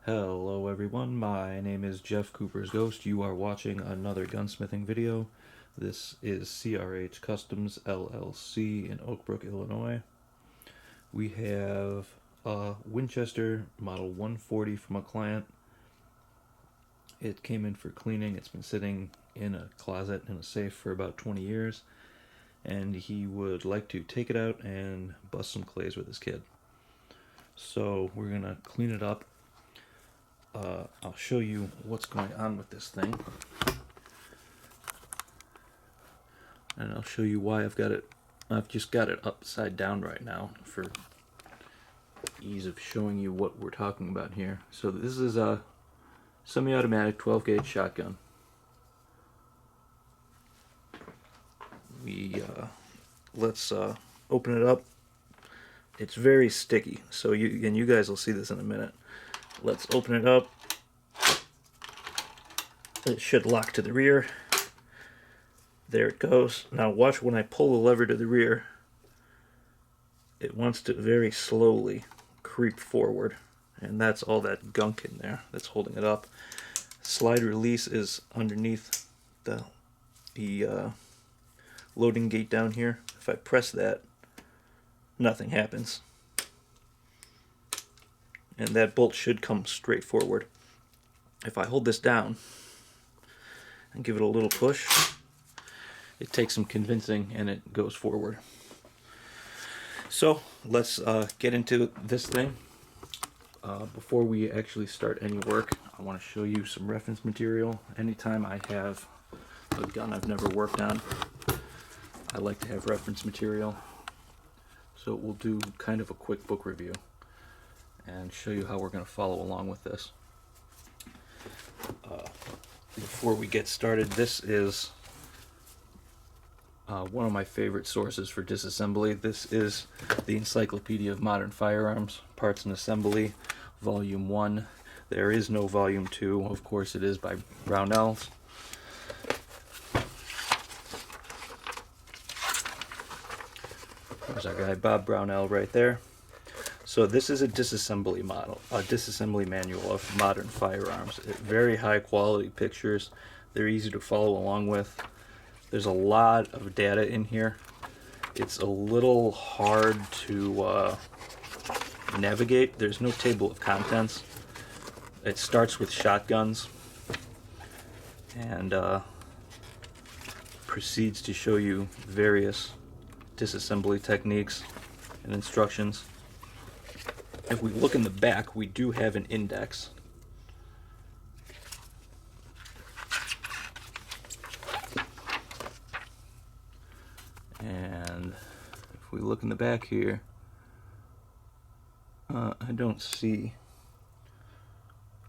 Hello everyone, my name is Jeff Cooper's Ghost. You are watching another gunsmithing video. This is CRH Customs LLC in Oak Brook, Illinois. We have a Winchester Model 140 from a client. It came in for cleaning. It's been sitting in a closet in a safe for about 20 years. And he would like to take it out and bust some clays with his kid. So we're going to clean it up. I'll show you what's going on with this thing, and I'll show you why I've just got it upside down right now for ease of showing you what we're talking about here. So this is a semi-automatic 12-gauge shotgun. Let's open it up. It's very sticky, so you guys will see this in a minute. Let's open it up. It should lock to the rear. There it goes. Now watch when I pull the lever to the rear. It wants to very slowly creep forward. And that's all that gunk in there that's holding it up. Slide release is underneath the loading gate down here. If I press that, nothing happens. And that bolt should come straight forward. If I hold this down and give it a little push, it takes some convincing and it goes forward. So let's get into this thing. Before we actually start any work, I want to show you some reference material. Anytime I have a gun I've never worked on, I like to have reference material. So we'll do kind of a quick book review and show you how we're going to follow along with this. Before we get started, this is one of my favorite sources for disassembly. This is the Encyclopedia of Modern Firearms, Parts and Assembly, Volume 1. There is no Volume 2. Of course, it is by Brownells. There's our guy Bob Brownell right there. So this is a disassembly manual of modern firearms. Very high quality pictures. They're easy to follow along with. There's a lot of data in here. It's a little hard to navigate. There's no table of contents. It starts with shotguns and proceeds to show you various disassembly techniques and instructions. If we look in the back, we do have an index. And if we look in the back here, I don't see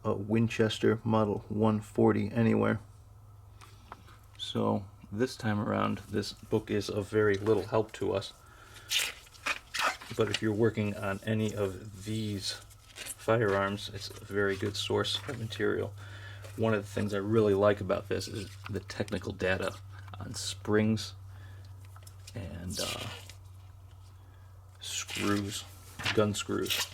a Winchester Model 140 anywhere. So this time around, this book is of very little help to us. But if you're working on any of these firearms, it's a very good source of material. One of the things I really like about this is the technical data on springs and screws, gun screws,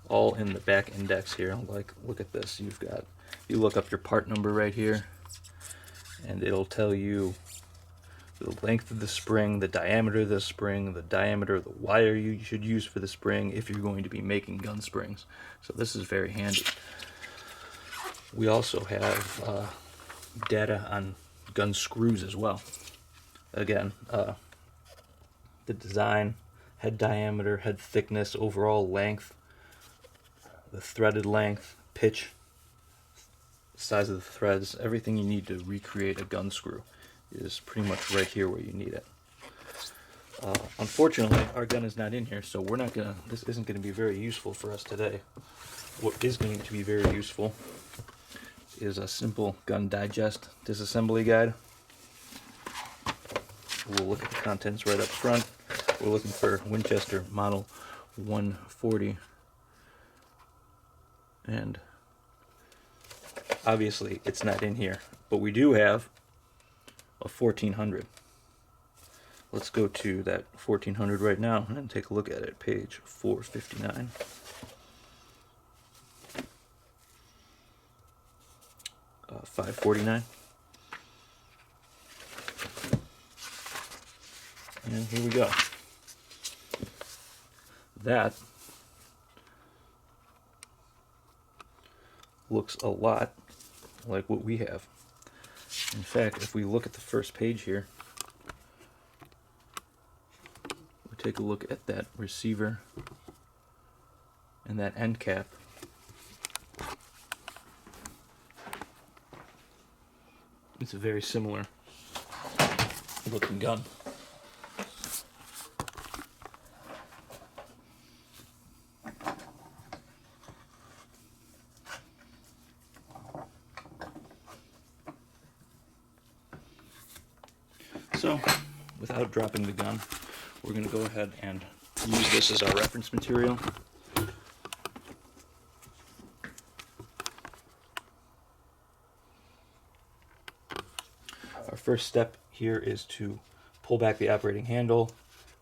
all in the back index here. Like, look at this. You look up your part number right here, and it'll tell you the length of the spring, the diameter of the spring, the diameter of the wire you should use for the spring if you're going to be making gun springs. So this is very handy. We also have data on gun screws as well. Again, the design, head diameter, head thickness, overall length, the threaded length, pitch, size of the threads, everything you need to recreate a gun screw is pretty much right here where you need it. Unfortunately, our gun is not in here, so this isn't going to be very useful for us today. What is going to be very useful is a simple gun digest disassembly guide. We'll look at the contents right up front. We're looking for Winchester Model 140, and obviously it's not in here, but we do have a 1400. Let's go to that 1400 right now and take a look at it, page 459. $5.49. And here we go. That looks a lot like what we have. In fact, if we look at the first page here, we take a look at that receiver and that end cap. It's a very similar looking gun. So, without dropping the gun, we're going to go ahead and use this as our reference material. Our first step here is to pull back the operating handle,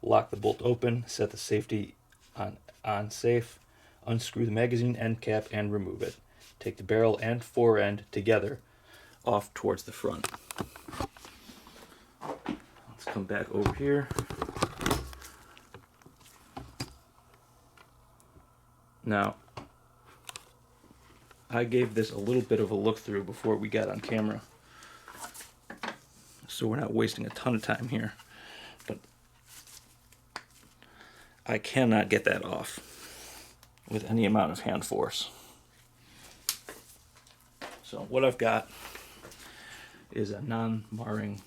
lock the bolt open, set the safety on safe, unscrew the magazine end cap and remove it. Take the barrel and fore end together off towards the front. Let's come back over here. Now, I gave this a little bit of a look through before we got on camera, so we're not wasting a ton of time here, but I cannot get that off with any amount of hand force. So what I've got is a non-marring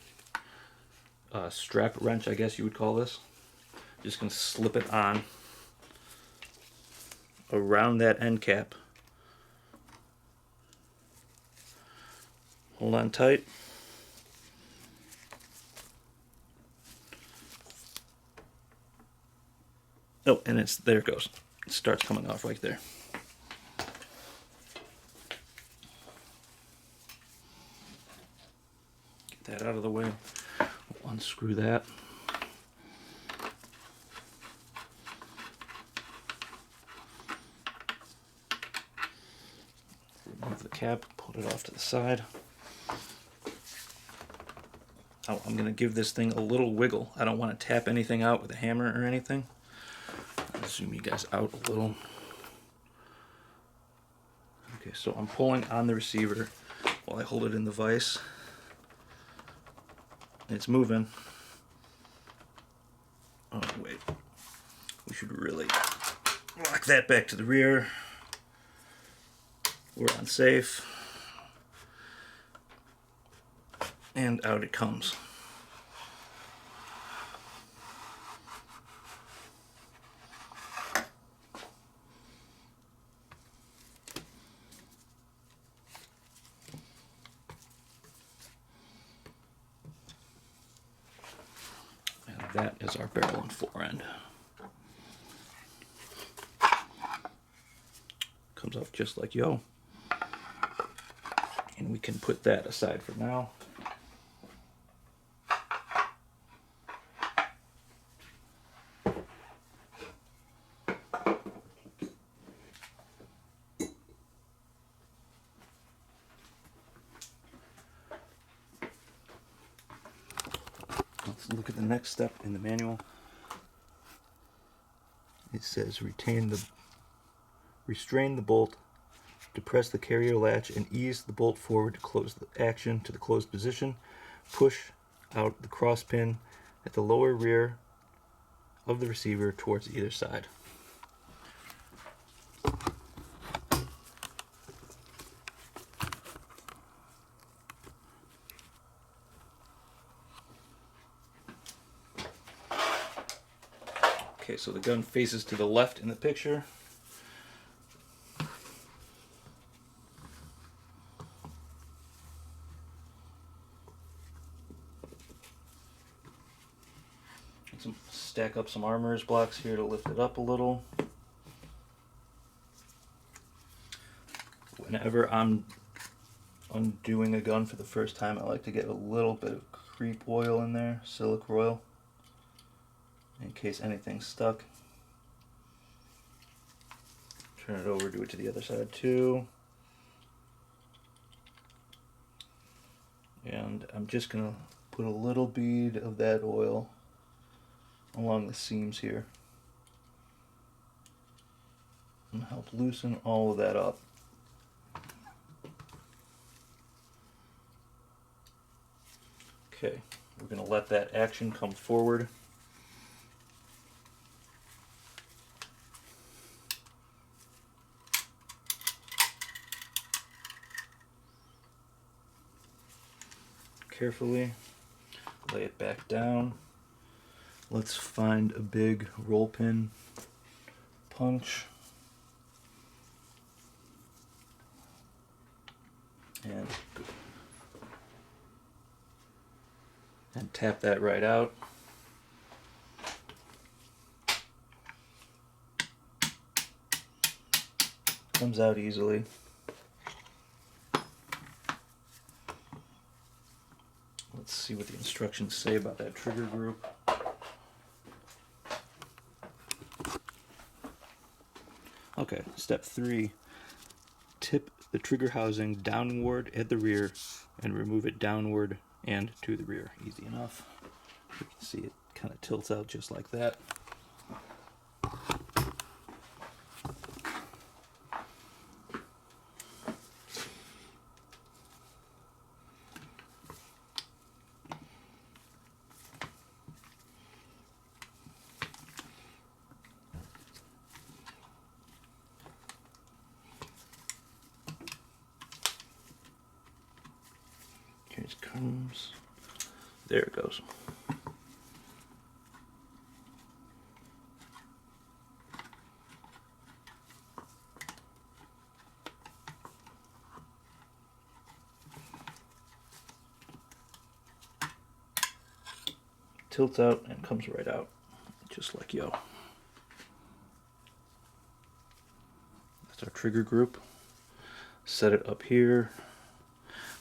strap wrench, I guess you would call this. Just gonna slip it on around that end cap. Hold on tight. Oh, and there it goes. It starts coming off right there. Get that out of the way. We'll unscrew that. Remove the cap, pull it off to the side. Oh, I'm going to give this thing a little wiggle. I don't want to tap anything out with a hammer or anything. I'll zoom you guys out a little. Okay, so I'm pulling on the receiver while I hold it in the vise. It's moving. Oh, wait. We should really lock that back to the rear. We're on safe. And out it comes. And that is our barrel and fore end. Comes off just like yo. And we can put that aside for now. Let's look at the next step in the manual. It says restrain the bolt, depress the carrier latch and ease the bolt forward to close the action to the closed position. Push out the cross pin at the lower rear of the receiver towards either side. Okay, so the gun faces to the left in the picture. Stack up some armorer's blocks here to lift it up a little. Whenever I'm undoing a gun for the first time, I like to get a little bit of creep oil in there, silica oil, in case anything's stuck. Turn it over, do it to the other side too. And I'm just gonna put a little bead of that oil along the seams here and help loosen all of that up. Okay, we're gonna let that action come forward. Carefully lay it back down. Let's find a big roll pin punch and tap that right out. Comes out easily. Let's see what the instructions say about that trigger group. Okay, step 3. Tip the trigger housing downward at the rear and remove it downward and to the rear. Easy enough. You can see it kind of tilts out just like that. Here it comes. There it goes. Tilts out and comes right out, just like yo. That's our trigger group. Set it up here.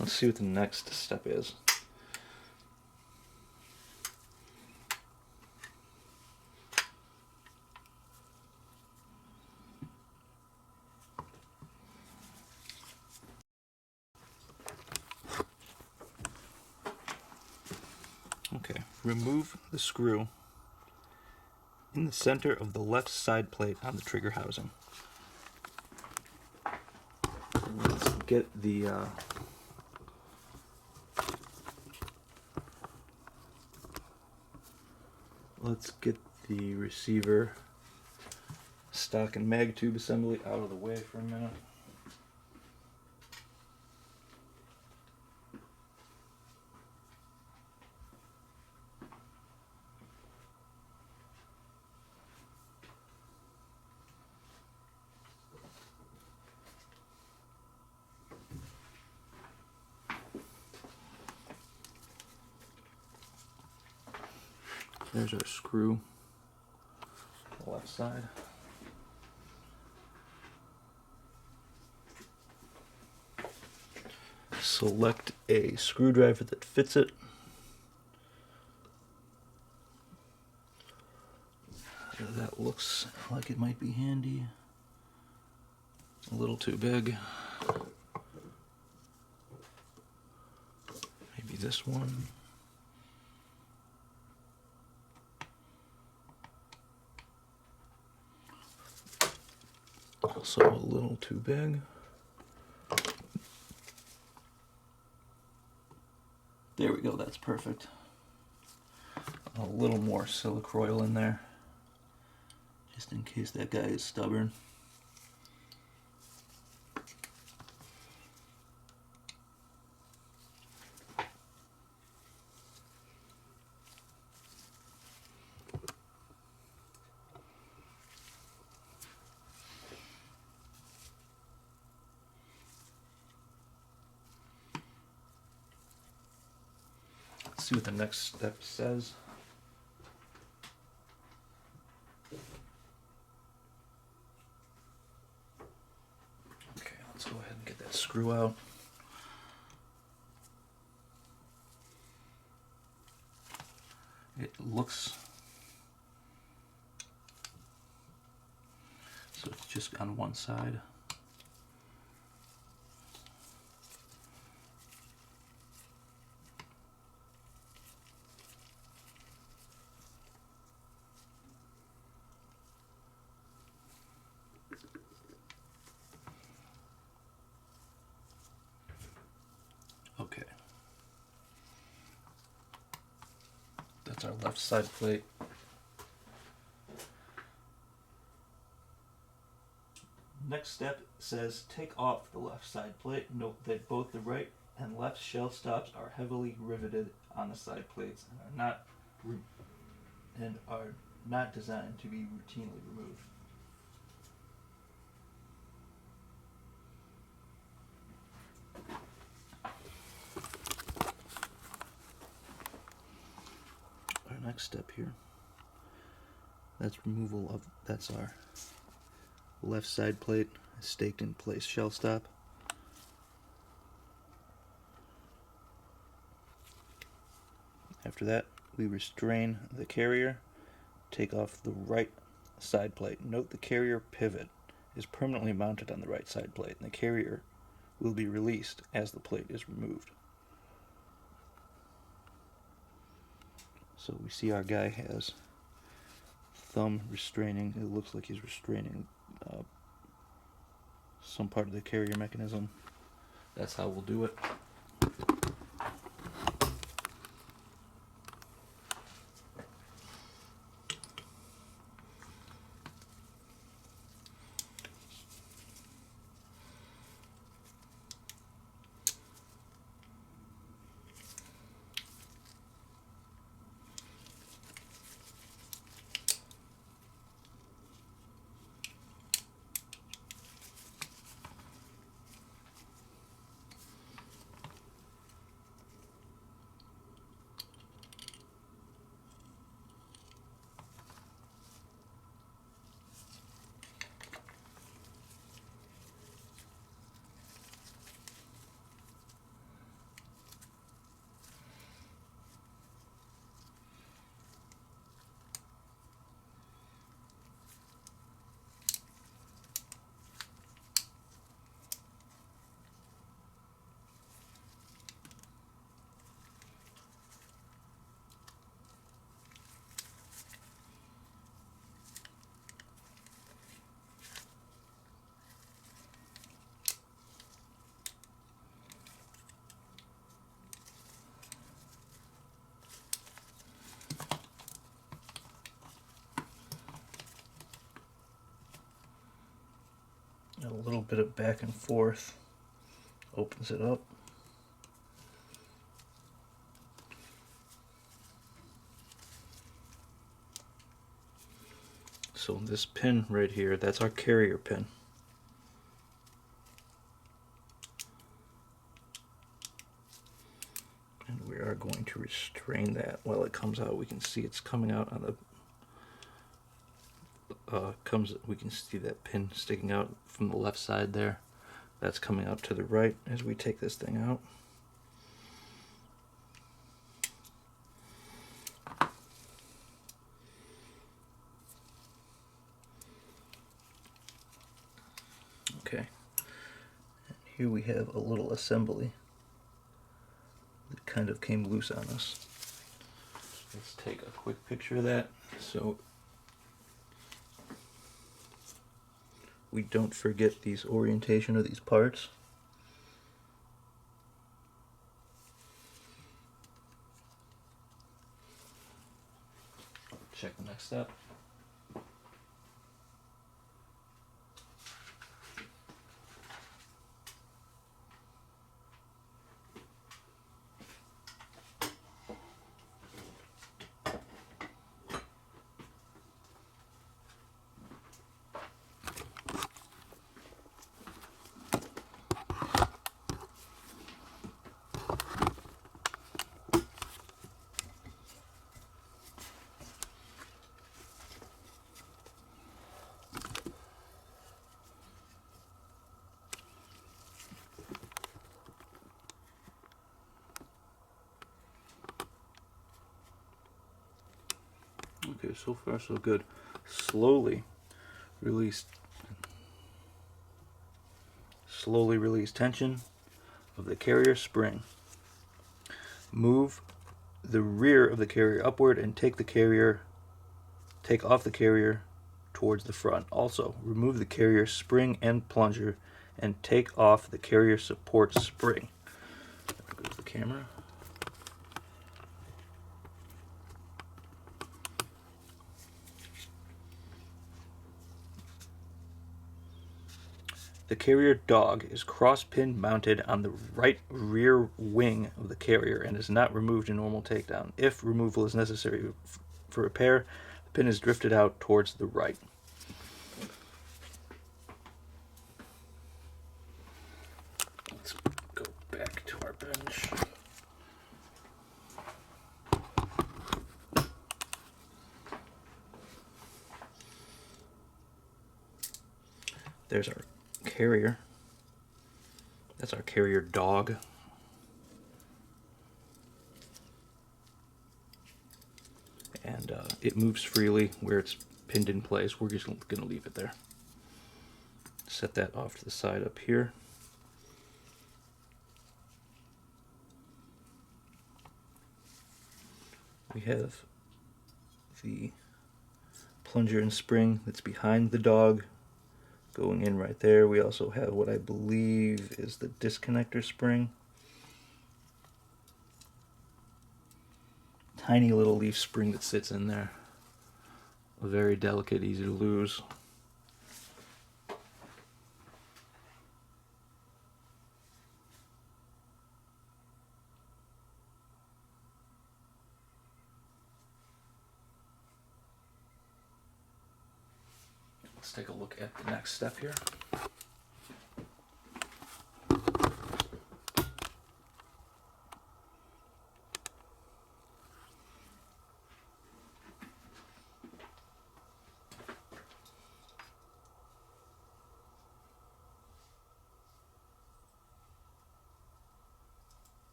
Let's see what the next step is. Okay, remove the screw in the center of the left side plate on the trigger housing. Let's get the receiver stock and mag tube assembly out of the way for a minute. There's our screw on the left side. Select a screwdriver that fits it. That looks like it might be handy. A little too big. Maybe this one. Also a little too big. There we go, that's perfect. A little more silicone oil in there, just in case that guy is stubborn. Let's see what the next step says. Okay, let's go ahead and get that screw out. It looks so it's just on one side. That's our left side plate. Next step says take off the left side plate. Note that both the right and left shell stops are heavily riveted on the side plates and are not designed to be routinely removed. Our next step here, that's our left side plate, staked in place shell stop. After that, we restrain the carrier, take off the right side plate. Note the carrier pivot is permanently mounted on the right side plate, and the carrier will be released as the plate is removed. So we see our guy has thumb restraining. It looks like he's restraining some part of the carrier mechanism. That's how we'll do it. A little bit of back and forth opens it up. So this pin right here, that's our carrier pin. And we are going to restrain that while it comes out. We can see it's coming out on the we can see that pin sticking out from the left side there. That's coming out to the right as we take this thing out. Okay, and here we have a little assembly that kind of came loose on us. Let's take a quick picture of that so we don't forget these orientation of these parts. Check the next step. Okay, so far so good. Slowly release tension of the carrier spring. Move the rear of the carrier upward and take off the carrier towards the front. Also, remove the carrier spring and plunger and take off the carrier support spring. There goes the camera. The carrier dog is cross-pin mounted on the right rear wing of the carrier and is not removed in normal takedown. If removal is necessary for repair, the pin is drifted out towards the right. Let's go back to our bench. There's our carrier. That's our carrier dog. And it moves freely where it's pinned in place. We're just going to leave it there. Set that off to the side up here. We have the plunger and spring that's behind the dog going in right there. We also have what I believe is the disconnector spring. Tiny little leaf spring that sits in there. Very delicate, easy to lose. Let's take a look at the next step here.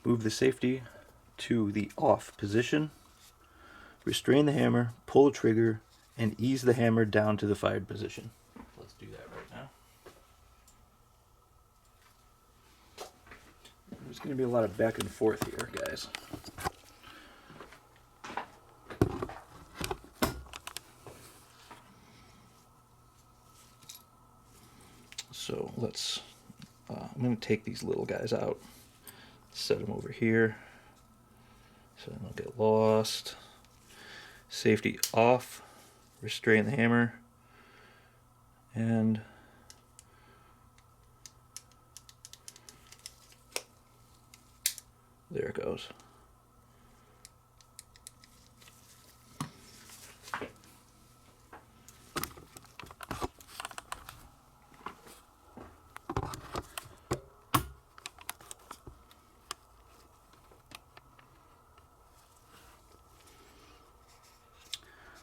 Move the safety to the off position. Restrain the hammer, pull the trigger, and ease the hammer down to the fired position. Let's do that right now. There's going to be a lot of back and forth here, guys. So let's, I'm going to take these little guys out. Set them over here so they don't get lost. Safety off, restrain the hammer, and there it goes.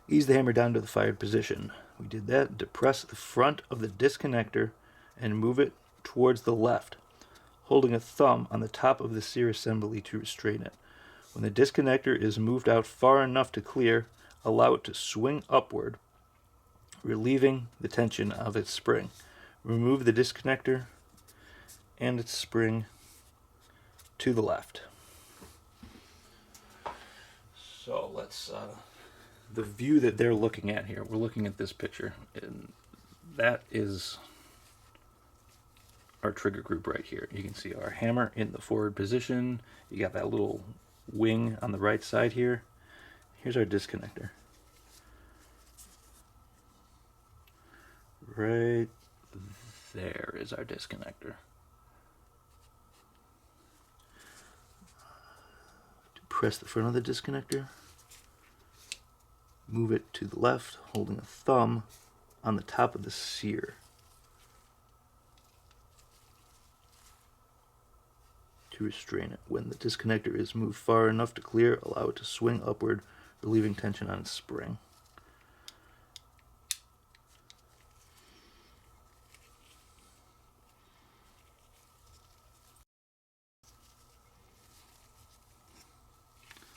Ease the hammer down to the fired position. We did that. Depress the front of the disconnector and move it towards the left, holding a thumb on the top of the sear assembly to restrain it. When the disconnector is moved out far enough to clear, allow it to swing upward, relieving the tension of its spring. Remove the disconnector and its spring to the left. So let's the view that they're looking at here, we're looking at this picture, and that is our trigger group right here. You can see our hammer in the forward position. You got that little wing on the right side here. Here's our disconnector. Right there is our disconnector. Press the front of the disconnector. Move it to the left, holding a thumb on the top of the sear to restrain it. When the disconnector is moved far enough to clear, allow it to swing upward, relieving tension on its spring.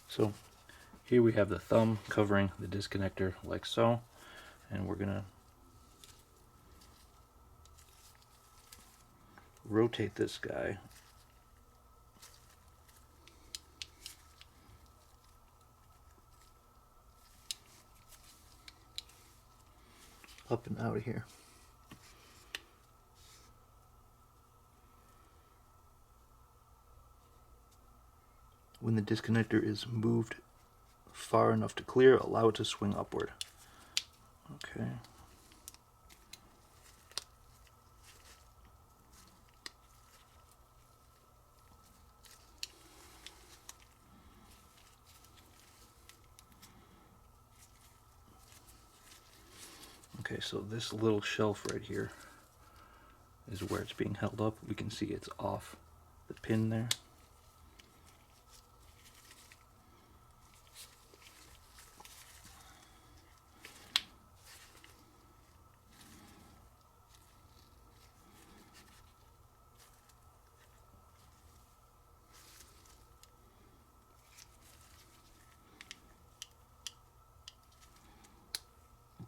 So here we have the thumb covering the disconnector like so, and we're going to rotate this guy up and out of here. When the disconnector is moved far enough to clear, allow it to swing upward. Okay. Okay, so this little shelf right here is where it's being held up. We can see it's off the pin there.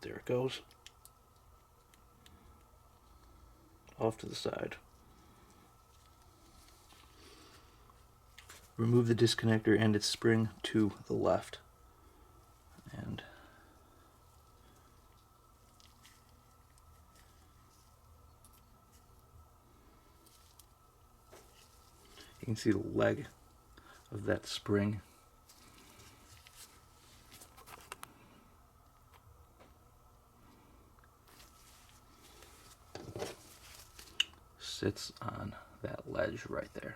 There it goes. Off to the side. Remove the disconnector and its spring to the left. And you can see the leg of that spring. Sits on that ledge right there.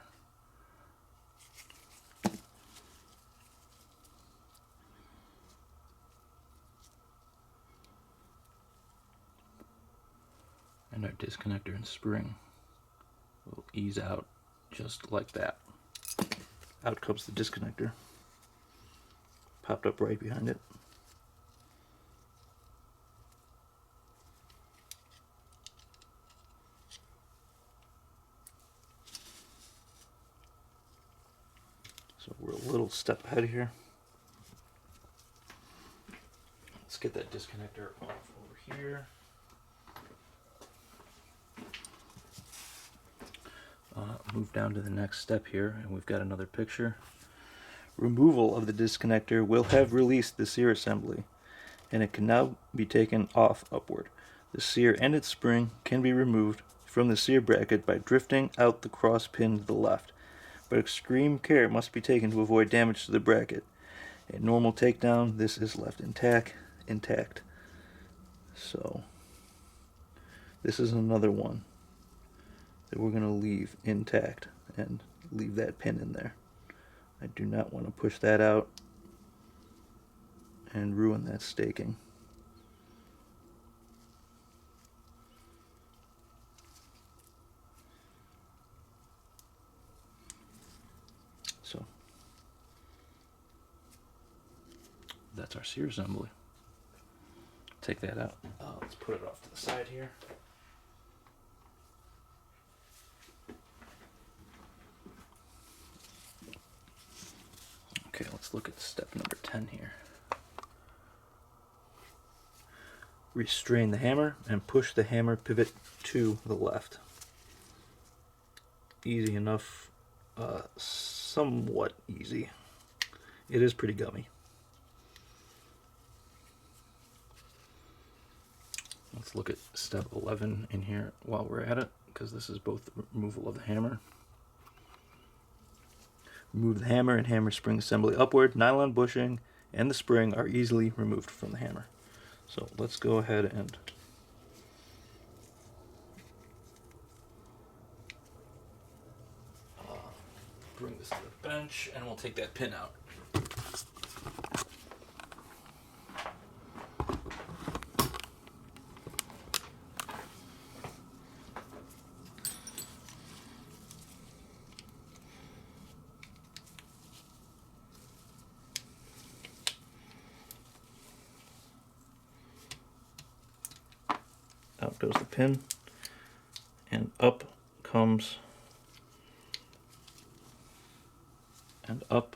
And our disconnector and spring will ease out just like that. Out comes the disconnector. Popped up right behind it. So we're a little step ahead here. Let's get that disconnector off over here. Move down to the next step here, and we've got another picture. Removal of the disconnector will have released the sear assembly, and it can now be taken off upward. The sear and its spring can be removed from the sear bracket by drifting out the cross pin to the left, but extreme care must be taken to avoid damage to the bracket. A normal takedown, this is left intact. So this is another one that we're going to leave intact and leave that pin in there. I do not want to push that out and ruin that staking. So that's our sear assembly. Take that out. Let's put it off to the side here. Okay, let's look at step number 10 here. Restrain the hammer and push the hammer pivot to the left. Easy enough, somewhat easy. It is pretty gummy. Let's look at step 11 in here while we're at it, because this is both the removal of the hammer. Remove the hammer and hammer spring assembly upward. Nylon bushing and the spring are easily removed from the hammer. So let's go ahead and bring this to the bench, and we'll take that pin out. Out goes the pin, and up comes, and up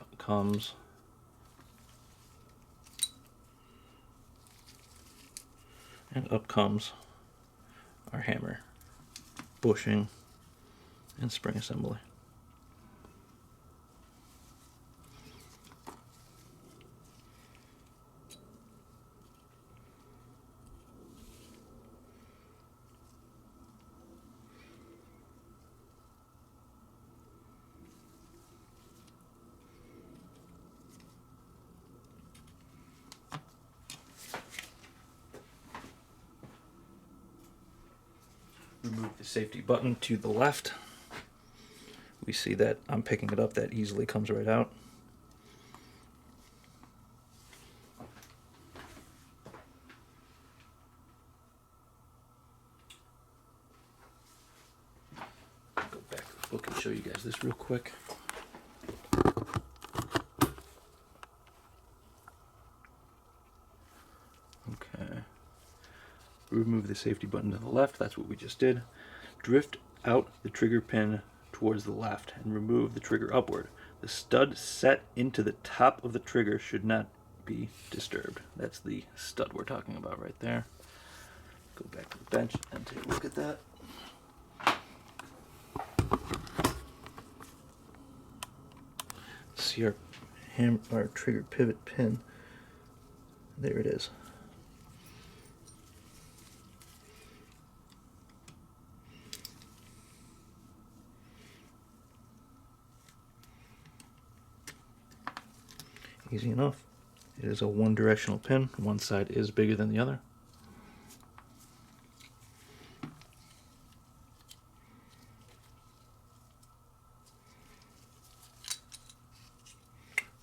comes our hammer, bushing, and spring assembly. remove the safety button to the left. We see that I'm picking it up, that easily comes right out. Go back to the book and show you guys this real quick. Okay. Remove the safety button to the left, that's what we just did. Drift out the trigger pin towards the left and remove the trigger upward. The stud set into the top of the trigger should not be disturbed. That's the stud we're talking about right there. Go back to the bench and take a look at that. See our trigger pivot pin. There it is. Easy enough. It is a one-directional pin. One side is bigger than the other.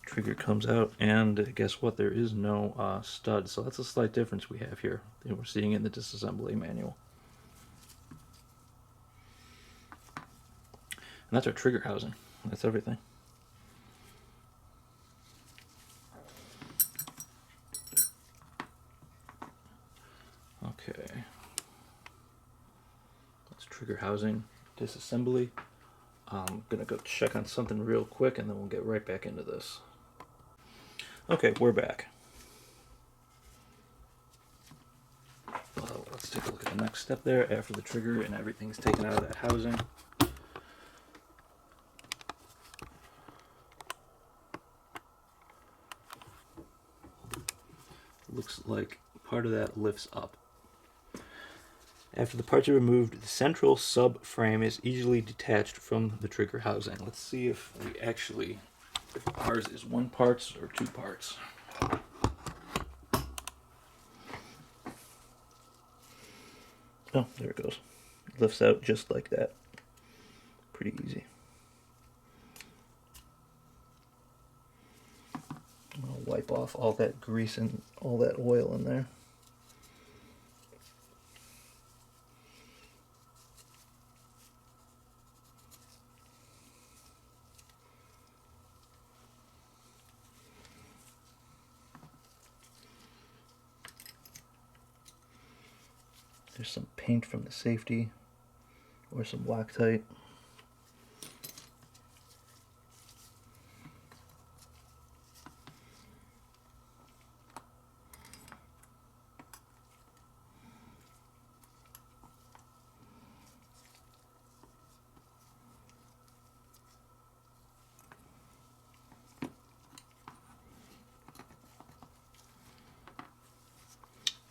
Trigger comes out, and guess what? There is no stud, so that's a slight difference we have here that we're seeing in the disassembly manual. And that's our trigger housing. That's everything. Okay. That's trigger housing, disassembly. I'm gonna go check on something real quick and then we'll get right back into this. Okay, we're back. Let's take a look at the next step there after the trigger and everything's taken out of that housing. Looks like part of that lifts up. After the parts are removed, the central subframe is easily detached from the trigger housing. Let's see if ours is one parts or two parts. Oh, there it goes. It lifts out just like that. Pretty easy. I'll wipe off all that grease and all that oil in there. There's some paint from the safety or some Loctite.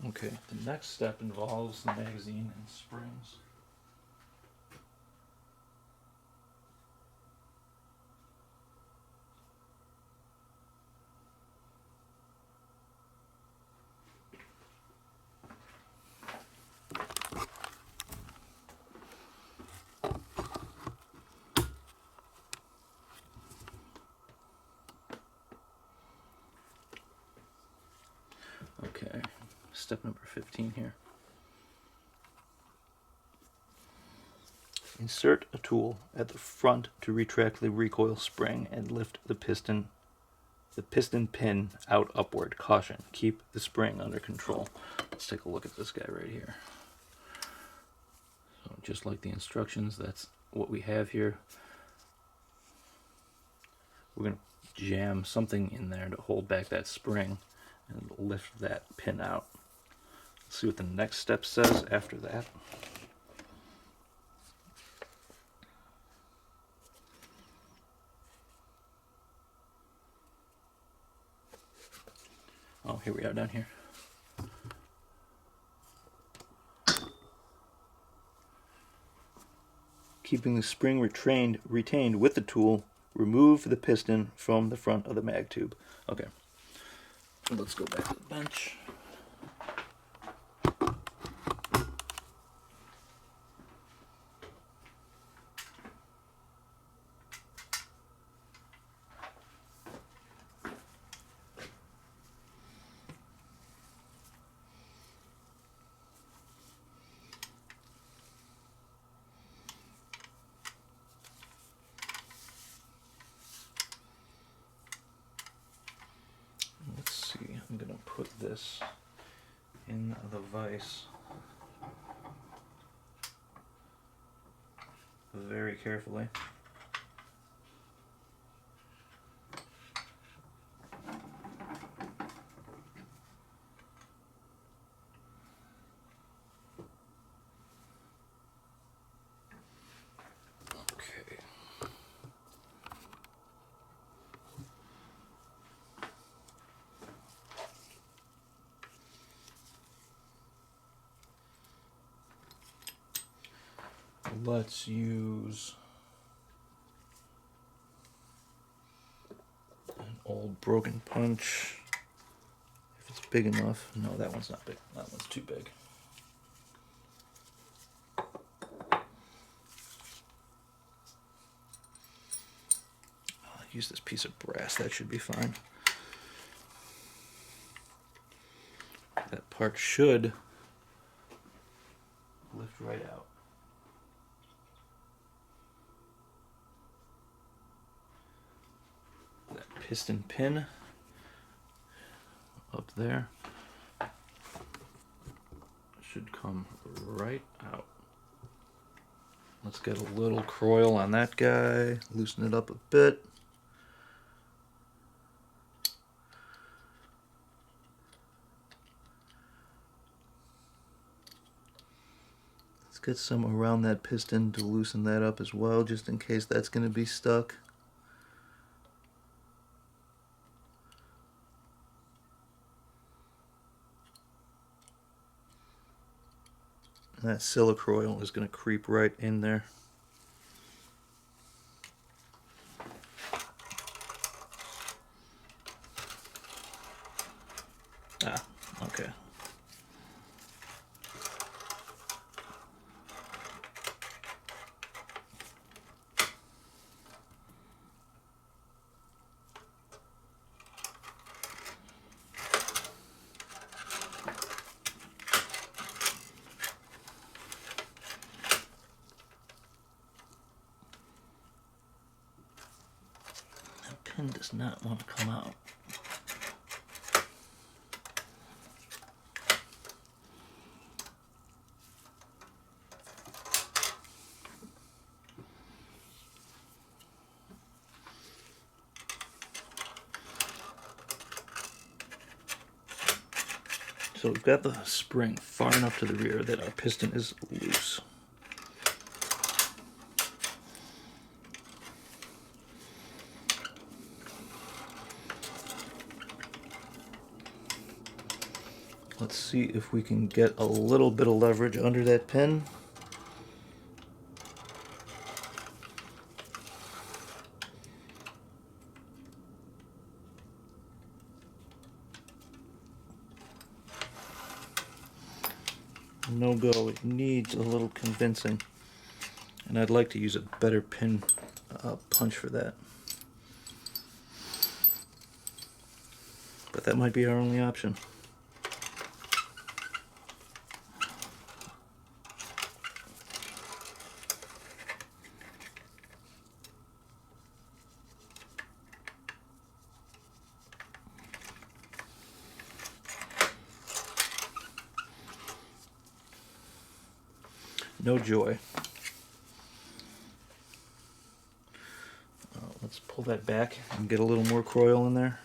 Okay, the next step involves the magazine and springs. Okay, step number 15 here. Insert a tool at the front to retract the recoil spring and lift the piston pin out upward. Caution, keep the spring under control. Let's take a look at this guy right here. So just like the instructions, that's what we have here. We're going to jam something in there to hold back that spring and lift that pin out. Let's see what the next step says after that. Oh, here we are down here. Keeping the spring retained with the tool, remove the piston from the front of the mag tube. Okay, let's go back to the bench. this in the vise very carefully. Okay. Let's use an old broken punch. If it's big enough. No, that one's not big. That one's too big. I'll use this piece of brass. That should be fine. That part should lift right out. That piston pin up there should come right out. Let's get a little croil on that guy, loosen it up a bit. Let's get some around that piston to loosen that up as well, just in case that's going to be stuck. That silicroil is going to creep right in there. Ah, okay. Pin does not want to come out. So we've got the spring far enough to the rear that our piston is loose. Let's see if we can get a little bit of leverage under that pin. No go, it needs a little convincing. And I'd like to use a better pin punch for that. But that might be our only option. No joy. Let's pull that back and get a little more croil in there.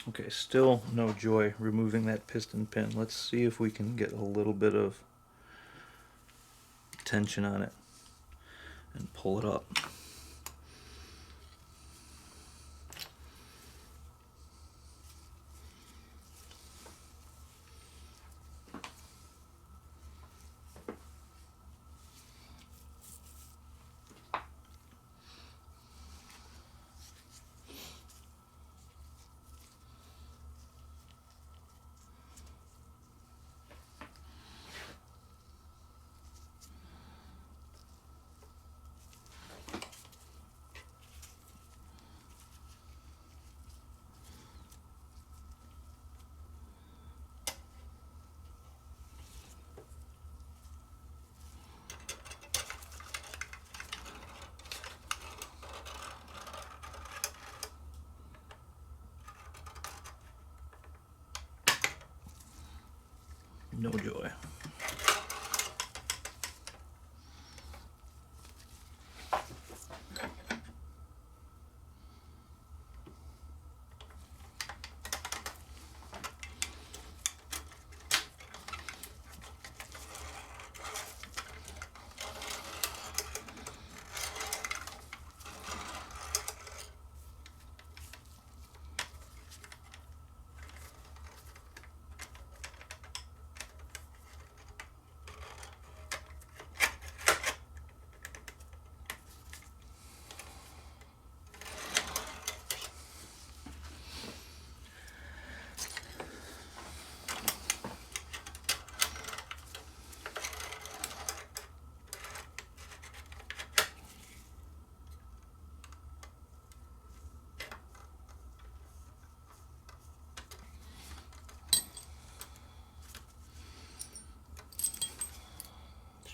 Okay, still no joy removing that piston pin. Let's see if we can get a little bit of tension on it and pull it up. No joy.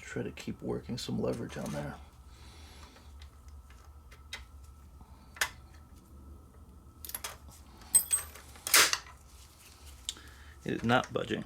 Try to keep working some leverage on there. It is not budging.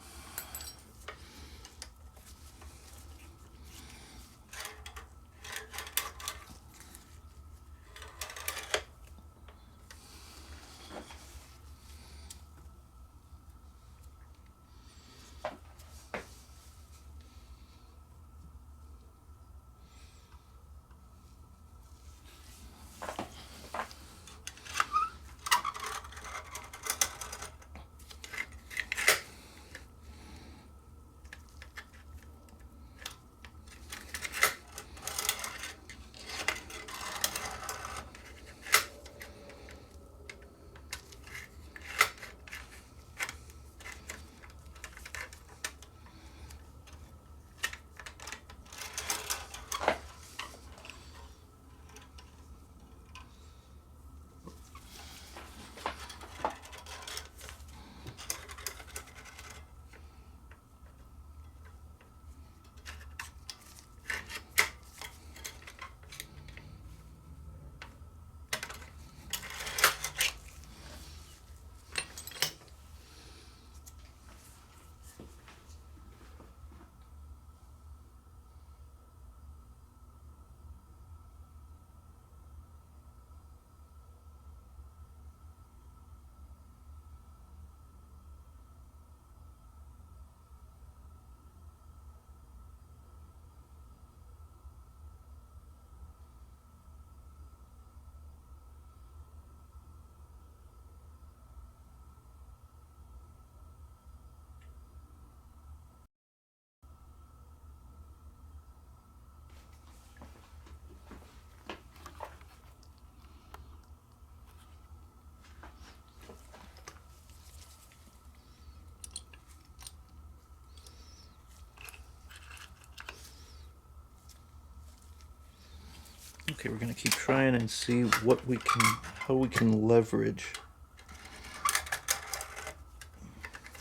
Okay, we're gonna keep trying and see how we can leverage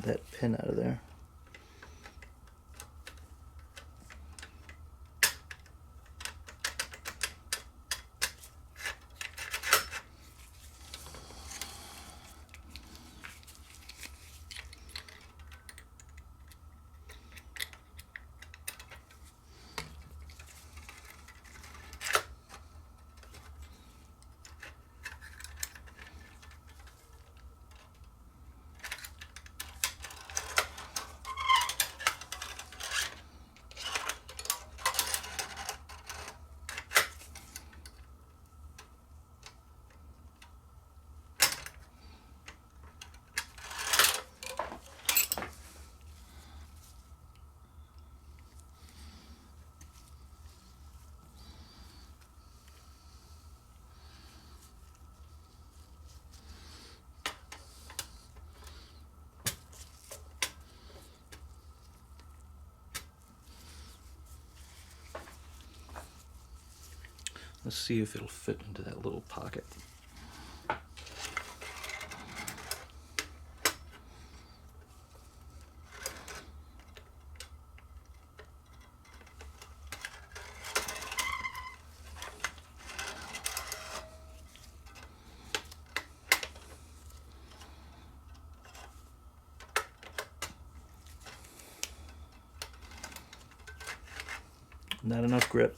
that pin out of there. Let's see if it'll fit into that little pocket. Not enough grip.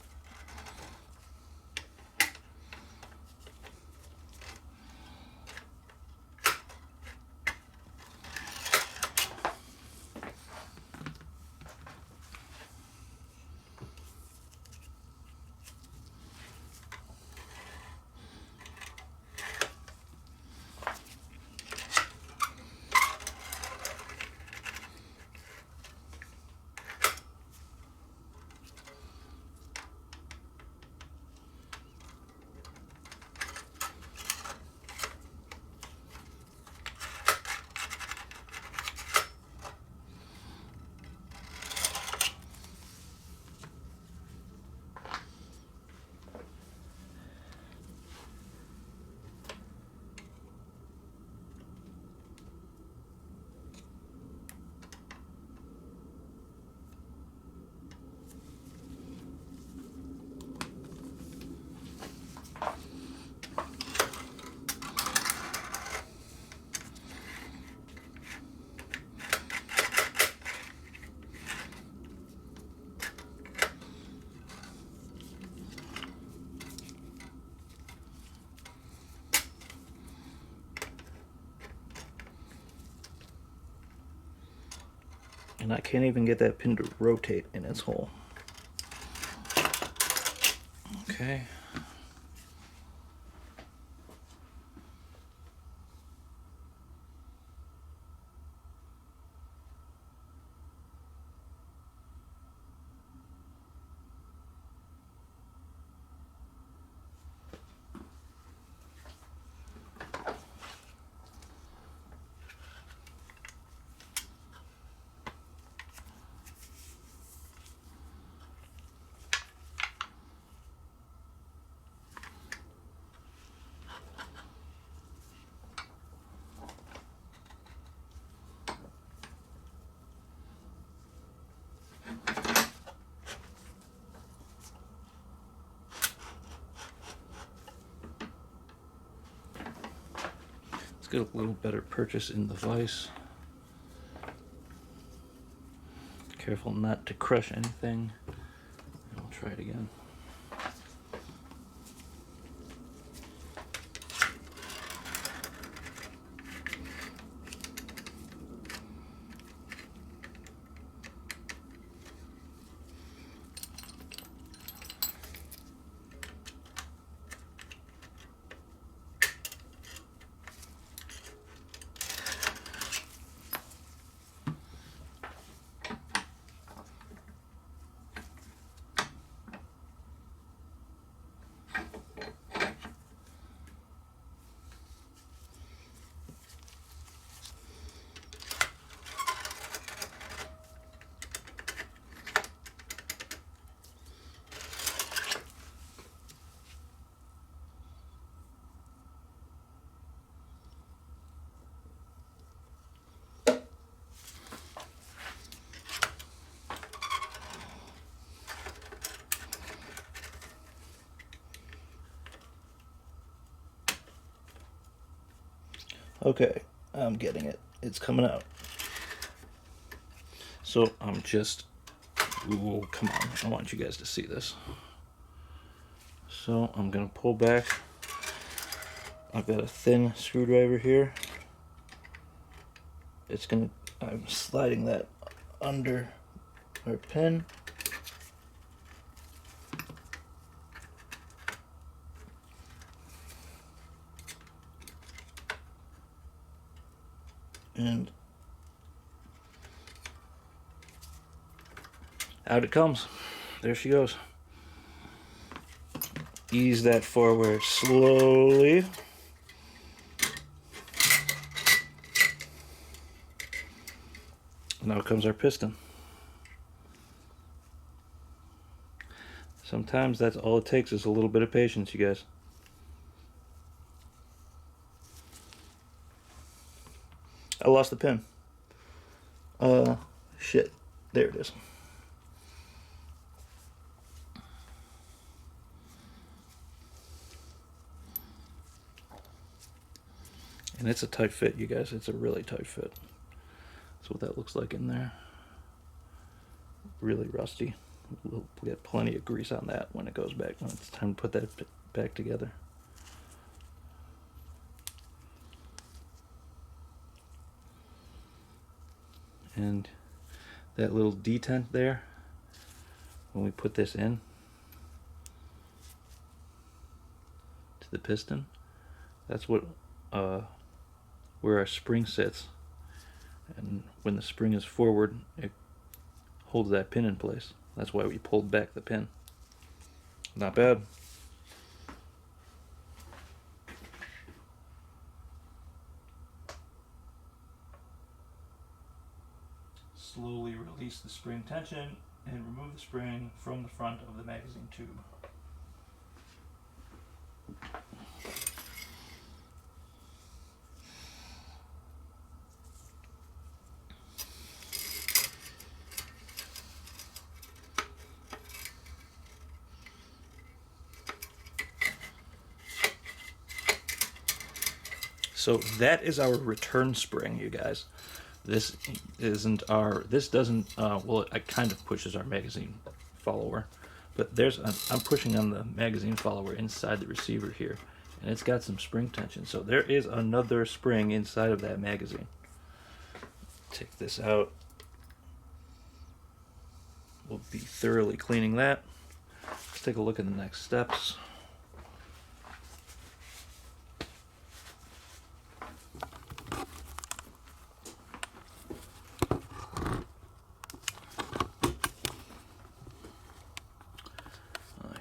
And I can't even get that pin to rotate in its hole. Okay. Let's get a little better purchase in the vise. Careful not to crush anything. And we'll try it again. Okay, I'm getting it. It's coming out. So I'm just, ooh, come on, I want you guys to see this. So I'm gonna pull back. I've got a thin screwdriver here. I'm sliding that under our pin. And out it comes. There she goes. Ease that forward slowly. Now comes our piston. Sometimes that's all it takes is a little bit of patience, you guys. I lost the pin. Shit. There it is. And it's a tight fit, you guys. It's a really tight fit. That's what that looks like in there. Really rusty. We'll get plenty of grease on that when it goes back, when it's time to put that back together. And that little detent there, when we put this in to the piston, that's what where our spring sits. And when the spring is forward, it holds that pin in place. That's why we pulled back the pin. Not bad. Slowly release the spring tension and remove the spring from the front of the magazine tube. So that is our return spring, you guys. This isn't our, this doesn't, well, it kind of pushes our magazine follower, but I'm pushing on the magazine follower inside the receiver here, and it's got some spring tension. So there is another spring inside of that magazine. Take this out. We'll be thoroughly cleaning that. Let's take a look at the next steps.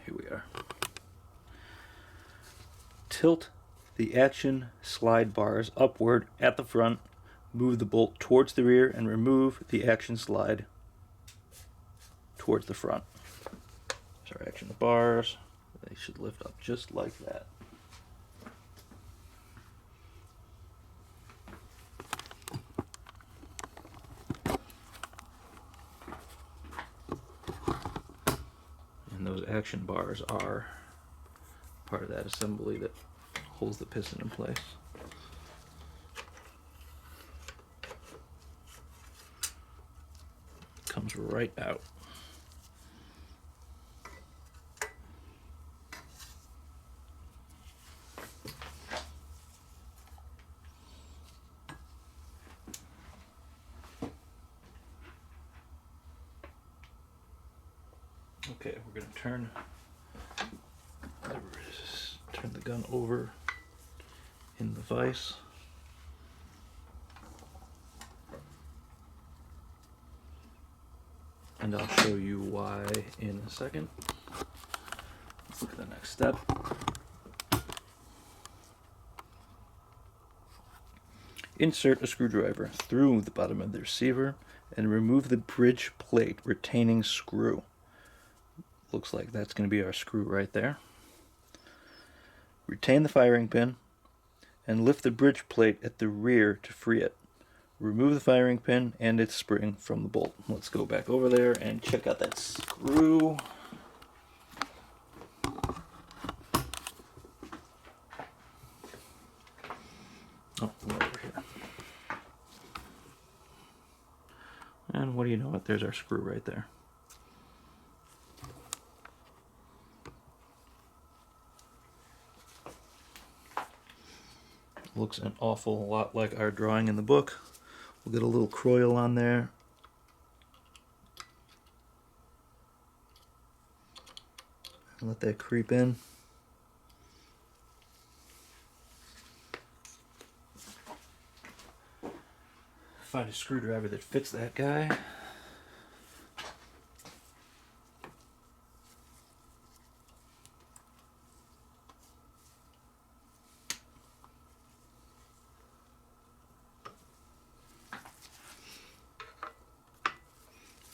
Here we are. Tilt the action slide bars upward at the front, move the bolt towards the rear, and remove the action slide towards the front. There's our action bars. They should lift up just like that. And those action bars are part of that assembly that holds the piston in place. Comes right out. Okay, we're going to turn the gun over in the vise. And I'll show you why in a second. Let's look at the next step. Insert a screwdriver through the bottom of the receiver and remove the bridge plate retaining screw. Looks like that's going to be our screw right there. Retain the firing pin and lift the bridge plate at the rear to free it. Remove the firing pin and its spring from the bolt. Let's go back over there and check out that screw. Oh, over here. And what do you know it? There's our screw right there. Looks an awful lot like our drawing in the book. We'll get a little croil on there. And let that creep in. Find a screwdriver that fits that guy.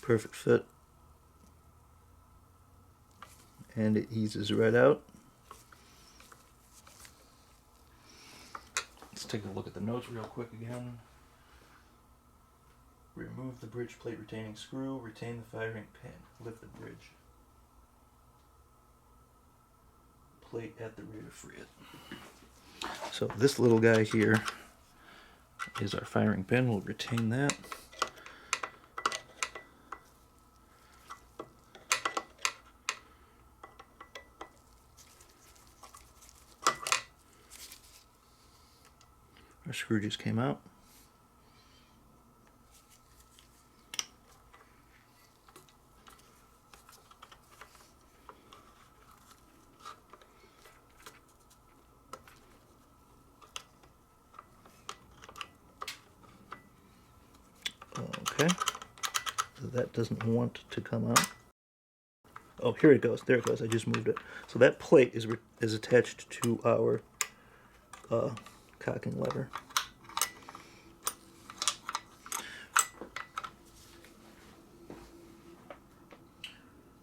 Perfect fit. and it eases right out. Let's take a look at the notes real quick again. Remove the bridge plate retaining screw, retain the firing pin, lift the bridge plate at the rear to free it. So this little guy here is our firing pin. We'll retain that. Our screw just came out. Okay, so that doesn't want to come out. Oh, here it goes. There it goes. I just moved it. So that plate is attached to our cocking lever.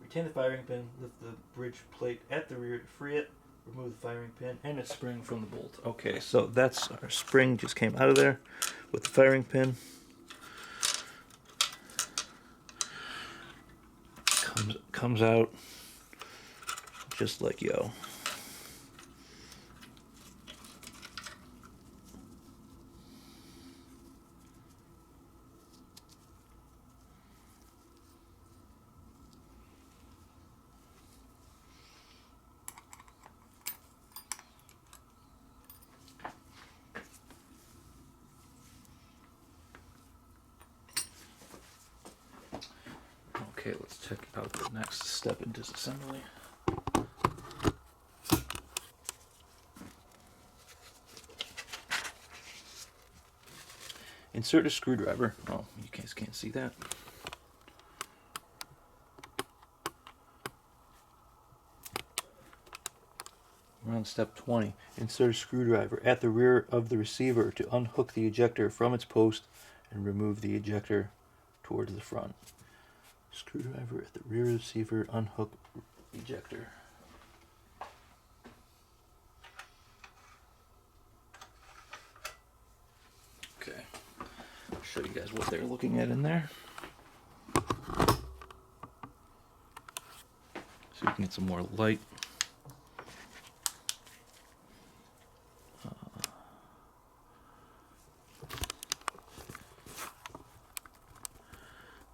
Retain the firing pin, lift the bridge plate at the rear to free it, remove the firing pin and its spring from the bolt. Okay, so that's our spring just came out of there with the firing pin. Comes out just like yo. Okay, let's check out the next step in disassembly. Insert a screwdriver. Oh, you guys can't see that. We're on step 20. Insert a screwdriver at the rear of the receiver to unhook the ejector from its post and remove the ejector towards the front. Screwdriver at the rear of the receiver, unhook ejector. Okay, I'll show you guys what they're looking at in there. So you can get some more light.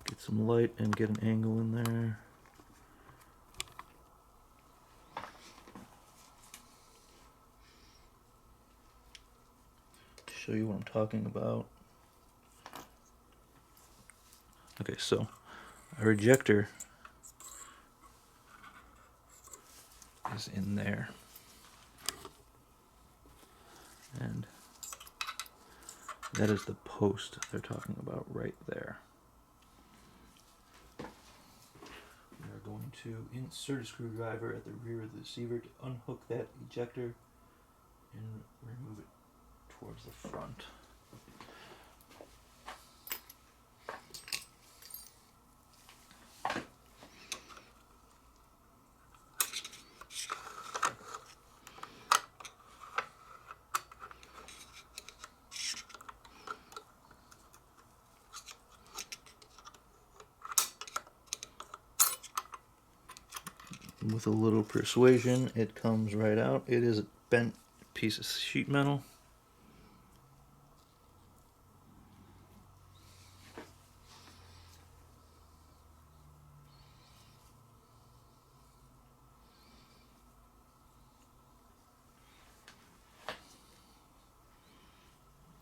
Get some light and get an angle in there. To show you what I'm talking about. Okay, so our ejector is in there. And that is the post they're talking about right there. We are going to insert a screwdriver at the rear of the receiver to unhook that ejector and remove it towards the front. With a little persuasion, it comes right out. It is a bent piece of sheet metal.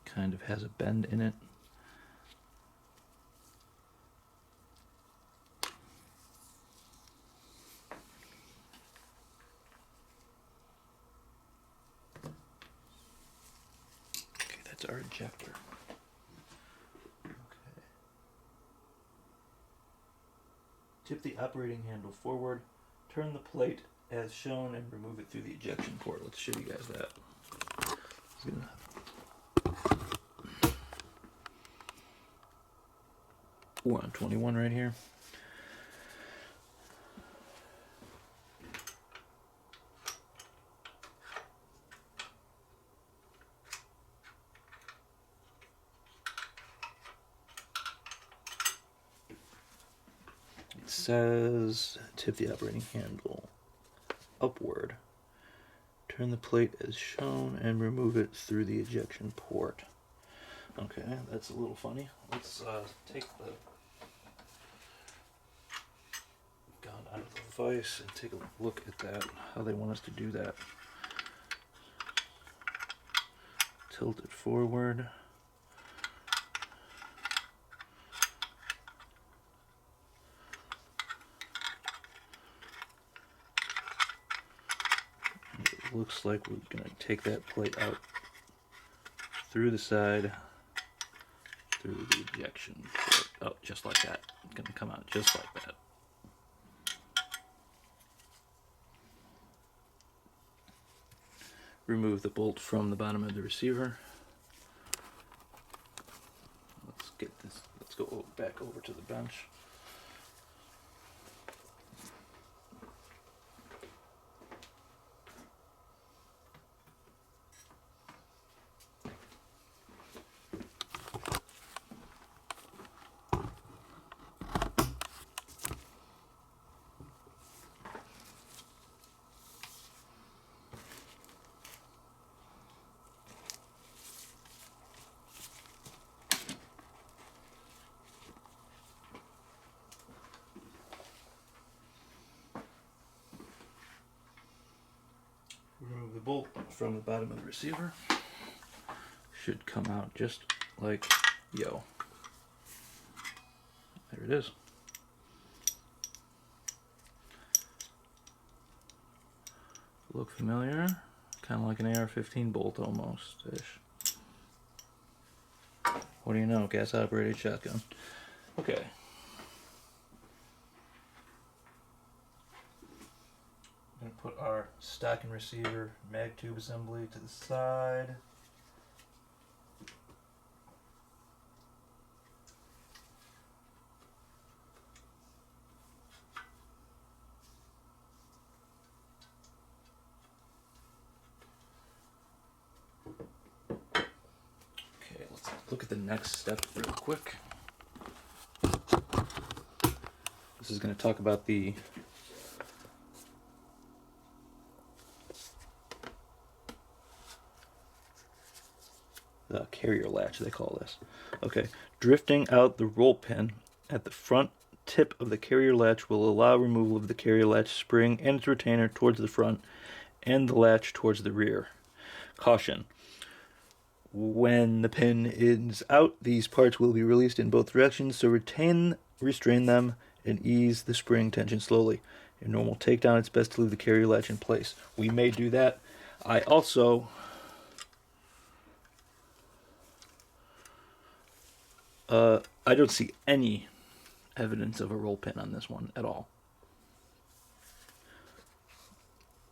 Kind of has a bend in it. That's our ejector. Okay. Tip the operating handle forward, turn the plate as shown, and remove it through the ejection port. Let's show you guys that. We're on 21 right here. says tip the operating handle upward. Turn the plate as shown and remove it through the ejection port. Okay, that's a little funny. Let's take the gun out of the vise and take a look at that, how they want us to do that. Tilt it forward. It looks like we're going to take that plate out through the side, through the ejection port. Oh, just like that. It's going to come out just like that. Remove the bolt from the bottom of the receiver. Let's get this. Let's go back over to the bench. Remove the bolt from the bottom of the receiver. Should come out just like yo. There it is. Look familiar? Kind of like an AR-15 bolt almost-ish. What do you know? Gas-operated shotgun. Okay. I'm going to put our stock and receiver mag tube assembly to the side. Okay, let's look at the next step real quick. This is going to talk about the carrier latch, they call this. Okay, drifting out the roll pin at the front tip of the carrier latch will allow removal of the carrier latch spring and its retainer towards the front and the latch towards the rear. Caution. When the pin is out, these parts will be released in both directions, so restrain them and ease the spring tension slowly. In normal takedown, it's best to leave the carrier latch in place. We may do that. I also I don't see any evidence of a roll pin on this one at all.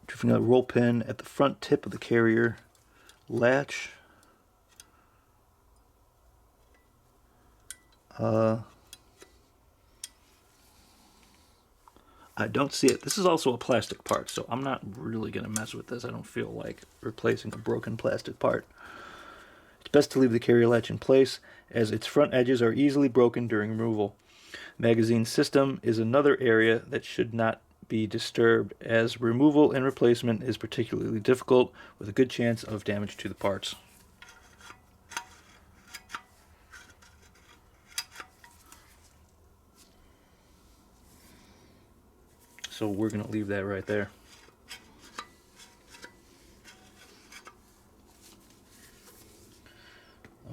Drifting out a roll pin at the front tip of the carrier latch. I don't see it. This is also a plastic part, so I'm not really going to mess with this. I don't feel like replacing a broken plastic part. It's best to leave the carrier latch in place, as its front edges are easily broken during removal. Magazine system is another area that should not be disturbed, as removal and replacement is particularly difficult, with a good chance of damage to the parts. So we're going to leave that right there.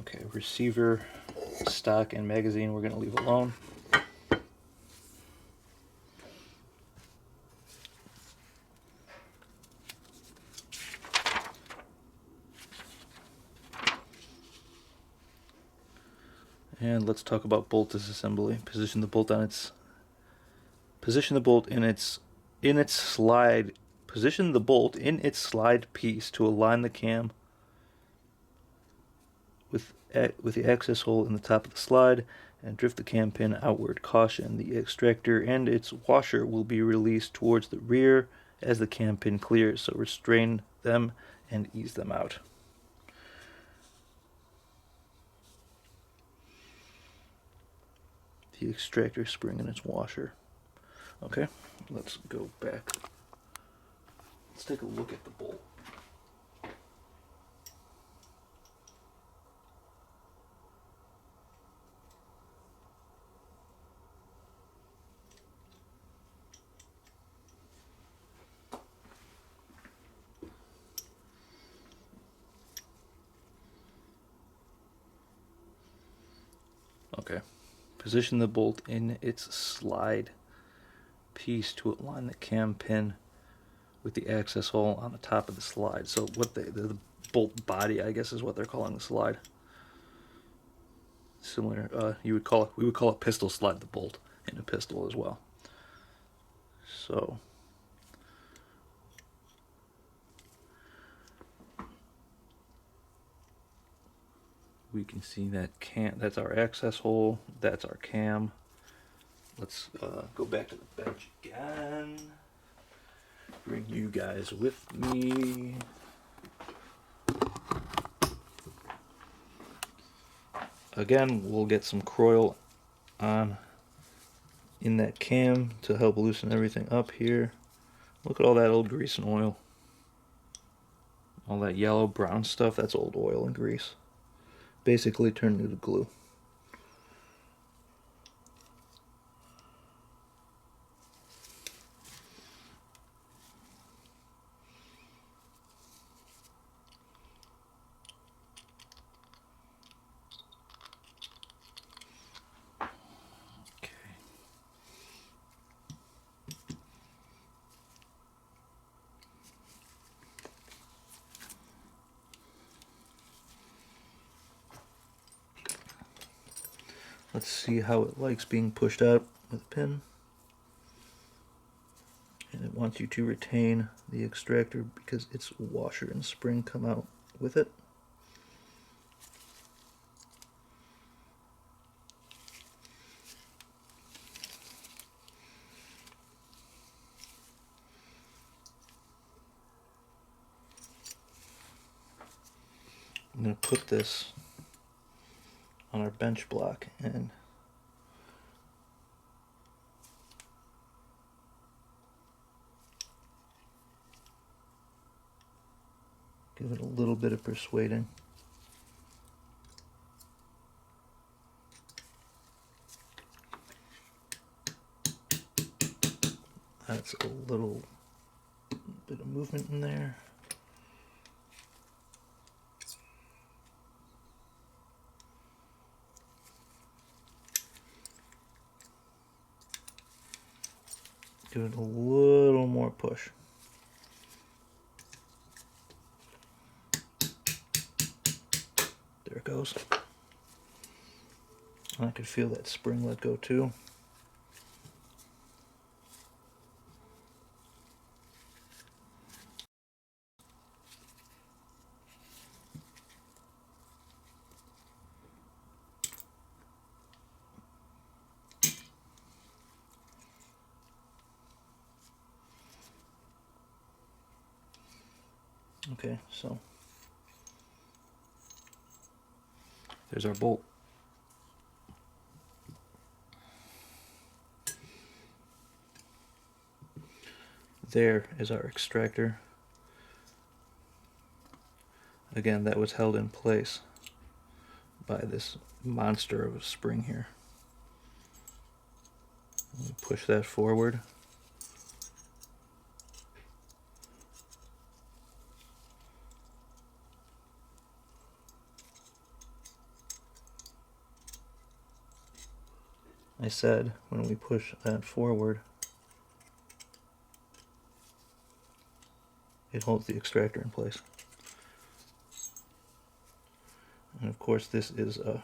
Okay, receiver, stock, and magazine we're going to leave alone. And let's talk about bolt disassembly. Position the bolt in its slide piece to align the cam with the access hole in the top of the slide, and drift the cam pin outward. Caution, the extractor and its washer will be released towards the rear as the cam pin clears, so restrain them and ease them out. The extractor spring and its washer. Okay, let's go back. Let's take a look at the bolt. Okay, position the bolt in its slide piece to align the cam pin with the access hole on the top of the slide. So what the bolt body, I guess, is what they're calling the slide. Similar, we would call it pistol slide, the bolt in a pistol as well. So we can see that that's our access hole, that's our cam. Let's go back to the bench again. Bring you guys with me. Again, we'll get some Croil on in that cam to help loosen everything up here. Look at all that old grease and oil. All that yellow brown stuff, that's old oil and grease. Basically turned into glue. Let's see how it likes being pushed out with a pin. And it wants you to retain the extractor because its washer and spring come out with it. I'm going to put this on our bench block and give it a little bit of persuading. That's a little bit of movement in there. Give it a little more push. There it goes. I could feel that spring let go too. Okay, so there's our bolt. There is our extractor. Again, that was held in place by this monster of a spring here. Push that forward. I said when we push that forward, it holds the extractor in place. And of course this is a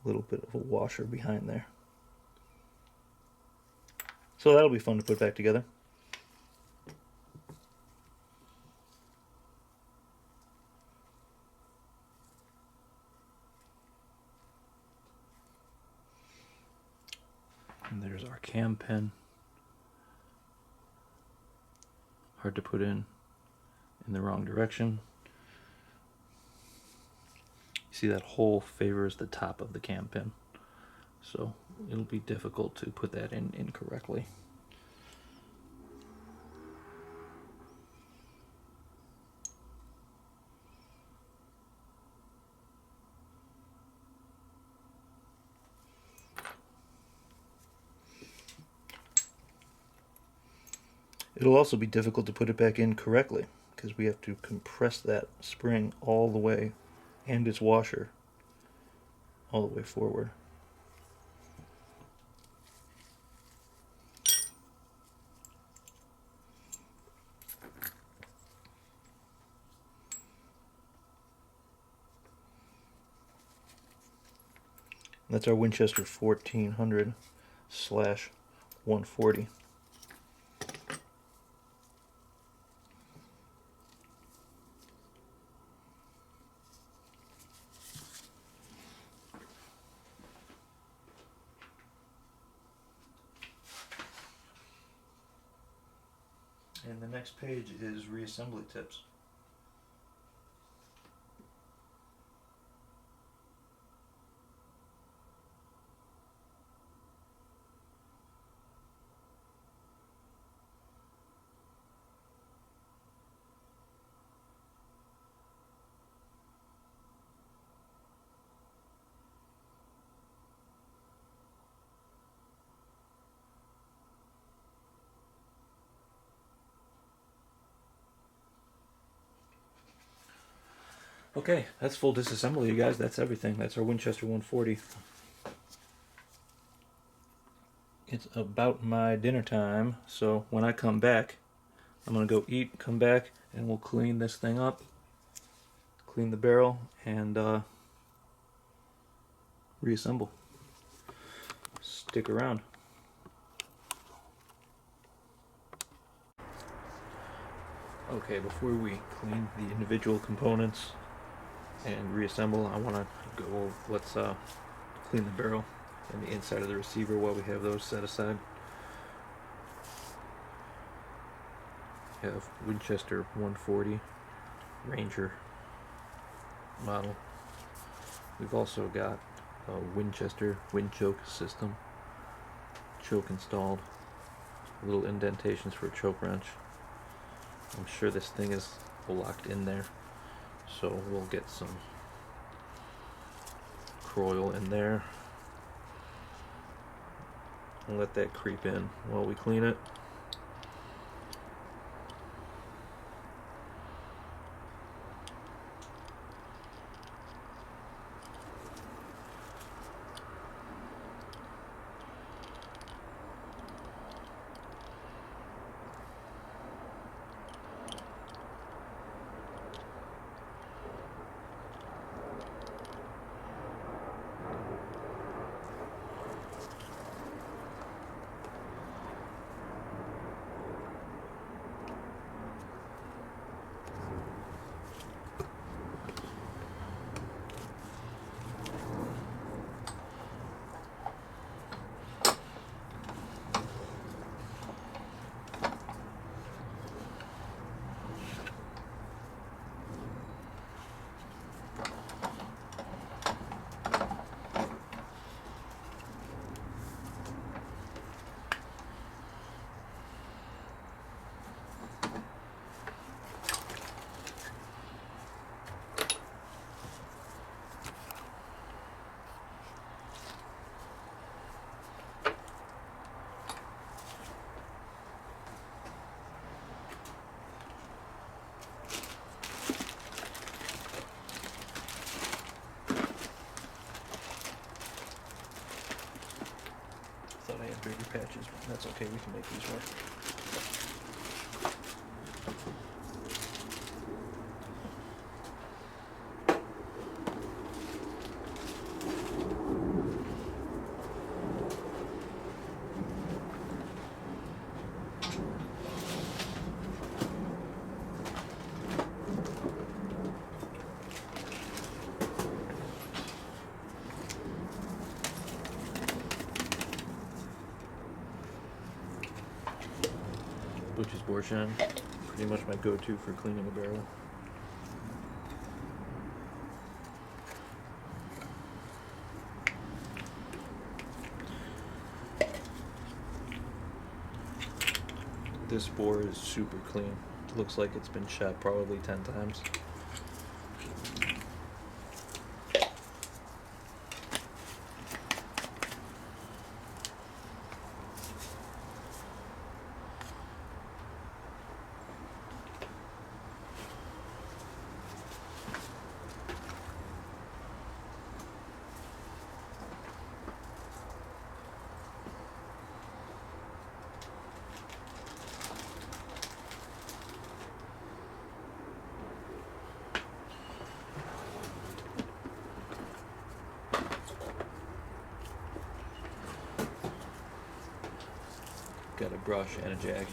little bit of a washer behind there. So that'll be fun to put back together. And there's our cam pin. Hard to put in the wrong direction. You see that hole favors the top of the cam pin, so it'll be difficult to put that in incorrectly. It'll also be difficult to put it back in correctly because we have to compress that spring all the way and its washer all the way forward. That's our Winchester 1400/140. And the next page is reassembly tips. Okay, that's full disassembly, you guys. That's everything. That's our Winchester 140. It's about my dinner time, so when I come back, I'm gonna go eat, come back, and we'll clean this thing up, clean the barrel, and reassemble. Stick around. Okay, before we clean the individual components and reassemble, I want to go, let's clean the barrel and the inside of the receiver while we have those set aside. We have Winchester 140 Ranger model. We've also got a Winchester wind choke system, choke installed, little indentations for a choke wrench. I'm sure this thing is locked in there, so we'll get some coil in there and let that creep in while we clean it. Thought I had bigger patches, but that's okay, we can make these work. Butch's Borsheim, pretty much my go-to for cleaning a barrel. This bore is super clean. It looks like it's been shot probably 10 times. brush and a jag.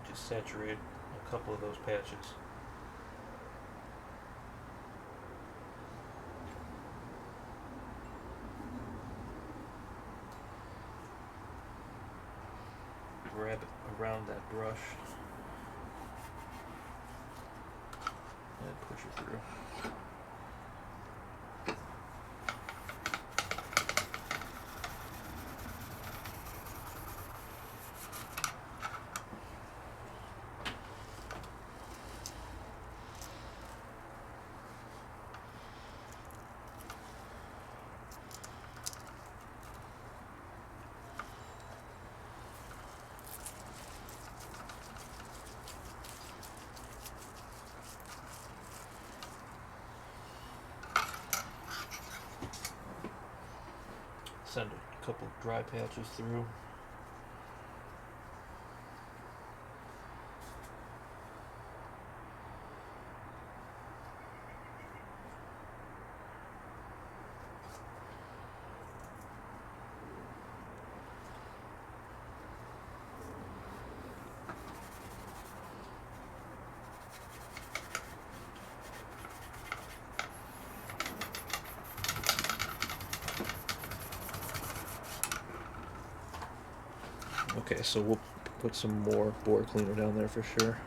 Just saturate a couple of those patches. Grab it around that brush and push it through. Send a couple dry patches through. Okay, so we'll put some more bore cleaner down there for sure.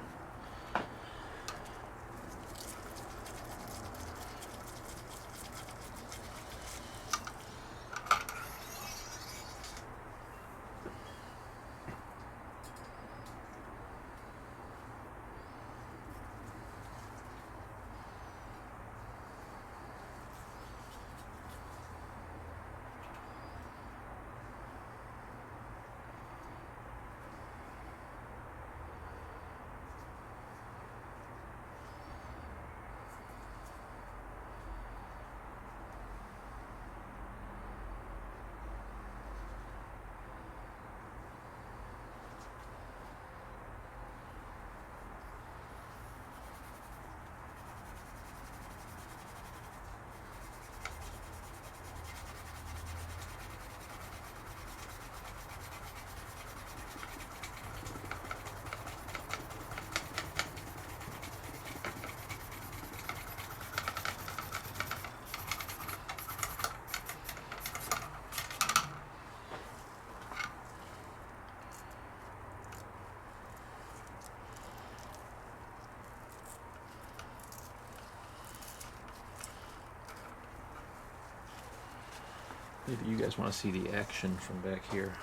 Maybe you guys want to see the action from back here.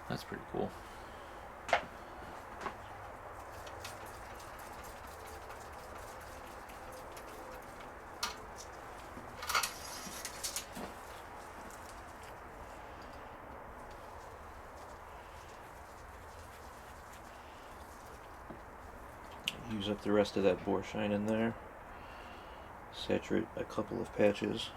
That's pretty cool. Use up the rest of that bore shine in there. Saturate a couple of patches.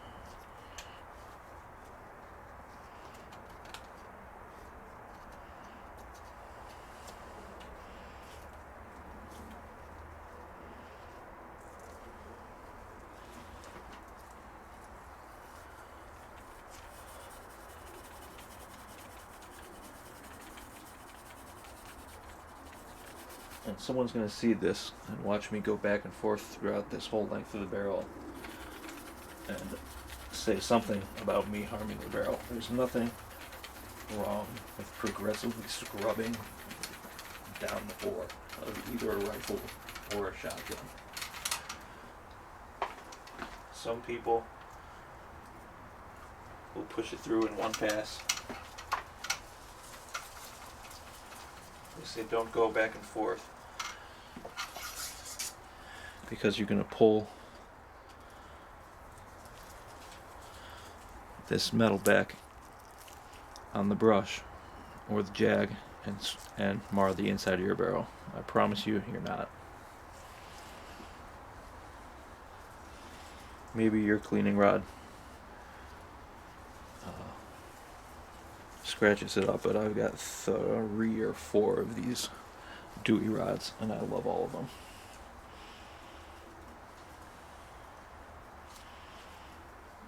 And someone's going to see this and watch me go back and forth throughout this whole length of the barrel and say something about me harming the barrel. There's nothing wrong with progressively scrubbing down the bore of either a rifle or a shotgun. Some people will push it through in one pass. They say don't go back and forth, because you're going to pull this metal back on the brush or the jag and mar the inside of your barrel. I promise you, you're not. Maybe your cleaning rod scratches it up, but I've got 3 or 4 of these Dewey rods, and I love all of them.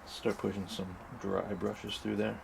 Start pushing some dry brushes through there.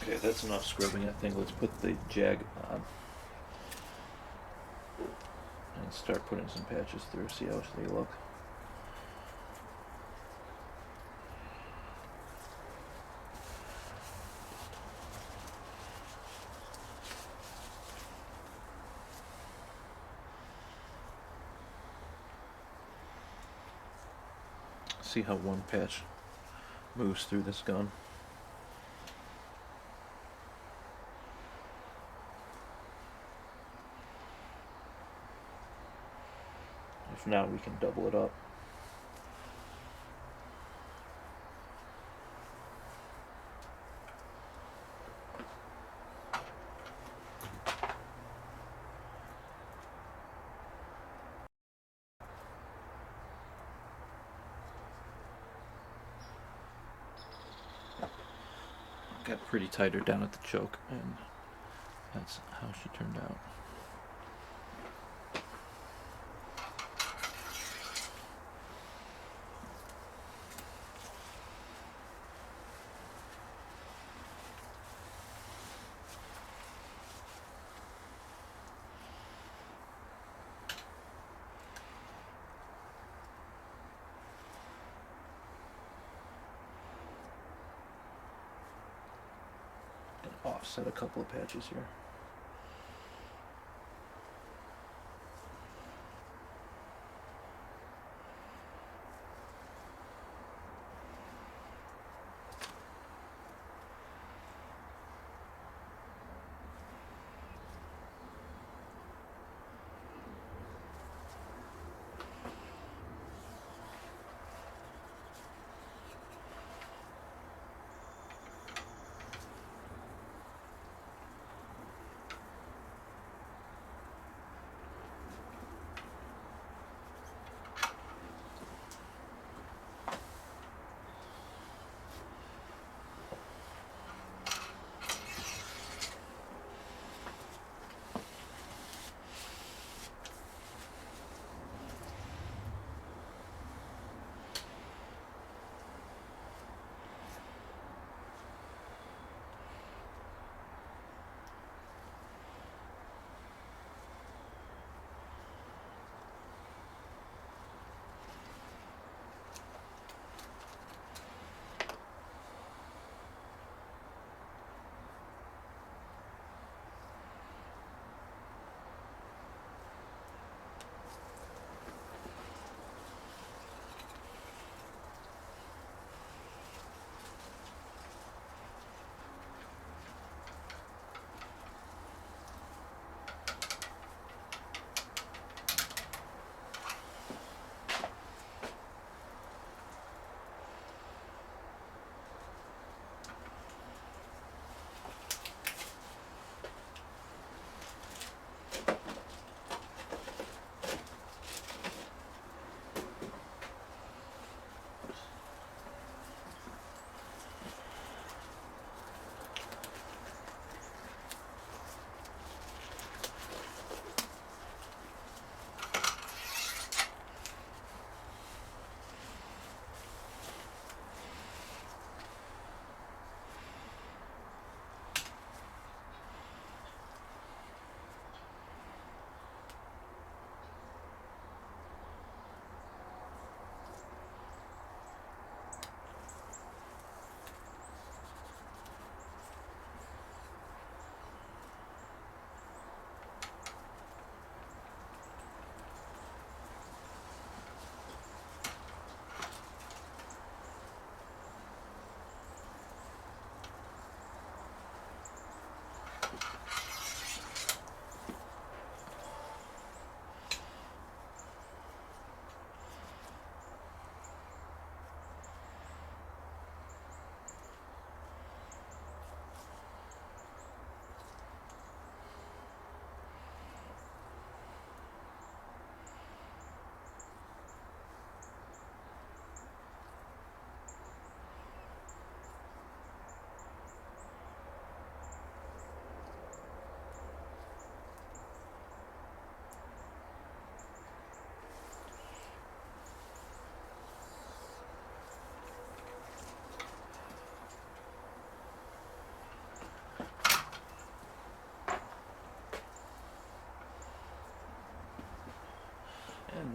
Okay, that's enough scrubbing, I think. Let's put the jag on and start putting some patches through, see how they look. See how one patch moves through this gun. If not, we can double it up. Got pretty tighter down at the choke, and that's how she turned out. Offset a couple of patches here.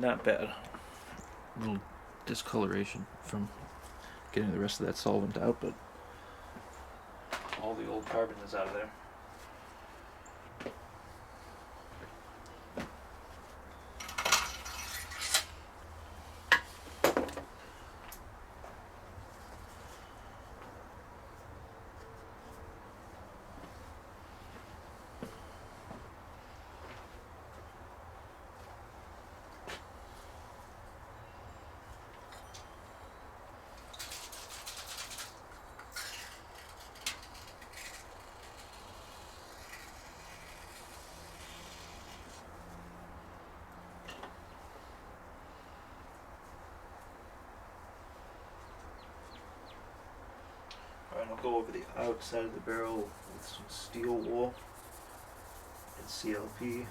not bad. A little discoloration from getting the rest of that solvent out, but all the old carbon is out of there. Alright, I'll go over the outside of the barrel with some steel wool and CLP.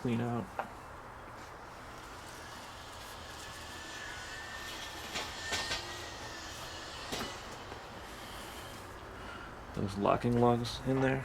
clean out. Those locking lugs in there.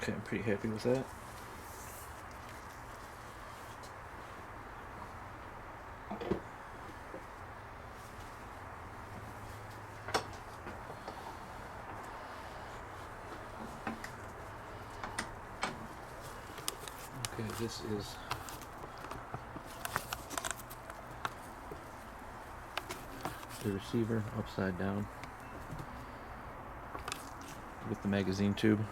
Okay, I'm pretty happy with that. Okay, this is the receiver upside down with the magazine tube.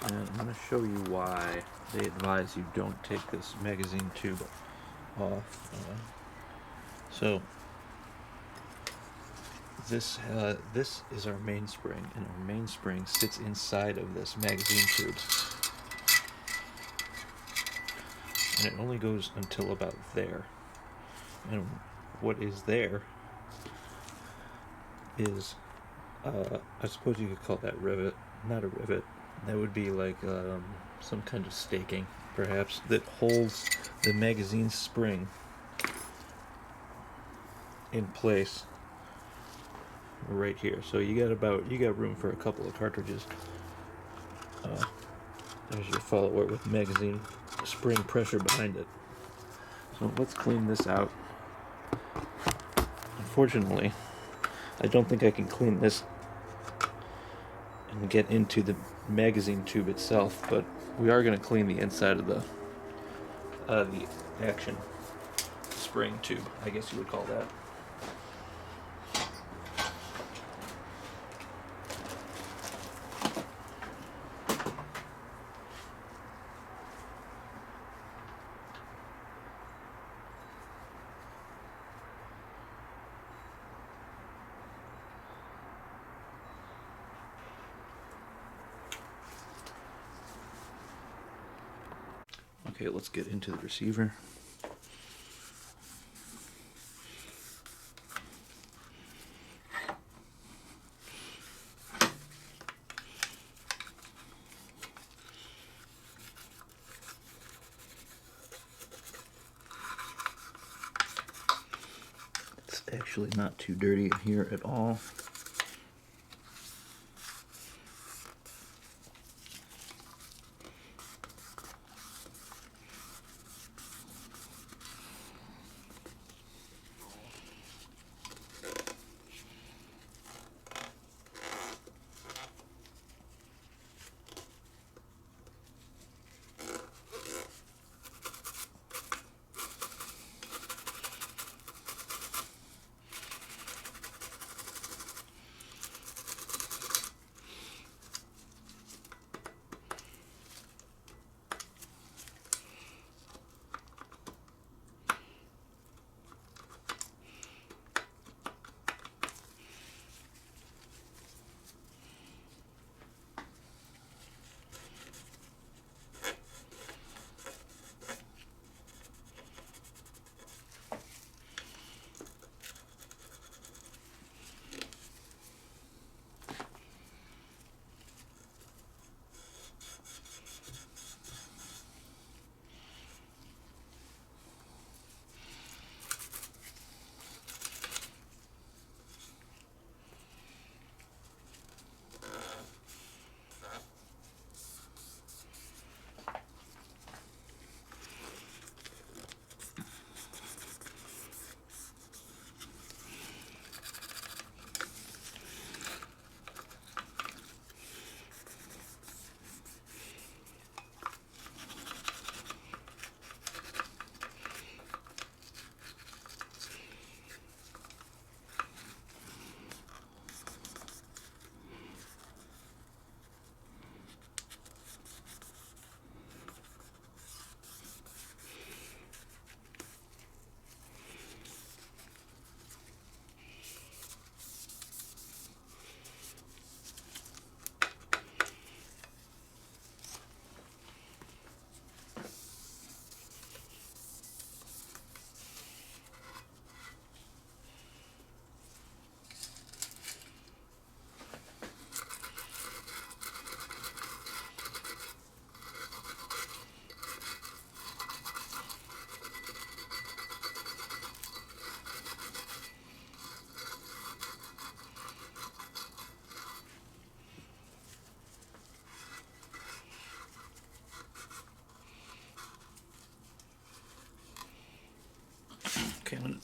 And I'm going to show you why they advise you don't take this magazine tube off. So this is our mainspring, and our mainspring sits inside of this magazine tube. And it only goes until about there. And what is there is, I suppose you could call that rivet. Not a rivet. That would be like some kind of staking, perhaps, that holds the magazine spring in place right here. So you got room for a couple of cartridges. There's your follower with magazine spring pressure behind it. So let's clean this out. Unfortunately, I don't think I can clean this and get into the magazine tube itself, but we are going to clean the inside of the action spring tube, I guess you would call that. Okay, let's get into the receiver. It's actually not too dirty in here at all.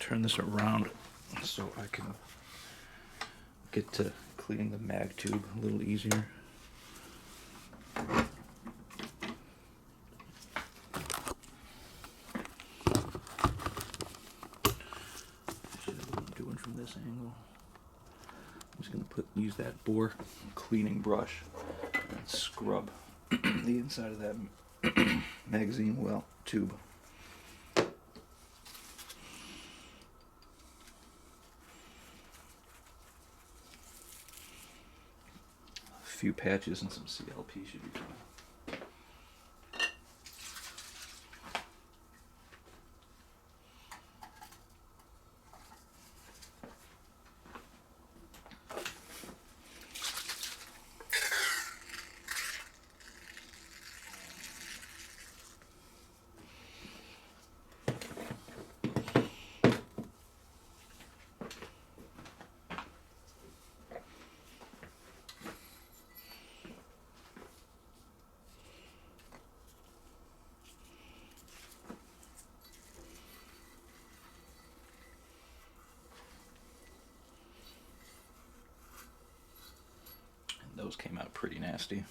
turn this around so I can get to cleaning the mag tube a little easier. From this angle, I'm just going to use that bore cleaning brush and scrub the inside of that magazine well tube. A few patches and some CLP should be fine. Those came out pretty nasty.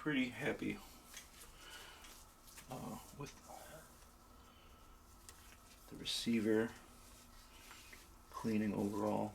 pretty happy with the receiver cleaning overall.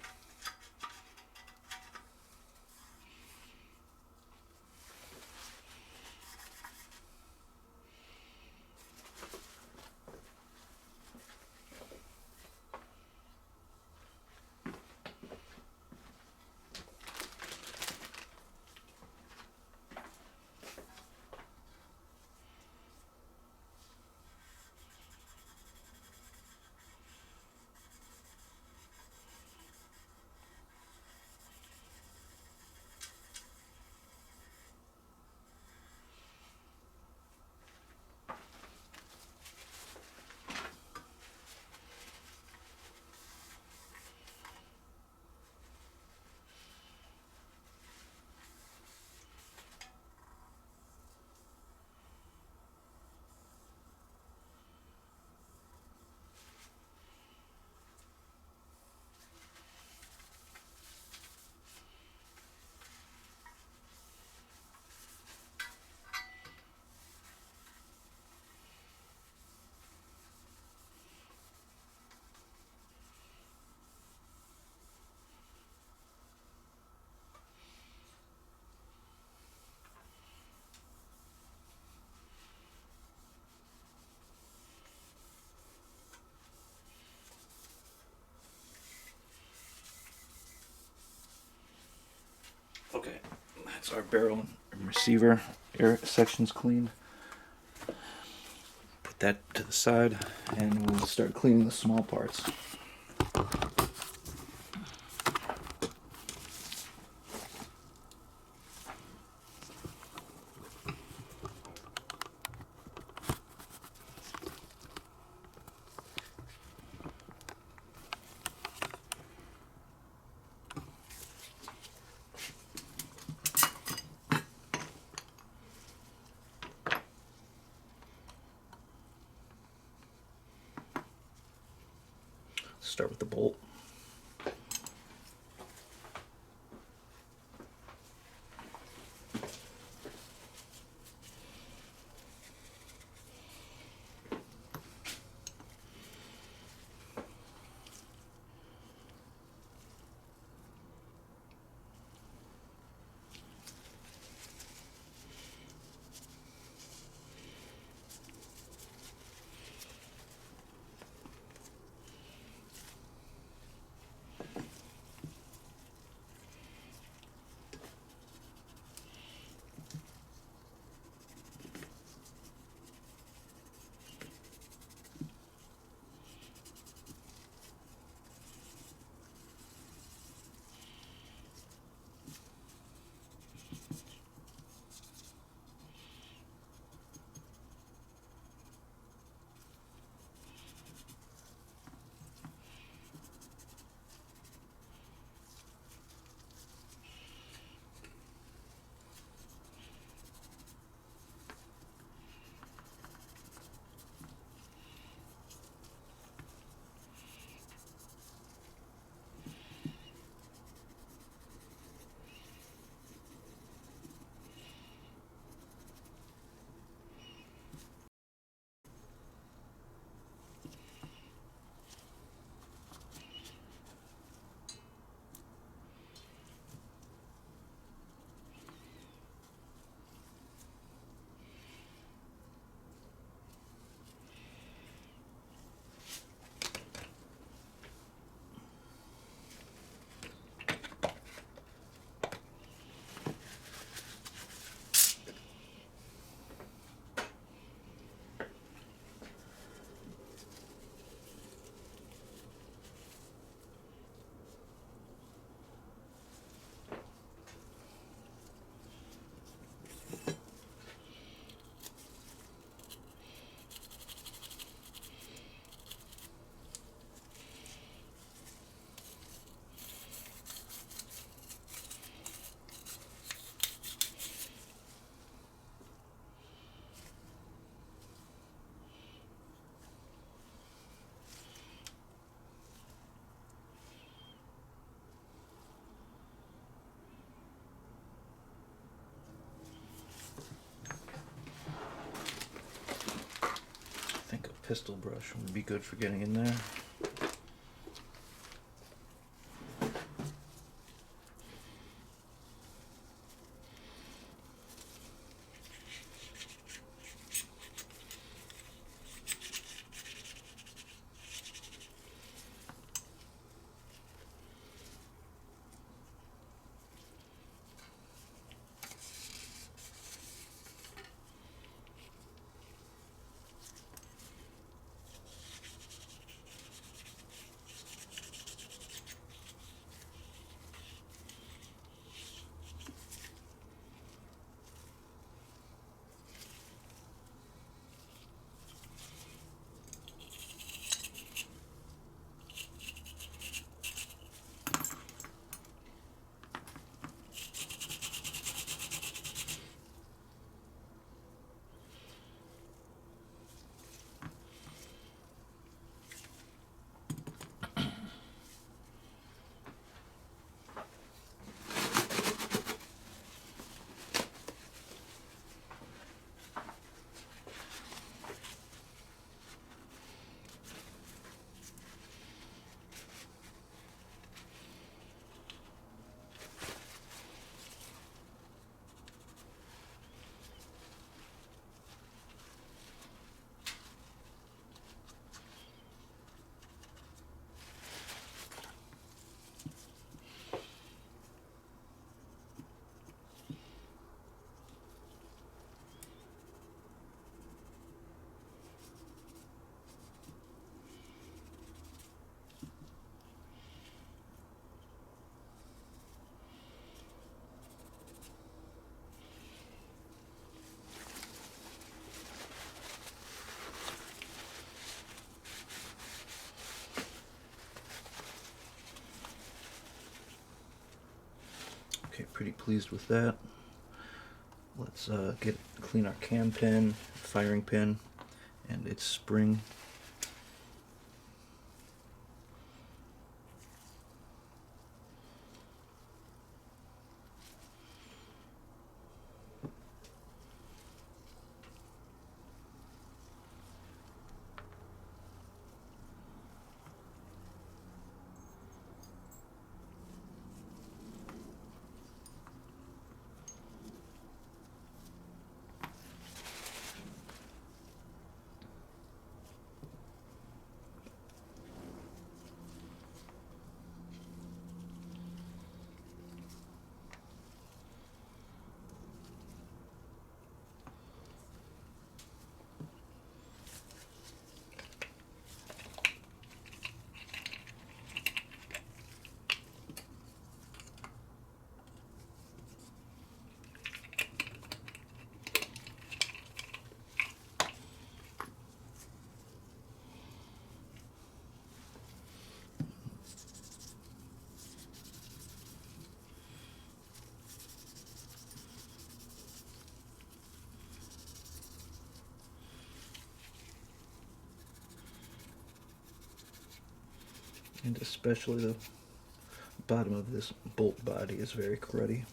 Okay, that's our barrel and receiver air sections cleaned. Put that to the side and we'll start cleaning the small parts. Start with the bolt. pistol brush would be good for getting in there. Okay, pretty pleased with that. Let's clean our cam pin, firing pin, and its spring. And especially the bottom of this bolt body is very cruddy.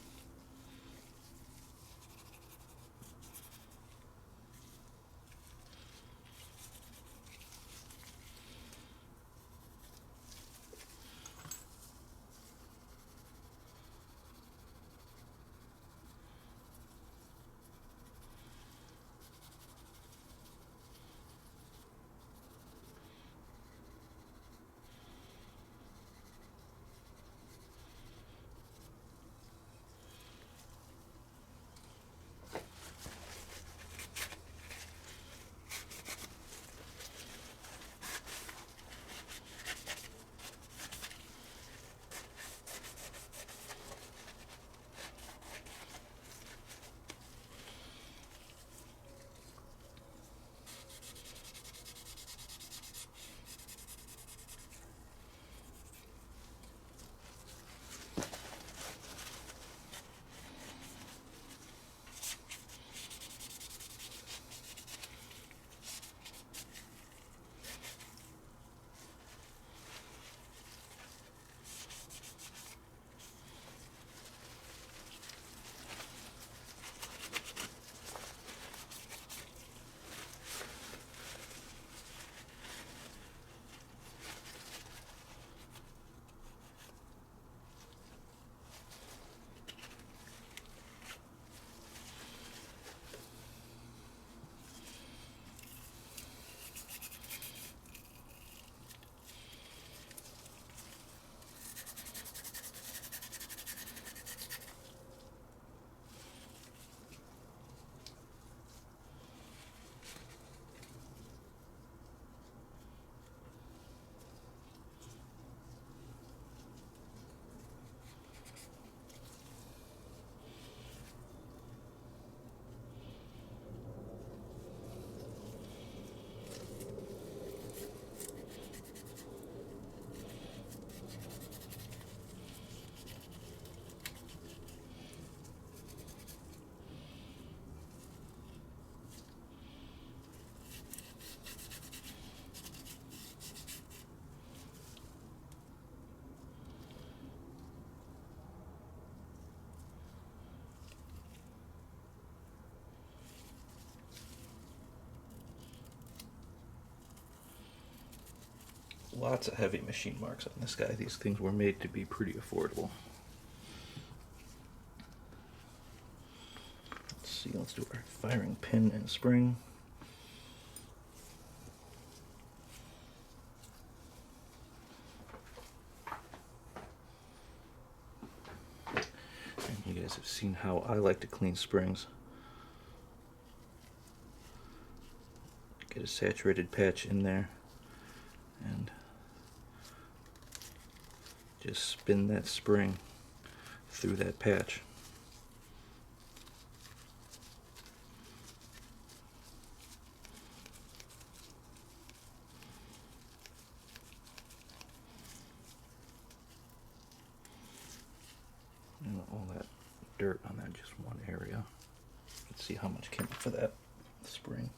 lots of heavy machine marks on this guy. These things were made to be pretty affordable. Let's see, let's do our firing pin and spring. And you guys have seen how I like to clean springs. Get a saturated patch in there and just spin that spring through that patch. And all that dirt on that just one area. Let's see how much came off of that spring.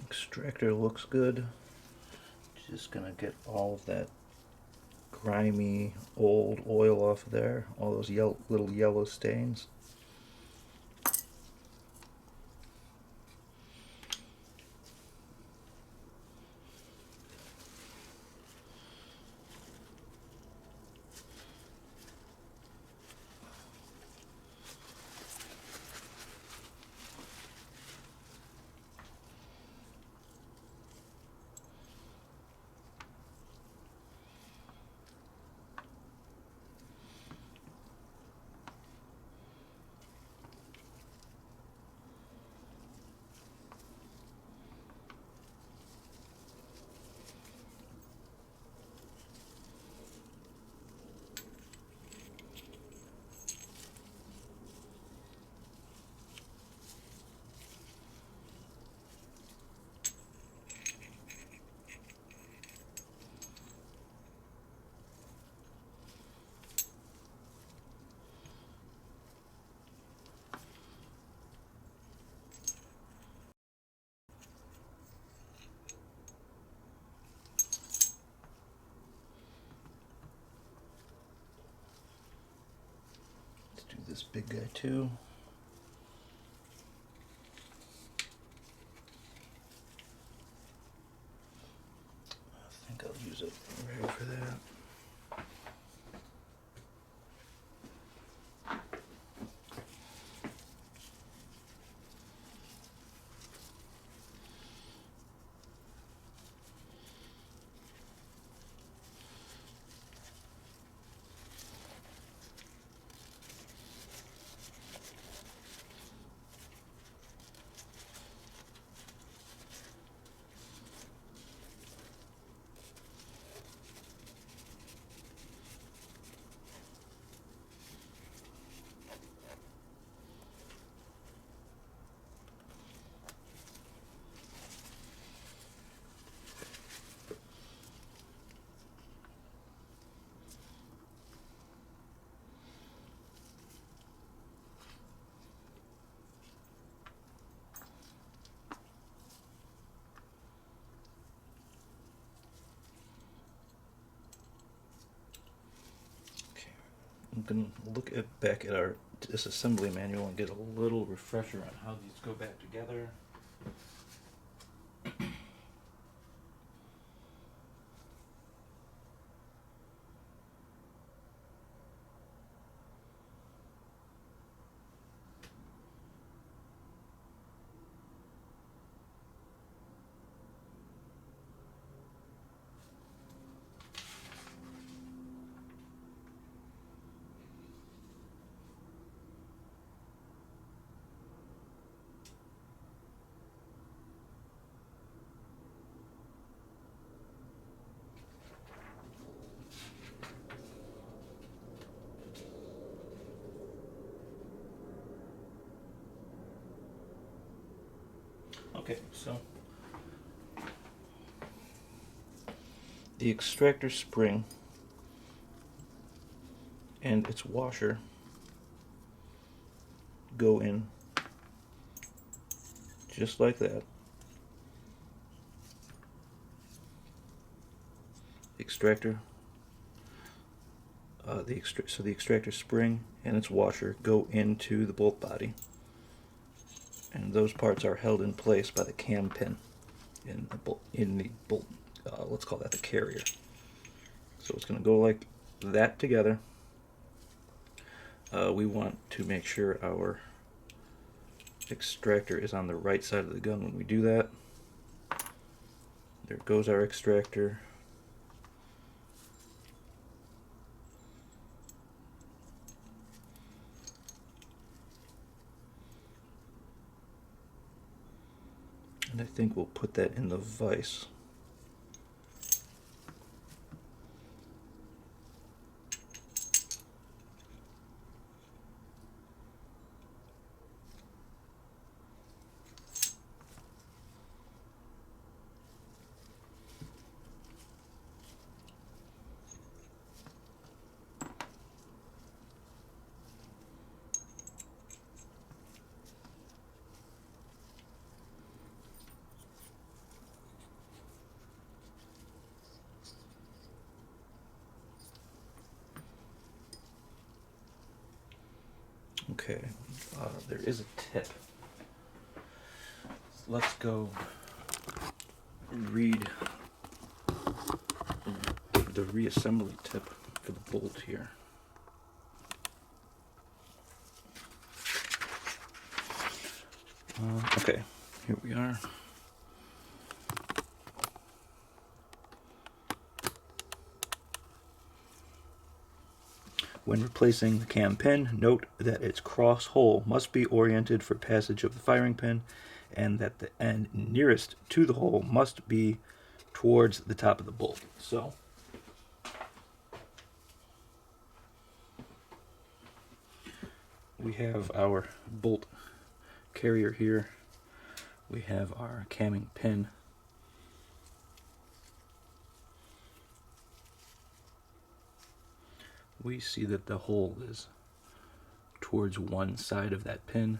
Extractor looks good. Just gonna get all of that grimy old oil off of there, all those little yellow stains. this big guy too. I think I'll use it right for that. I'm going to look back at our disassembly manual and get a little refresher on how these go back together. Okay, so the extractor spring and its washer go in just like that. Extractor, so the extractor spring and its washer go into the bolt body, and those parts are held in place by the cam pin in the bolt. Let's call that the carrier. So it's going to go like that together. We want to make sure our extractor is on the right side of the gun when we do that. There goes our extractor. And I think we'll put that in the vise. Okay, there is a tip. Let's go read the reassembly tip for the bolt here. Okay, here we are. When replacing the cam pin, note that its cross hole must be oriented for passage of the firing pin, and that the end nearest to the hole must be towards the top of the bolt. So, we have our bolt carrier here. We have our camming pin. We see that the hole is towards one side of that pin.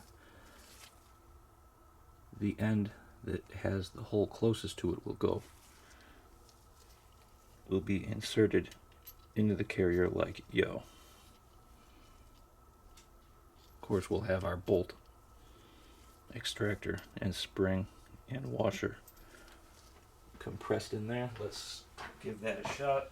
The end that has the hole closest to it will be inserted into the carrier like yo. course, we'll have our bolt extractor and spring and washer compressed in there. Let's give that a shot.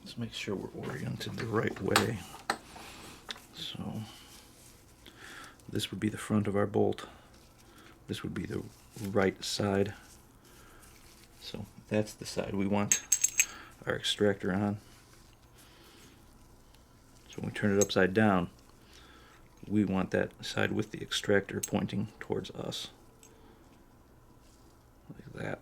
Let's make sure we're oriented the right way. So this would be the front of our bolt. This would be the right side. So that's the side we want our extractor on. So when we turn it upside down, we want that side with the extractor pointing towards us. Like that.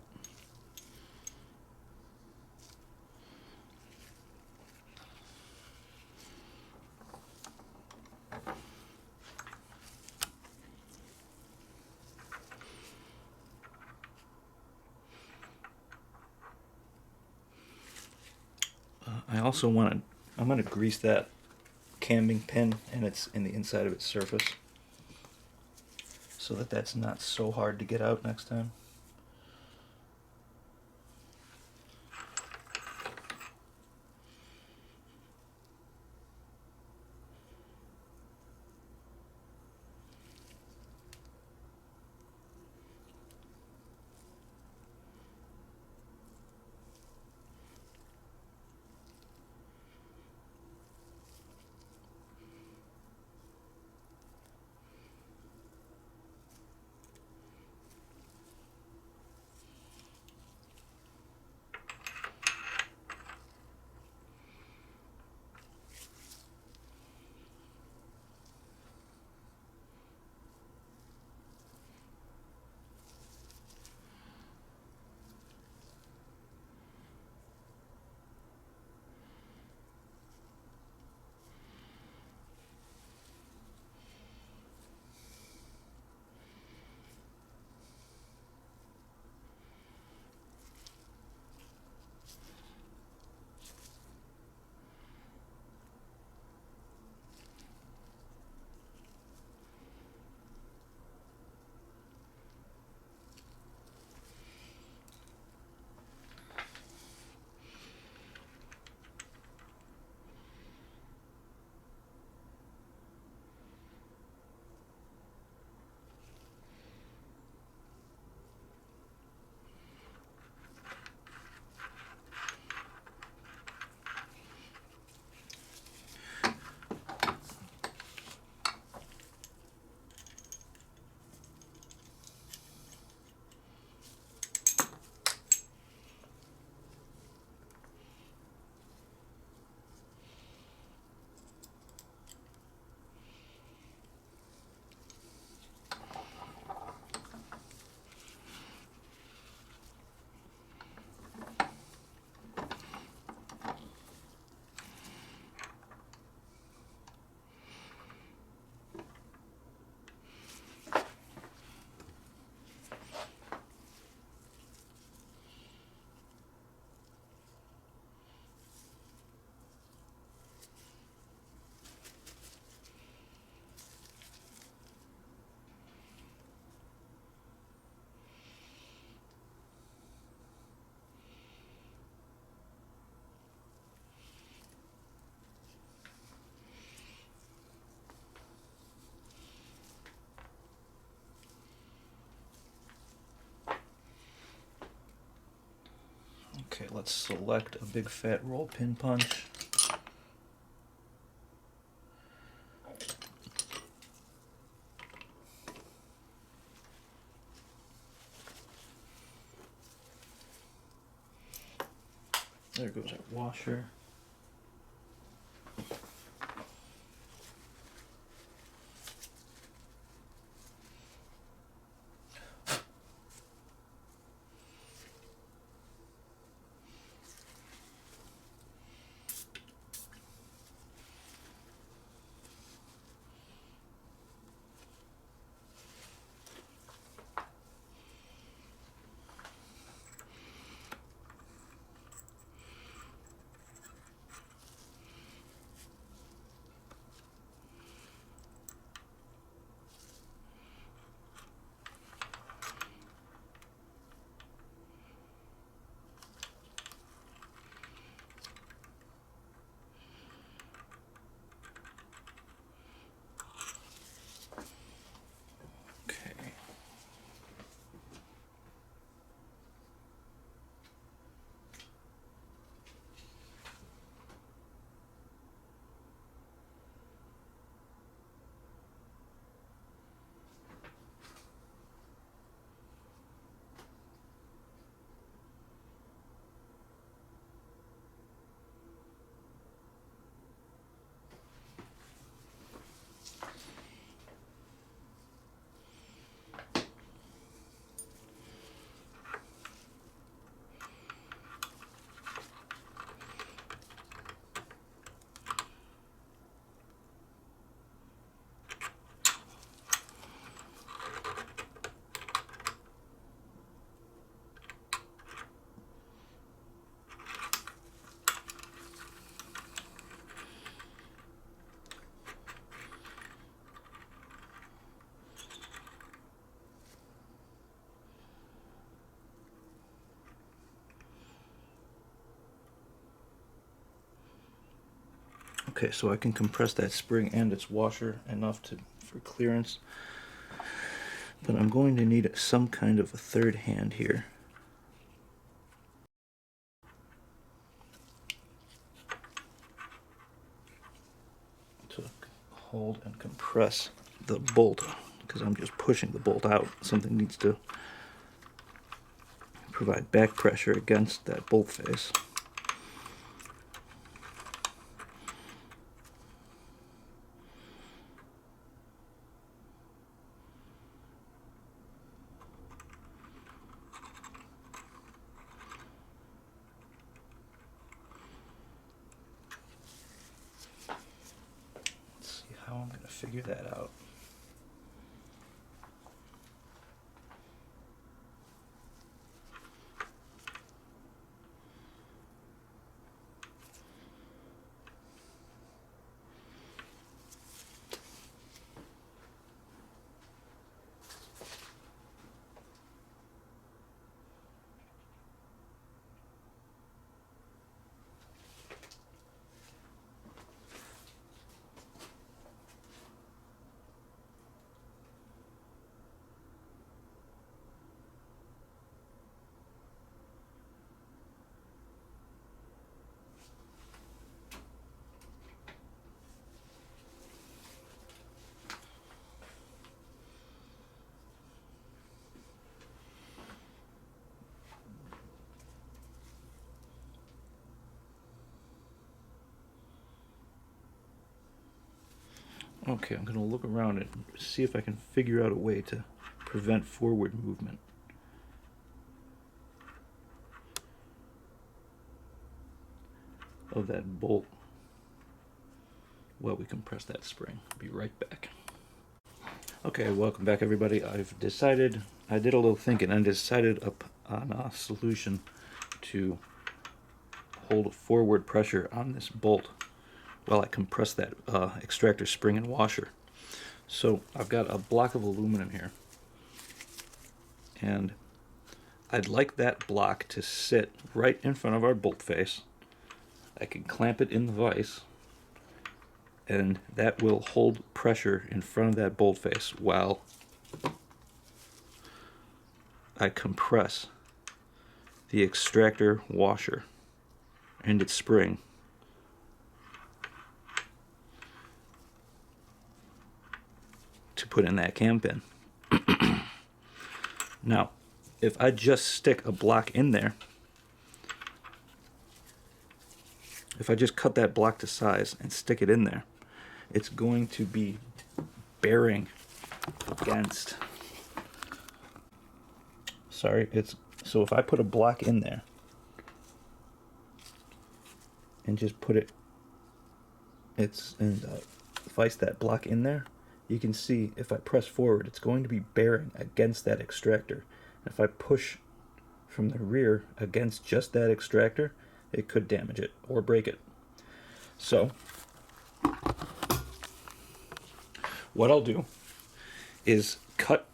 I also I'm going to grease that cambing pin and it's in the inside of its surface so that that's not so hard to get out next time. Okay, let's select a big fat roll pin punch. There goes our washer. Okay, so I can compress that spring and its washer enough for clearance, but I'm going to need some kind of a third hand here. To hold and compress the bolt, because I'm just pushing the bolt out. Something needs to provide back pressure against that bolt face. How I'm going to figure that out. Okay, I'm going to look around and see if I can figure out a way to prevent forward movement. Of that bolt while we compress that spring. Be right back. Okay, welcome back everybody. I did a little thinking and decided on a solution to hold forward pressure on this bolt while I compress that extractor spring and washer. So I've got a block of aluminum here, and I'd like that block to sit right in front of our bolt face. I can clamp it in the vise, and that will hold pressure in front of that bolt face while I compress the extractor washer and its spring to put in that cam pin. Now, if I just stick a block in there, if I just cut that block to size and stick it in there, it's going to be bearing against. So if I put a block in there and just put it, vice that block in there, you can see if I press forward, it's going to be bearing against that extractor. And if I push from the rear against just that extractor, it could damage it or break it. So what I'll do is cut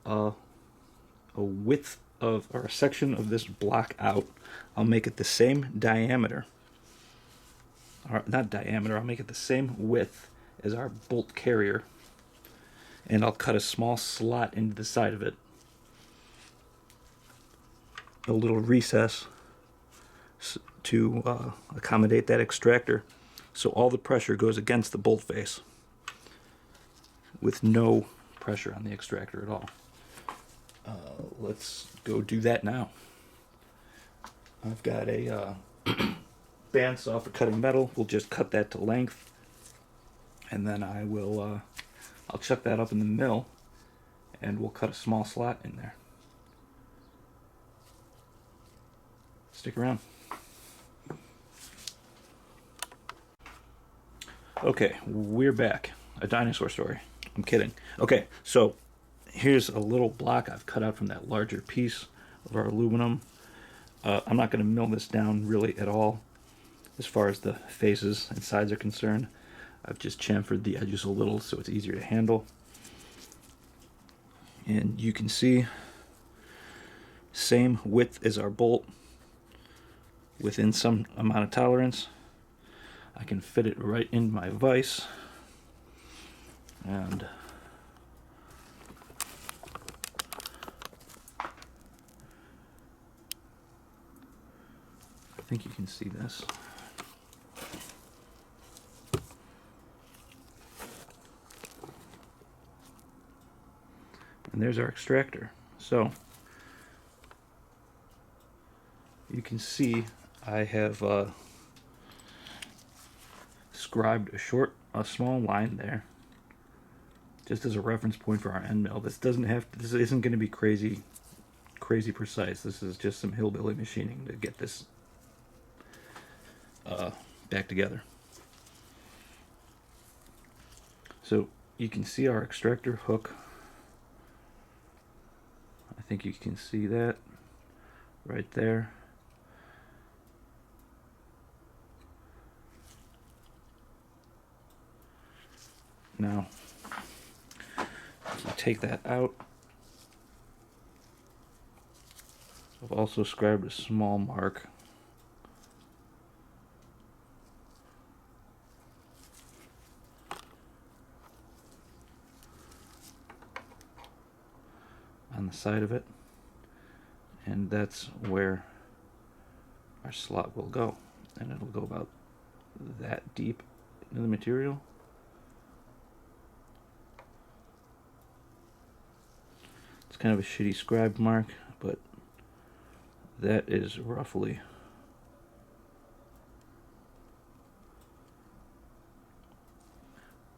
a width of, or a section of this block out. I'll make it the same diameter, or not diameter, I'll make it the same width as our bolt carrier, and I'll cut a small slot into the side of it, a little recess to accommodate that extractor, so all the pressure goes against the bolt face with no pressure on the extractor at all. Let's go do that now. I've got a bandsaw for cutting metal. We'll just cut that to length, and then I'll chuck that up in the mill, and we'll cut a small slot in there. Stick around. Okay, we're back. A dinosaur story. I'm kidding. Okay, so here's a little block I've cut out from that larger piece of our aluminum. I'm not going to mill this down really at all as far as the faces and sides are concerned. I've just chamfered the edges a little so it's easier to handle. And you can see, same width as our bolt, within some amount of tolerance. I can fit it right in my vise, and I think you can see this. And there's our extractor. So you can see I have scribed a small line there, just as a reference point for our end mill. This isn't going to be crazy precise. This is just some hillbilly machining to get this back together. So you can see our extractor hook. I think you can see that right there. Now, if we take that out, I've also scribed a small mark on the side of it, and that's where our slot will go, and it'll go about that deep into the material. It's kind of a shitty scribe mark, but that is roughly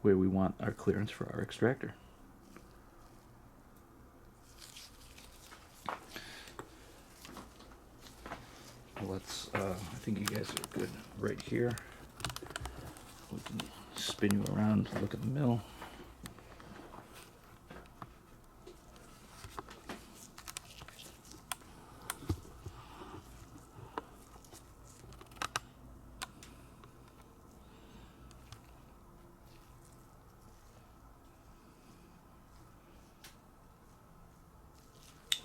where we want our clearance for our extractor. Let's, I think you guys are good right here. We can spin you around to look at the mill.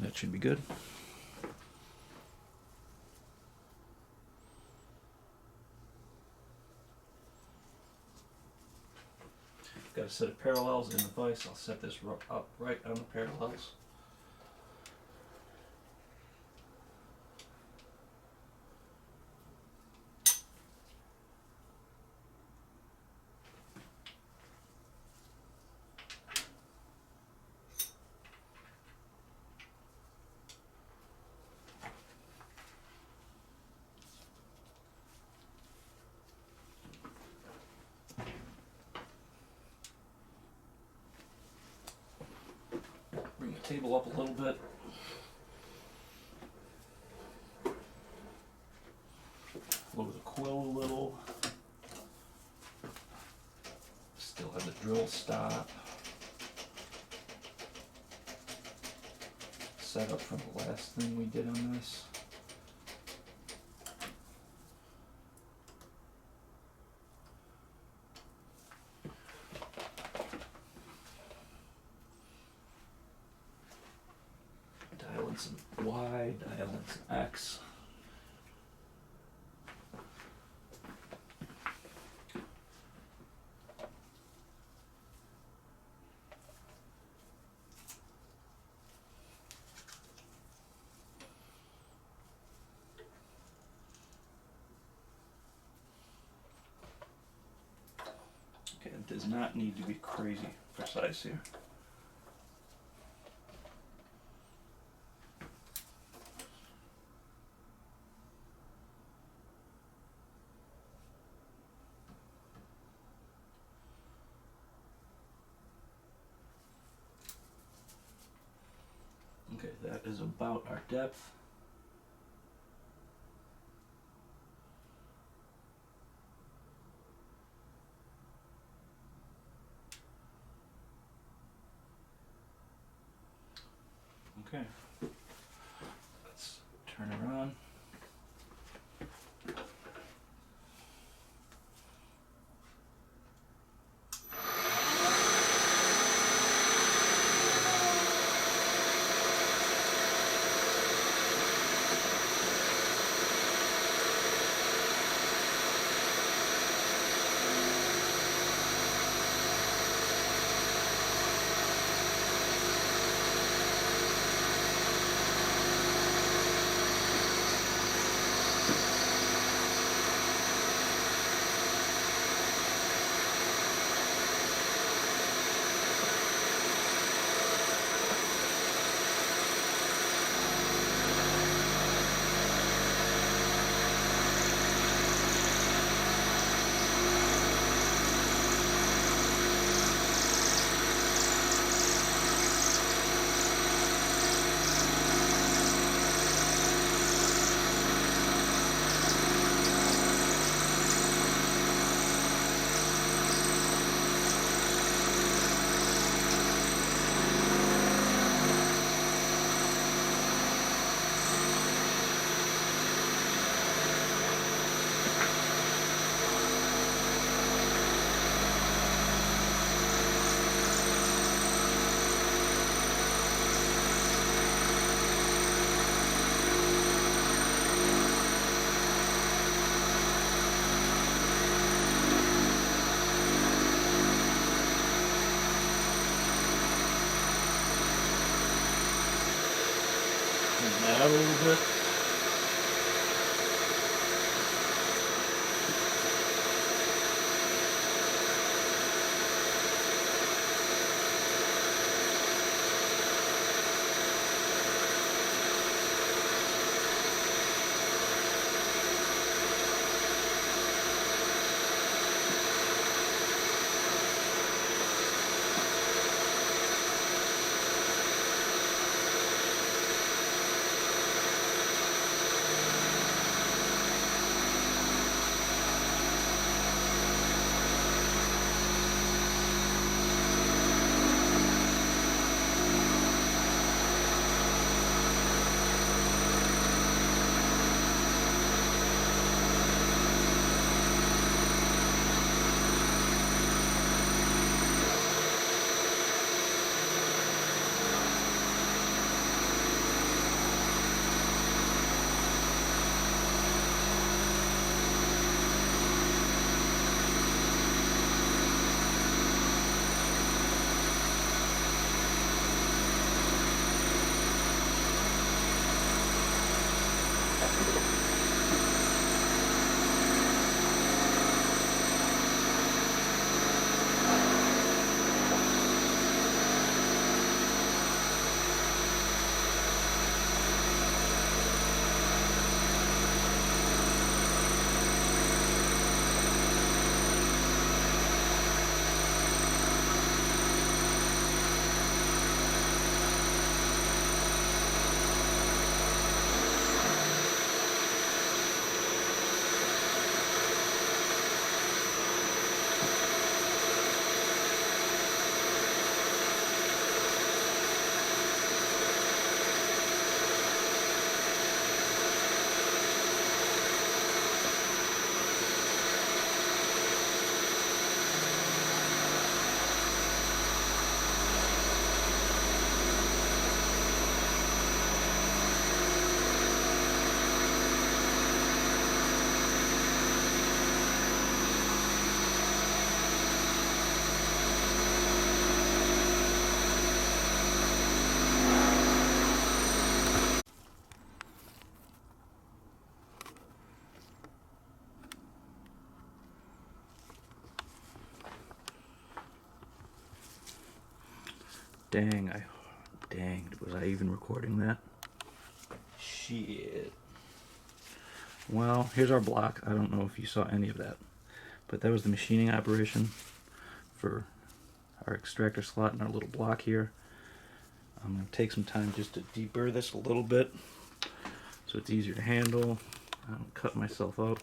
That should be good. Got a set of parallels in the vise. I'll set this up right on the parallels. table up a little bit. Lower the quill a little. Still have the drill stop. Set up from the last thing we did on this. Dial in some Y, dial in some X. Okay, it does not need to be crazy precise here. Okay, that is about our depth. Okay, let's turn her on. That a little bit. Dang, was I even recording that? Shit. Well, here's our block. I don't know if you saw any of that, but that was the machining operation for our extractor slot and our little block here. I'm going to take some time just to deburr this a little bit so it's easier to handle. I don't cut myself up.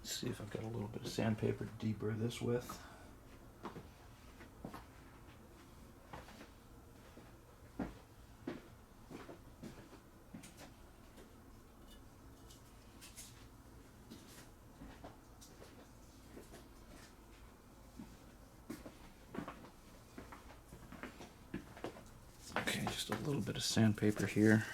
See if I've got a little bit of sandpaper to deburr this with. Okay, just a little bit of sandpaper here.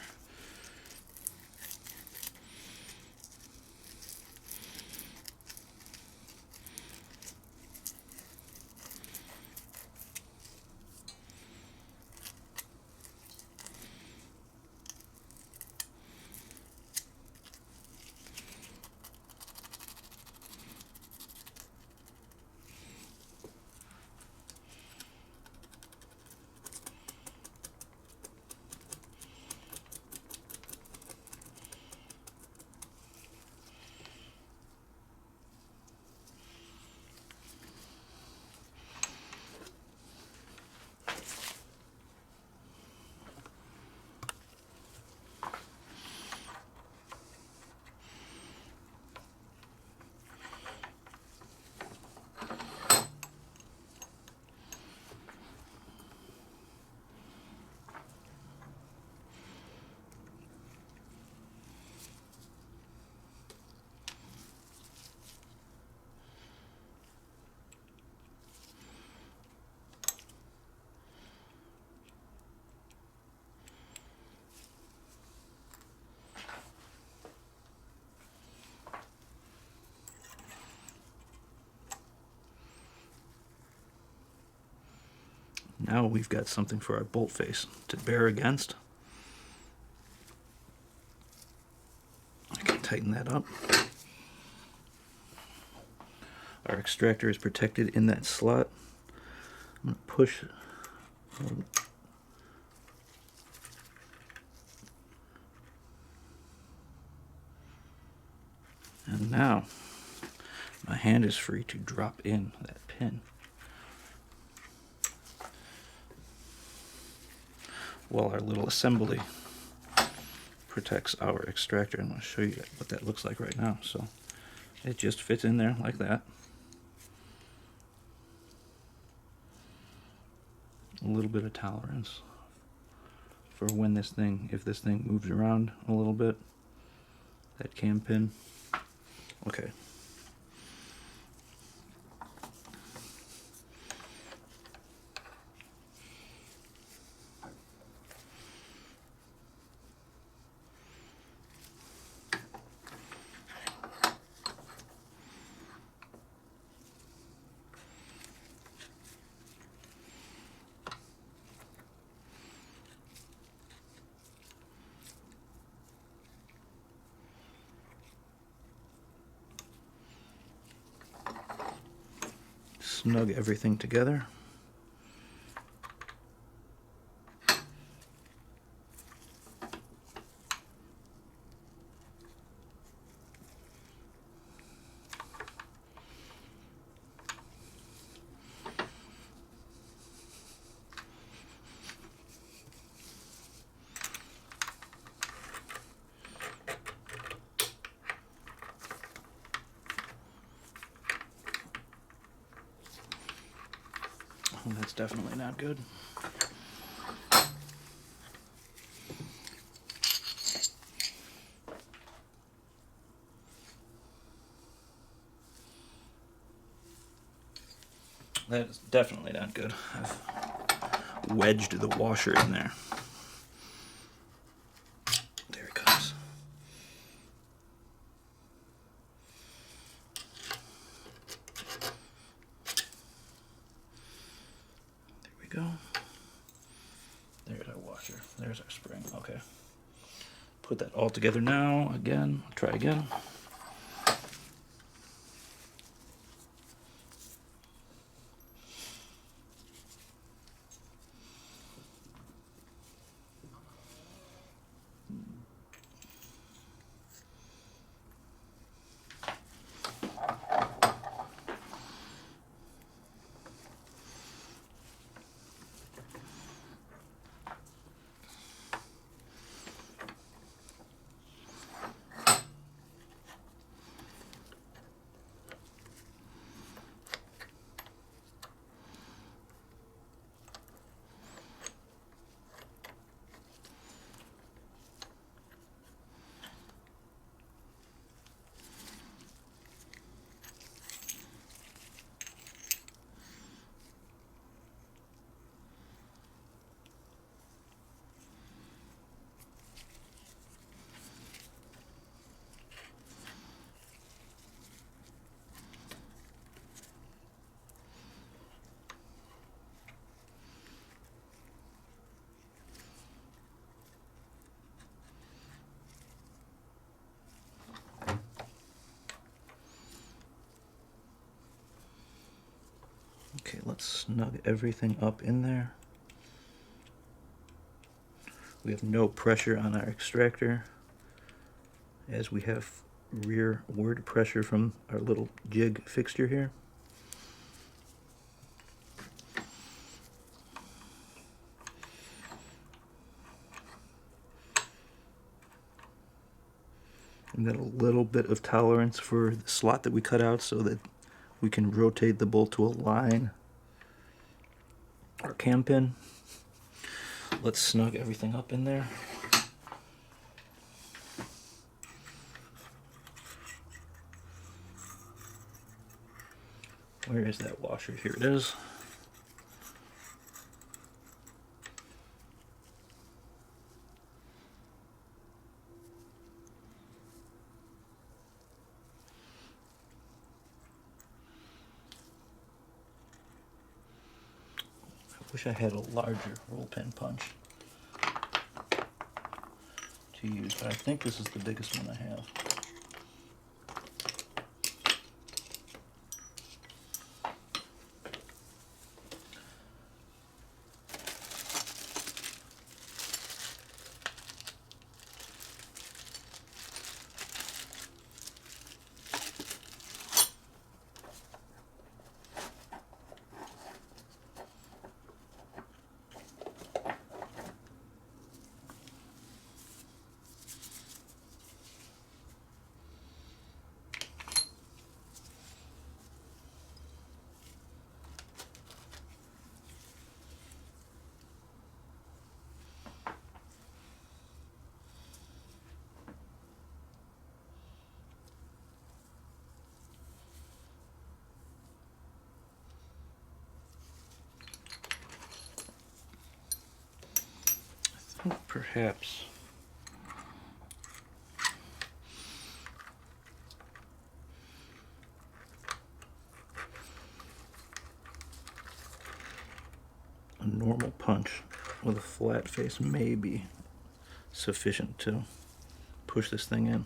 Now we've got something for our bolt face to bear against. I can tighten that up. Our extractor is protected in that slot. I'm going to push. And now my hand is free to drop in that pin. While our little assembly protects our extractor. I'm going to show you what that looks like right now. So it just fits in there like that. A little bit of tolerance for when this thing, if this thing moves around a little bit, that cam pin. Okay. snug everything together. Oh, that's definitely not good. That is definitely not good. I've wedged the washer in there. There it comes. There we go. There's our washer. There's our spring. Okay. Put that all together now. Again. Try again. Okay, let's snug everything up in there. We have no pressure on our extractor, as we have rearward pressure from our little jig fixture here. We've got a little bit of tolerance for the slot that we cut out so that we can rotate the bolt to align our cam pin. Let's snug everything up in there. Where is that washer? Here it is. I wish I had a larger roll pin punch to use, but I think this is the biggest one I have. I think perhaps a normal punch with a flat face may be sufficient to push this thing in.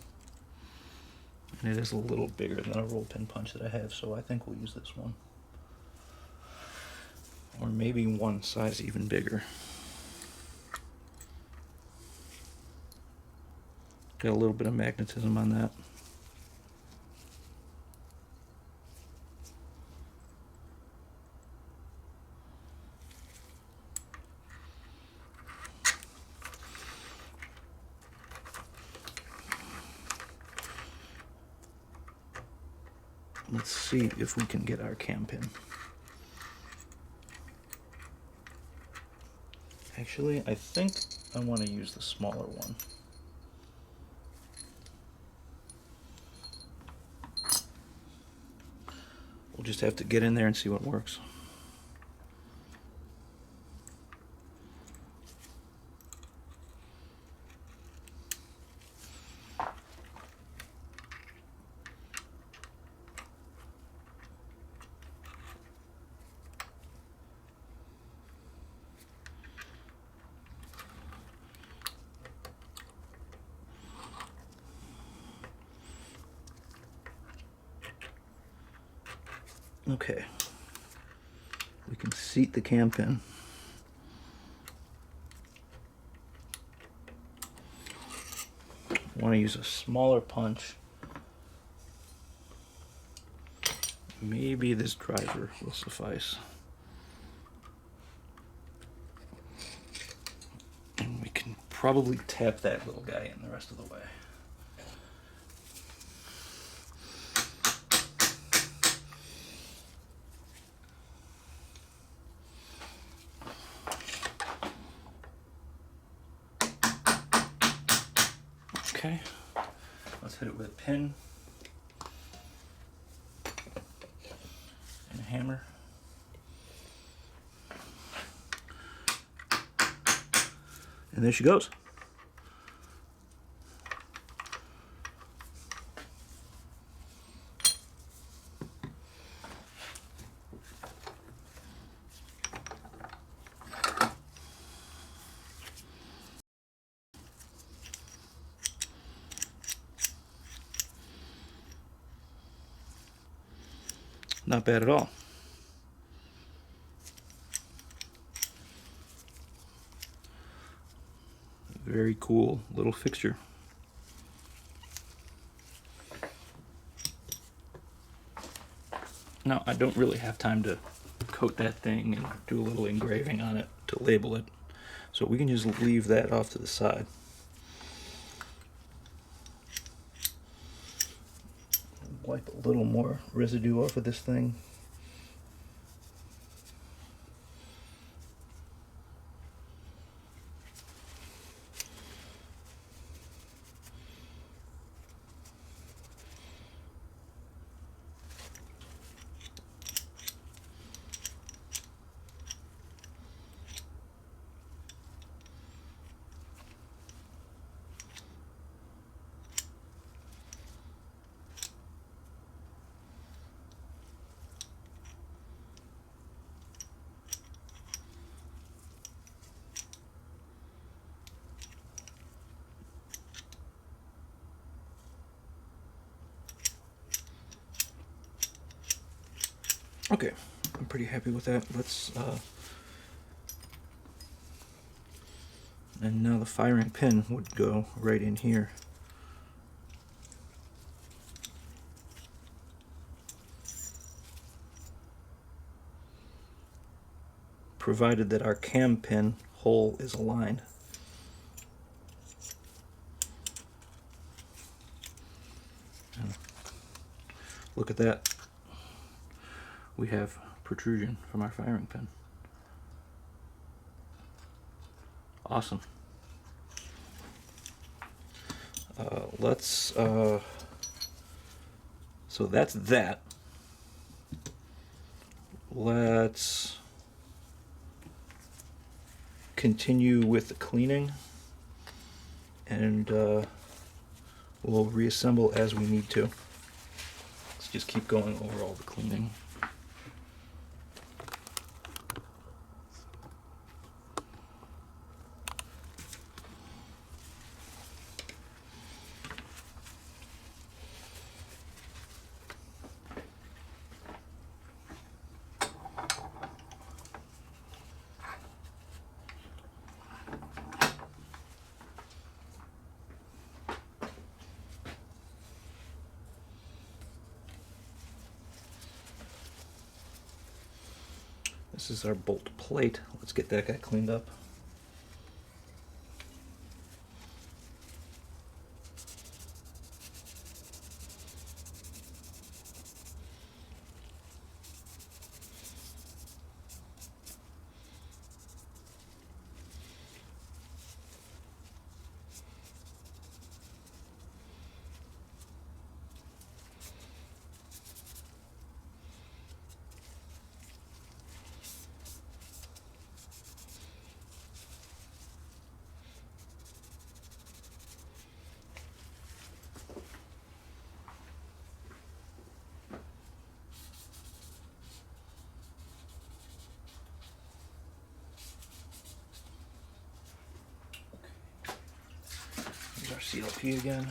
And it is a little bigger than a roll pin punch that I have, so I think we'll use this one. or maybe one size even bigger. Got a little bit of magnetism on that. Let's see if we can get our cam pin. Actually, I think I want to use the smaller one. We'll just have to get in there and see what works. Okay, we can seat the cam pin. Want to use a smaller punch. Maybe this driver will suffice. And we can probably tap that little guy in the rest of the way. Okay, let's hit it with a pin and a hammer. And there she goes. Not bad at all. Very cool little fixture. Now, I don't really have time to coat that thing and do a little engraving on it to label it, so we can just leave that off to the side. Wipe a little more residue off of this thing. Okay, I'm pretty happy with that. Let's, and now the firing pin would go right in here. Provided that our cam pin hole is aligned. And look at that. We have protrusion from our firing pin. Awesome. So that's that. Let's continue with the cleaning, and we'll reassemble as we need to. Let's just keep going over all the cleaning. This is our bolt plate. Let's get that guy cleaned up. Here's our CLP again.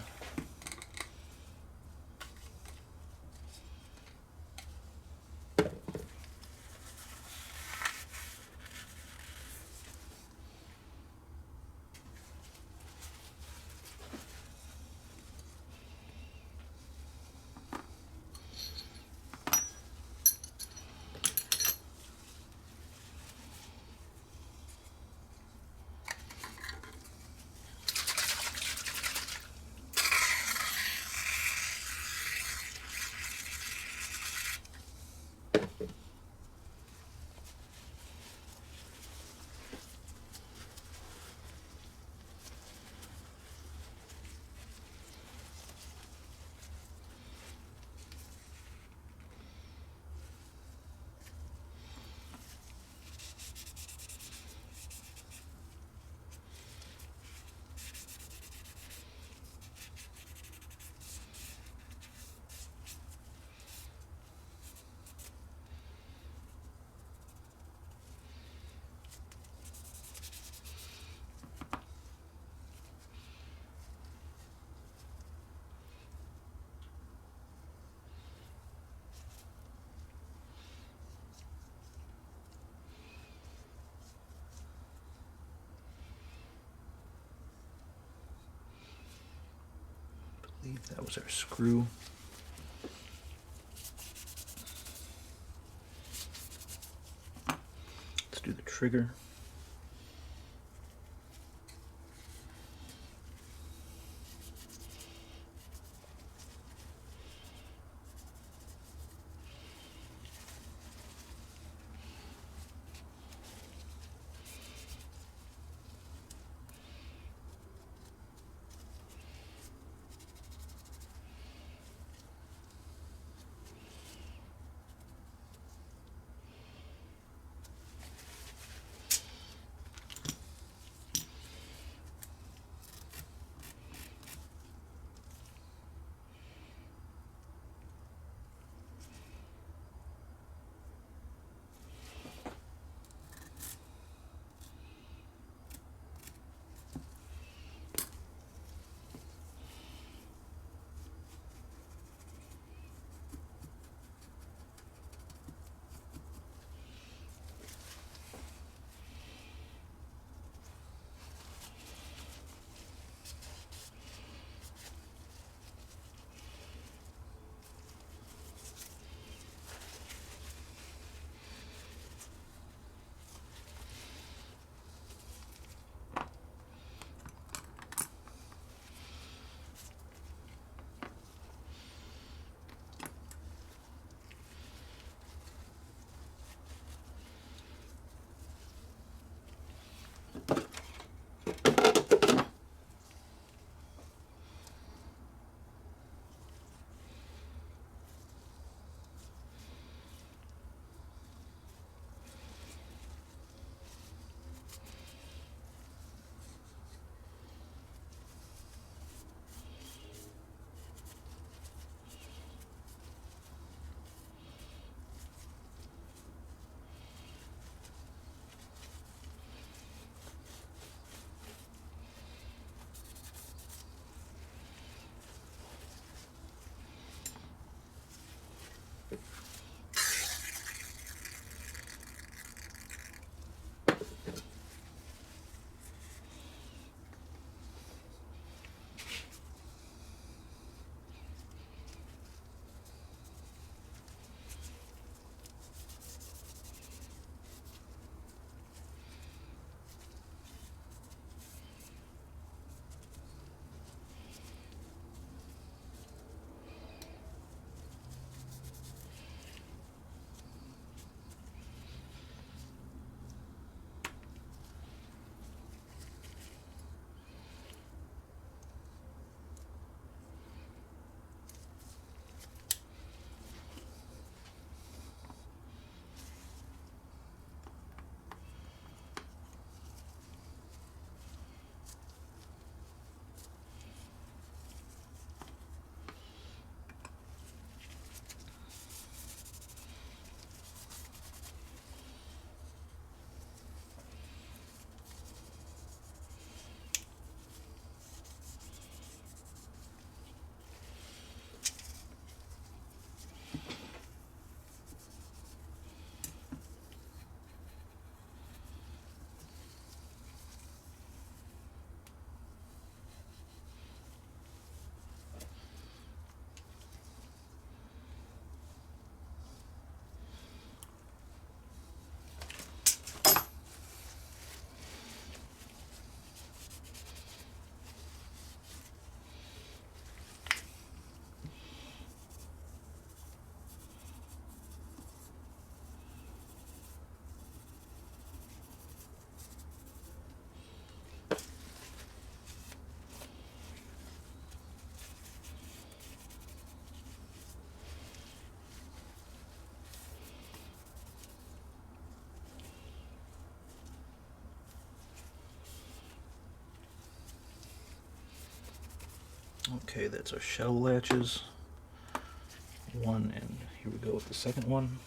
I believe that was our screw. Let's do the trigger. Okay, that's our shell latches. One, and here we go with the second one.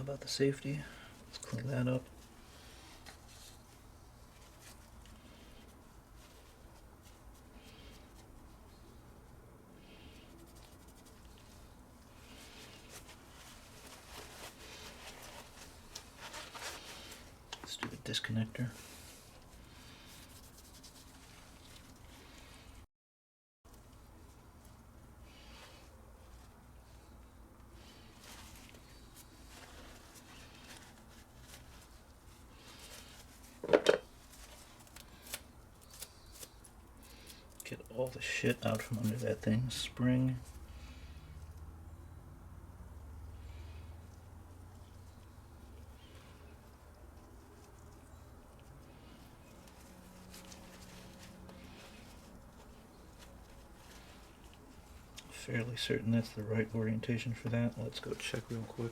How about the safety? Let's clean that up. Let's do the disconnector. Get all the shit out from under that thing. Spring. Fairly certain that's the right orientation for that. Let's go check real quick.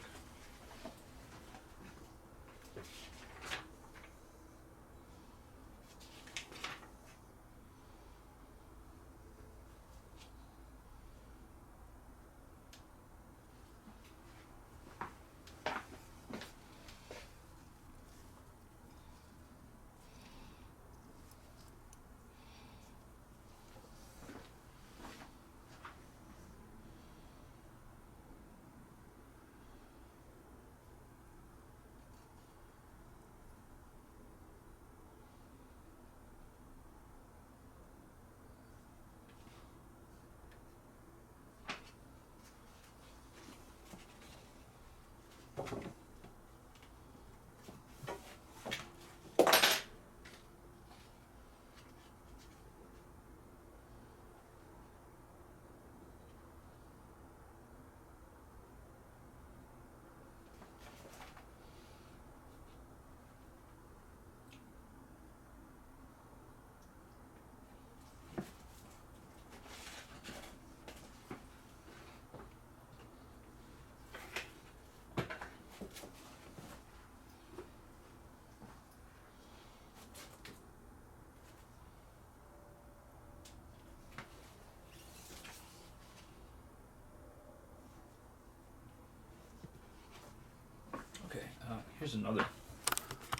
Here's another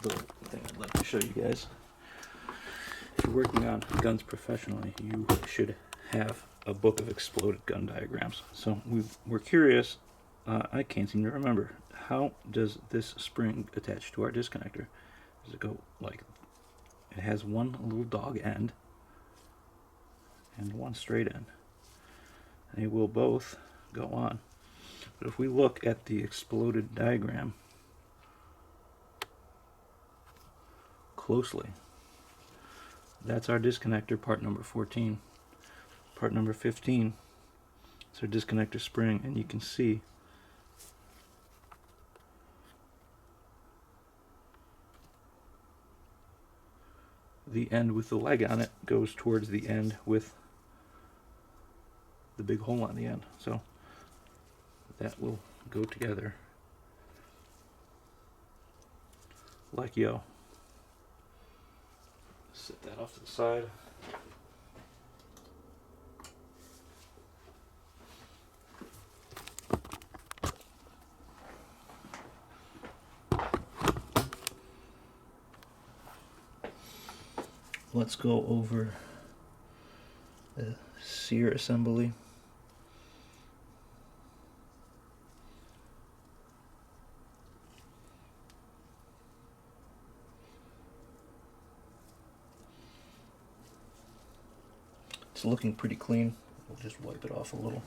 little thing I'd like to show you guys. If you're working on guns professionally, you should have a book of exploded gun diagrams. So we're curious, I can't seem to remember, how does this spring attach to our disconnector? Does it go like, it has one little dog end and one straight end. They will both go on. But if we look at the exploded diagram closely, that's our disconnector, part number 14. Part number 15 is our disconnector spring, and you can see the end with the leg on it goes towards the end with the big hole on the end. So that will go together like yo. Set that off to the side. Let's go over the sear assembly. It's looking pretty clean. We'll just wipe it off a little.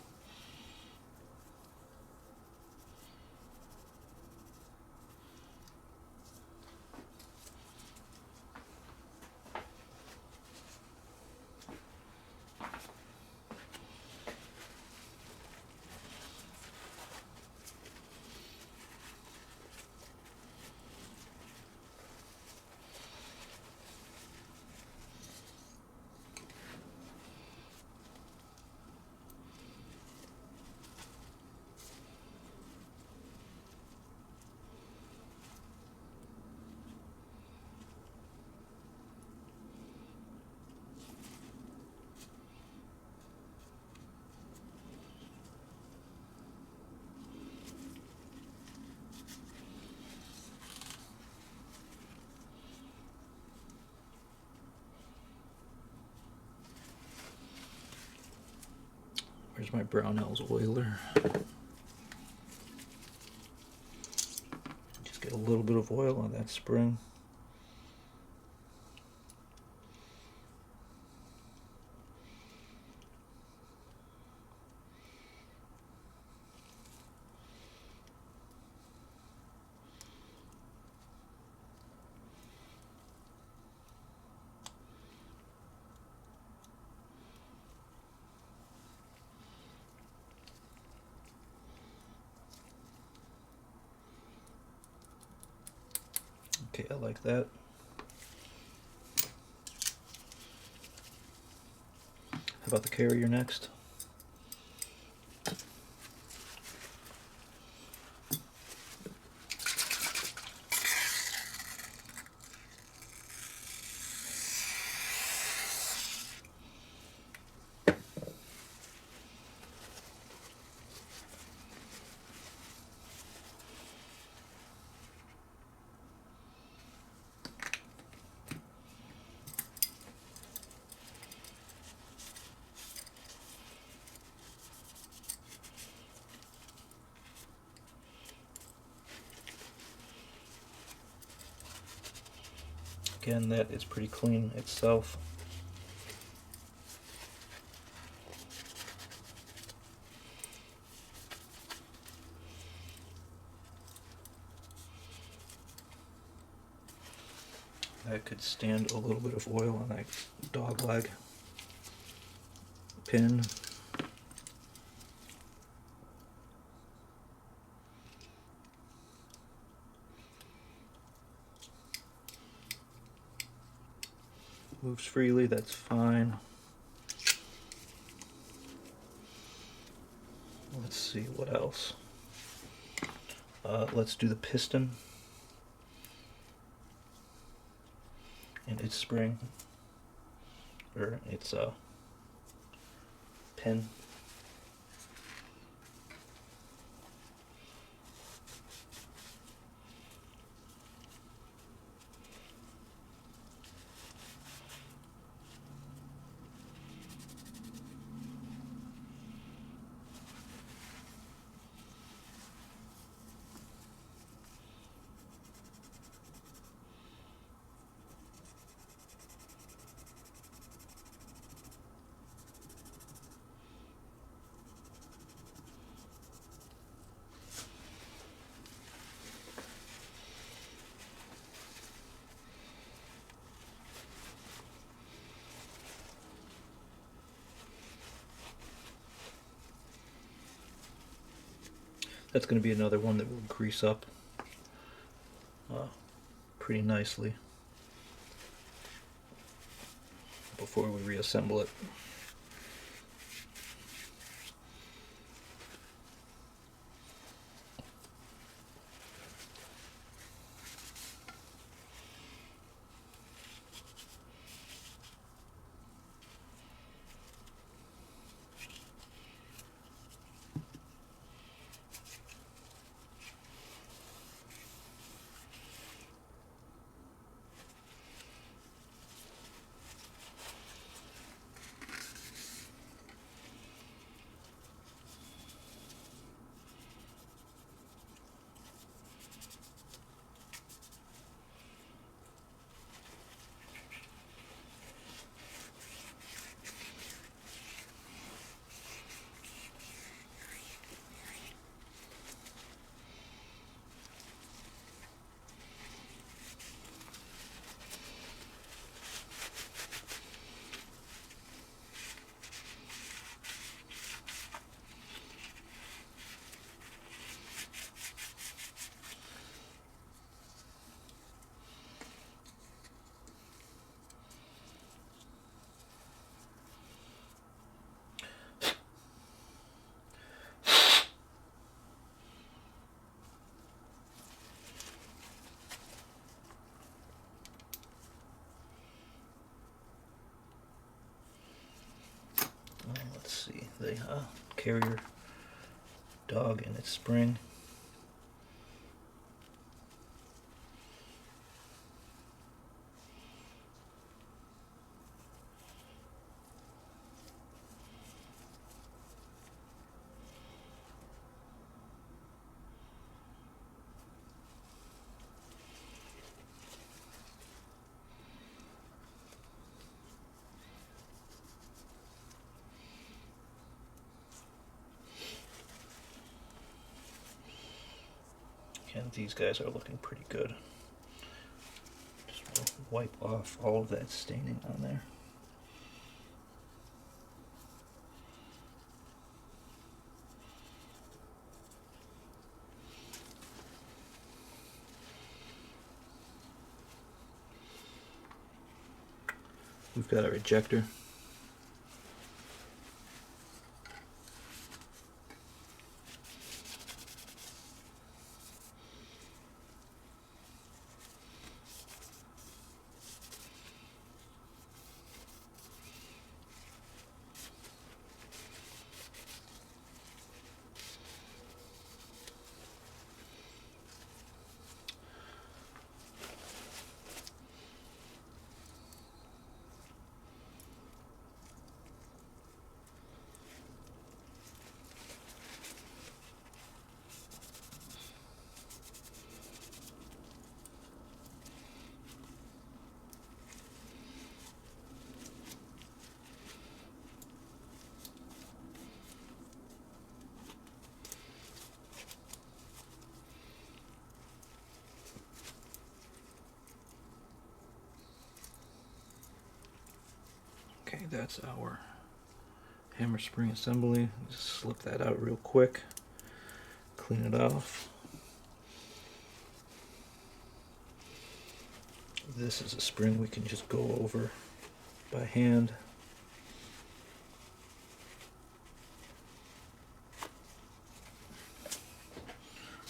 Where's my Brownell's oiler? Just get a little bit of oil on that spring. Okay, I like that. How about the carrier next? Again, that is pretty clean itself. That could stand a little bit of oil on that dog leg pin. Moves freely, that's fine. Let's see what else. Let's do the piston and its spring, or its pin. That's going to be another one that will grease up pretty nicely before we reassemble it. Let's see, the carrier dog and its spring. And these guys are looking pretty good. Just wipe off all of that staining on there. We've got our ejector. Okay, that's our hammer spring assembly. Just slip that out real quick, clean it off. This is a spring we can just go over by hand.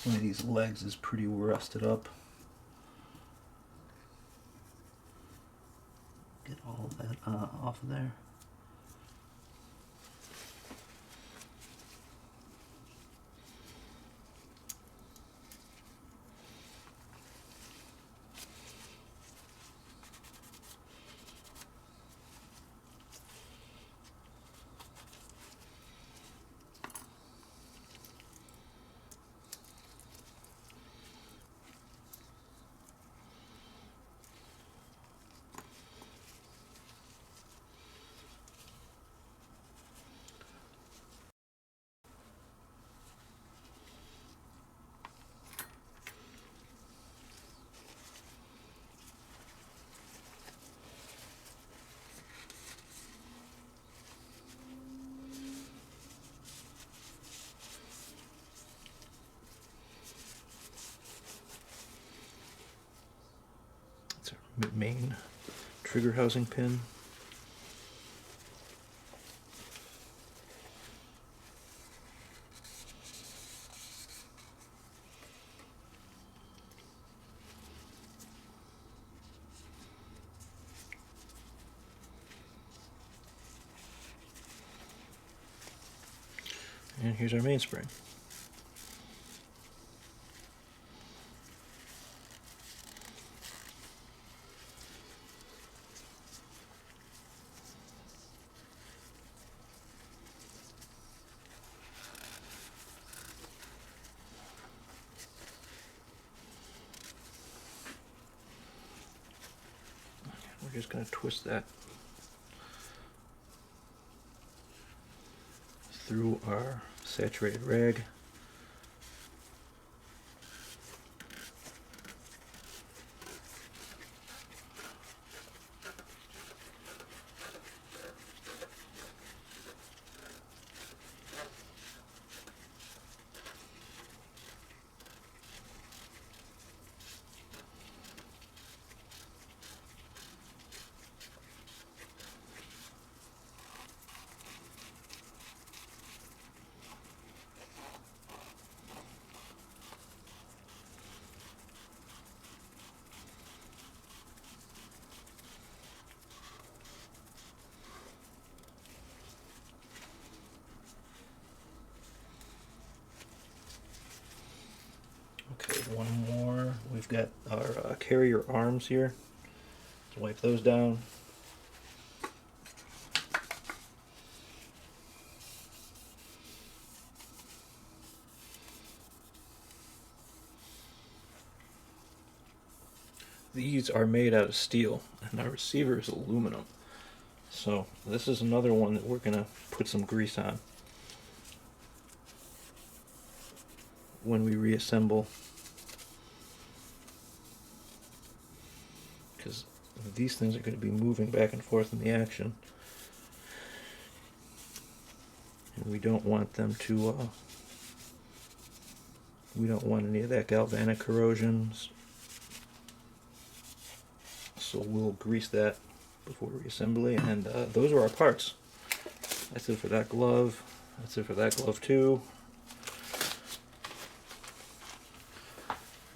One of these legs is pretty rusted up. Get all of that off of there. main trigger housing pin. And here's our mainspring. We're just going to twist that through our saturated rag. Okay, one more. We've got our carrier arms here. Let's wipe those down. These are made out of steel, and our receiver is aluminum. So this is another one that we're going to put some grease on when we reassemble, because these things are going to be moving back and forth in the action, and we don't want them to we don't want any of that galvanic corrosion, so we'll grease that before reassembly. And those are our parts. That's it for that glove. That's it for that glove too.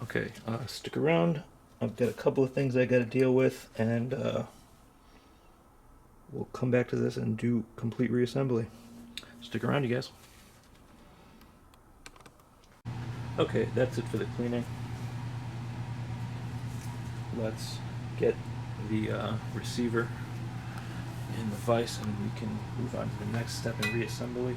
Okay, stick around. I've got a couple of things I got to deal with, and we'll come back to this and do complete reassembly. Stick around, you guys. Okay, that's it for the cleaning. Let's get the receiver in the vise, and we can move on to the next step in reassembly.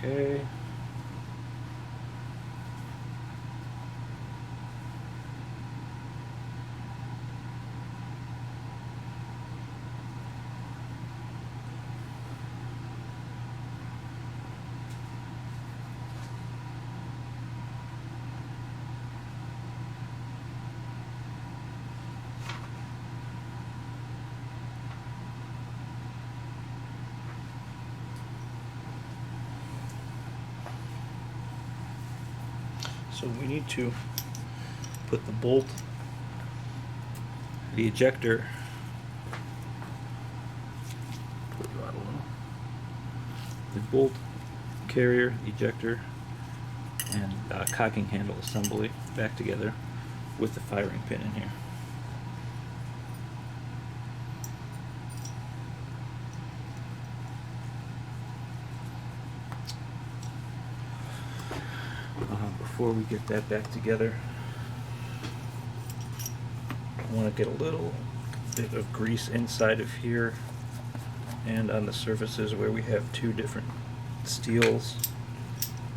Okay. So we need to put the bolt, the ejector, the bolt, carrier, ejector, and cocking handle assembly back together with the firing pin in here. before we get that back together, I want to get a little bit of grease inside of here and on the surfaces where we have two different steels,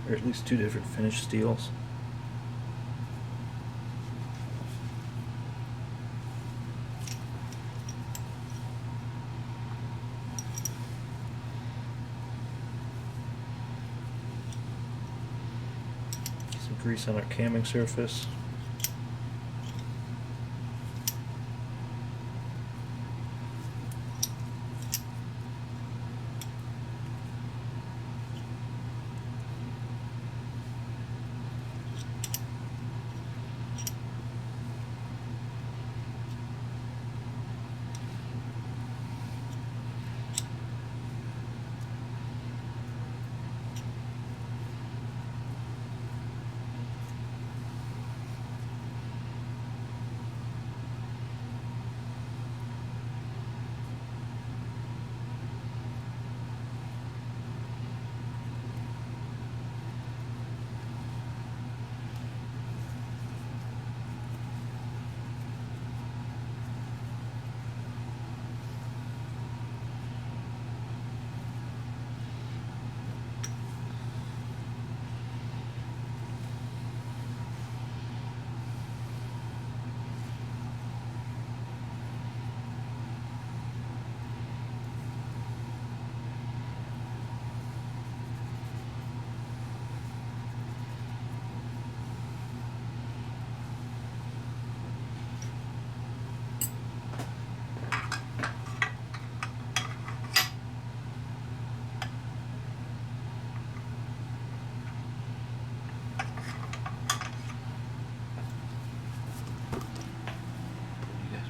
or at least two different finished steels. Some grease on our camming surface.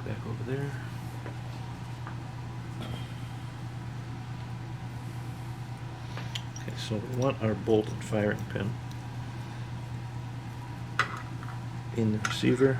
Back over there. Okay, so we want our bolted firing pin in the receiver.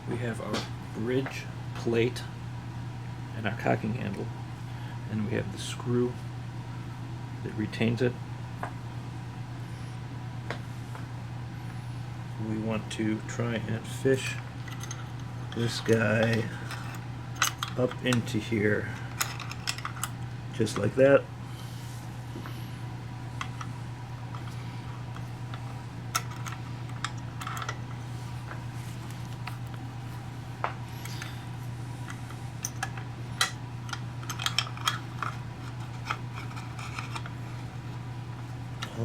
We have our bridge plate and our cocking handle, and we have the screw that retains it. We want to try and fish this guy up into here, just like that.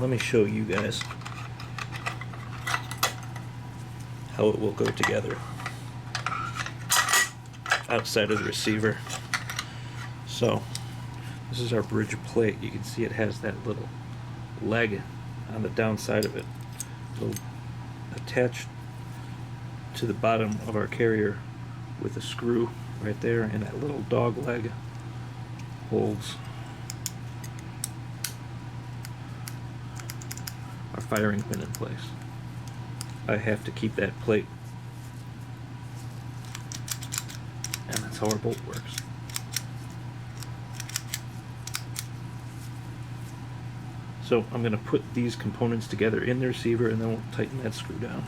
Let me show you guys how it will go together outside of the receiver. So this is our bridge plate. You can see it has that little leg on the downside of it. It'll attach to the bottom of our carrier with a screw right there, and that little dog leg holds our firing pin in place. I have to keep that plate, and that's how our bolt works. So I'm going to put these components together in the receiver, and then we'll tighten that screw down.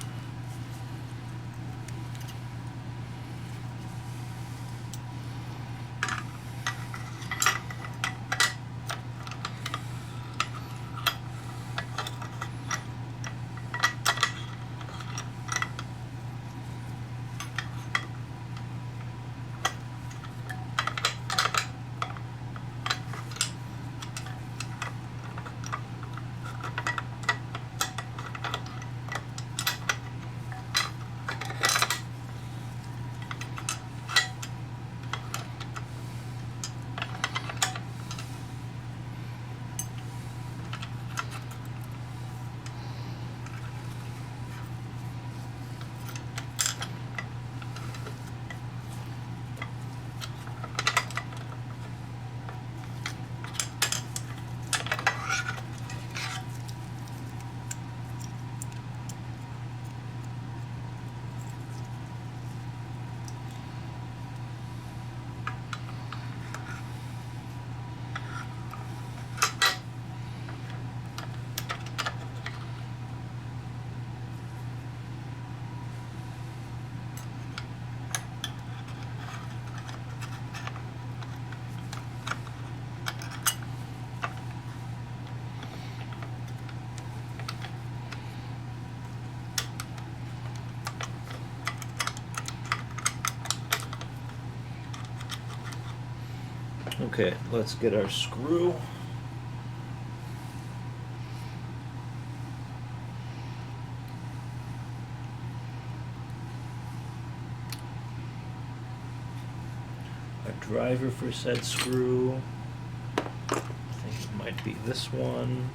Okay, let's get our screw. Our driver for said screw. I think it might be this one.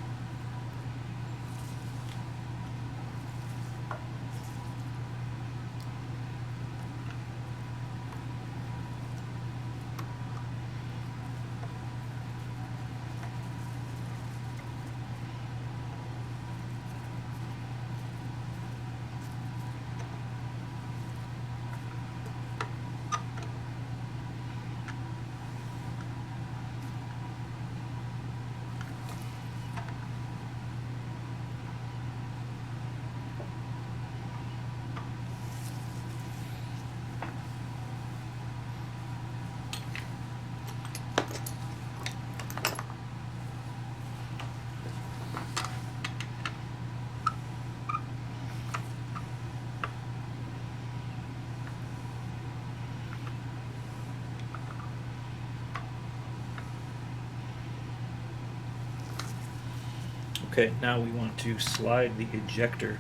Okay, now we want to slide the ejector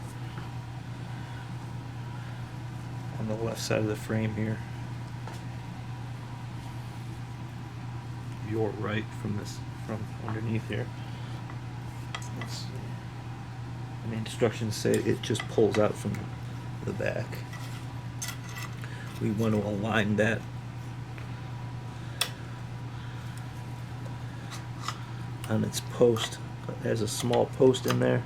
on the left side of the frame here. Your right from underneath here. Let's see. And the instructions say it just pulls out from the back. We want to align that on its post. It has a small post in there.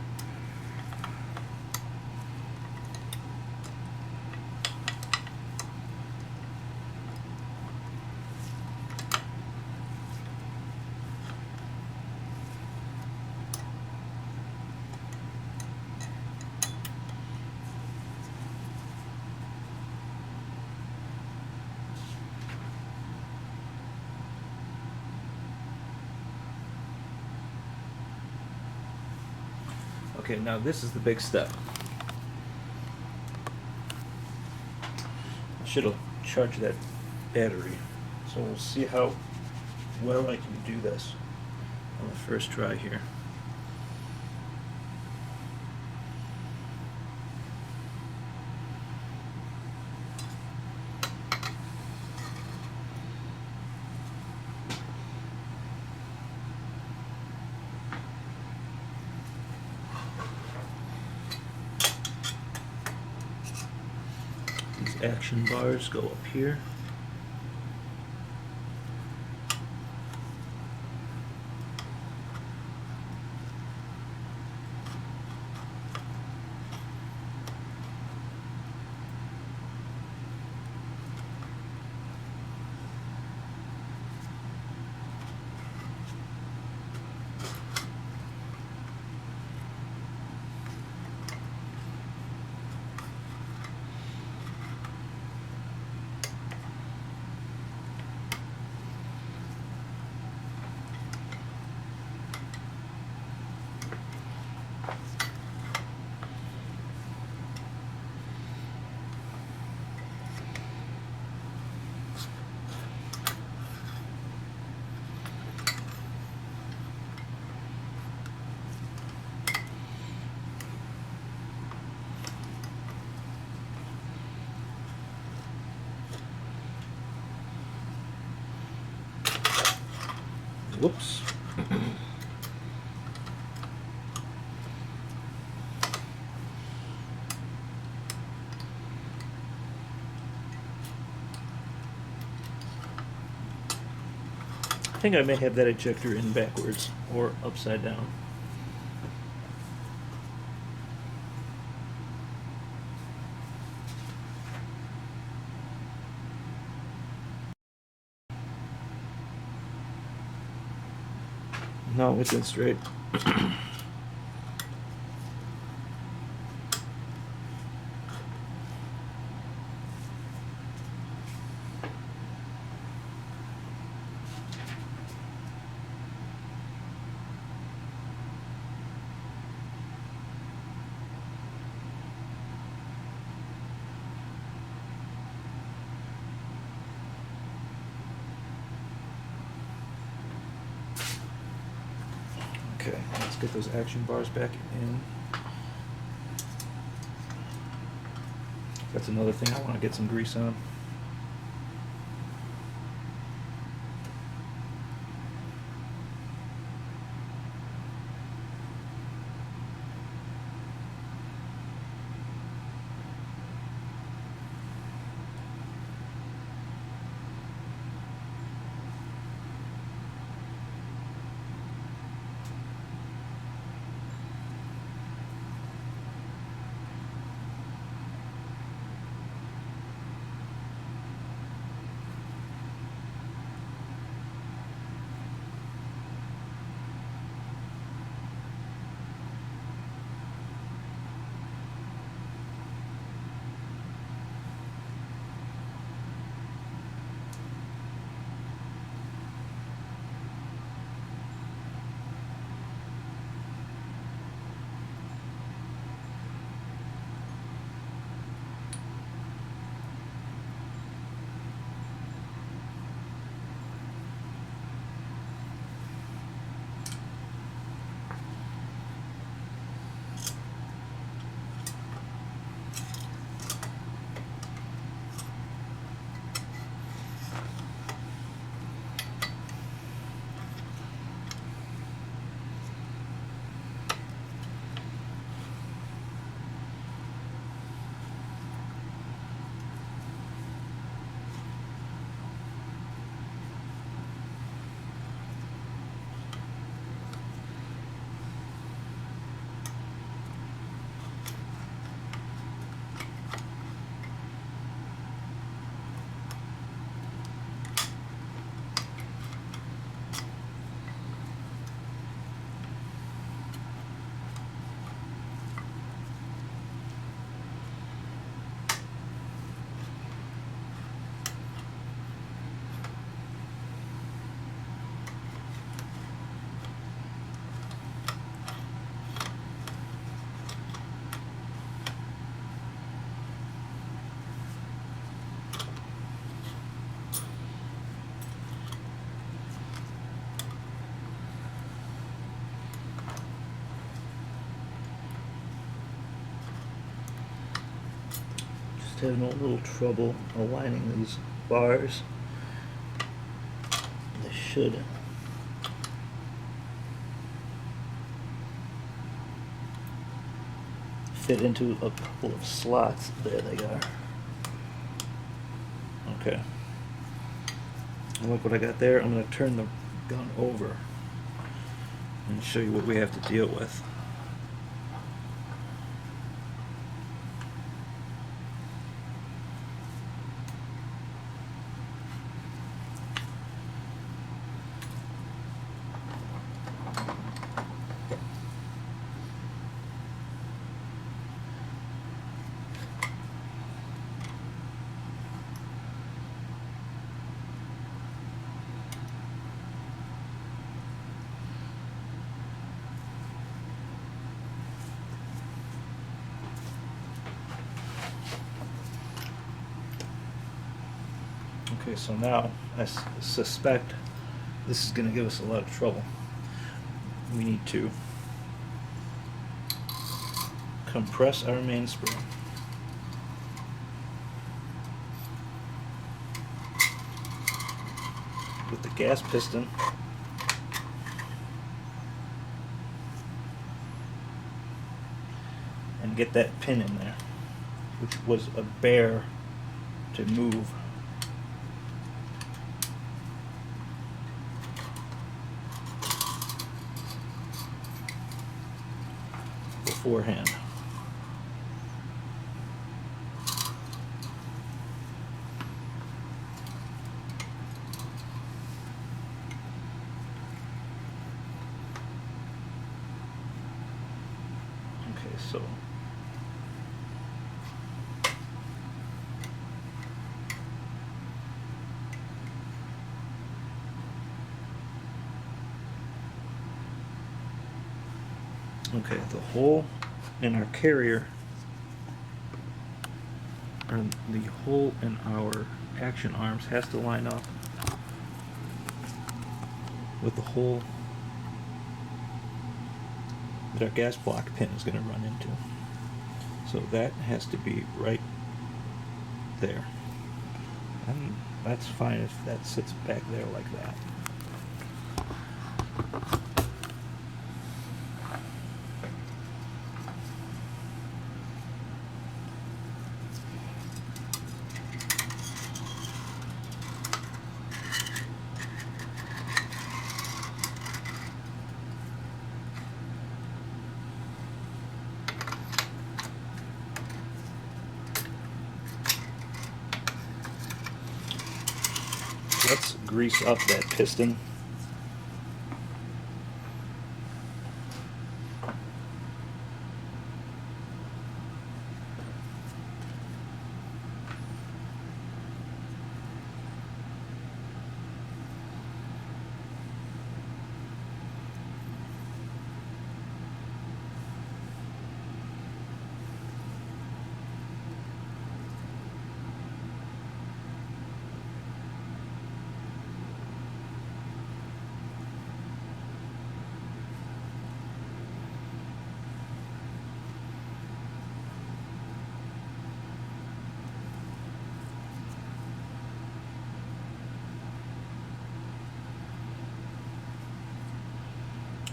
Okay, now this is the big step. I should have charged that battery. So we'll see how well I can do this on the first try here. These action bars go up here. Whoops. I think I may have that ejector in backwards or upside down. No, it's in straight. Okay, let's get those action bars back in. That's another thing I want to get some grease on. Just having a little trouble aligning these bars. They should fit into a couple of slots. There they are. Okay. And look what I got there. I'm going to turn the gun over and show you what we have to deal with. Okay, so now I suspect this is going to give us a lot of trouble. We need to compress our mainspring. With the gas piston and get that pin in there, which was a bear to move. Beforehand. Okay, so okay, the hole in our carrier, or the hole in our action arms, has to line up with the hole that our gas block pin is going to run into. So that has to be right there. And that's fine if that sits back there like that. Let's grease up that piston.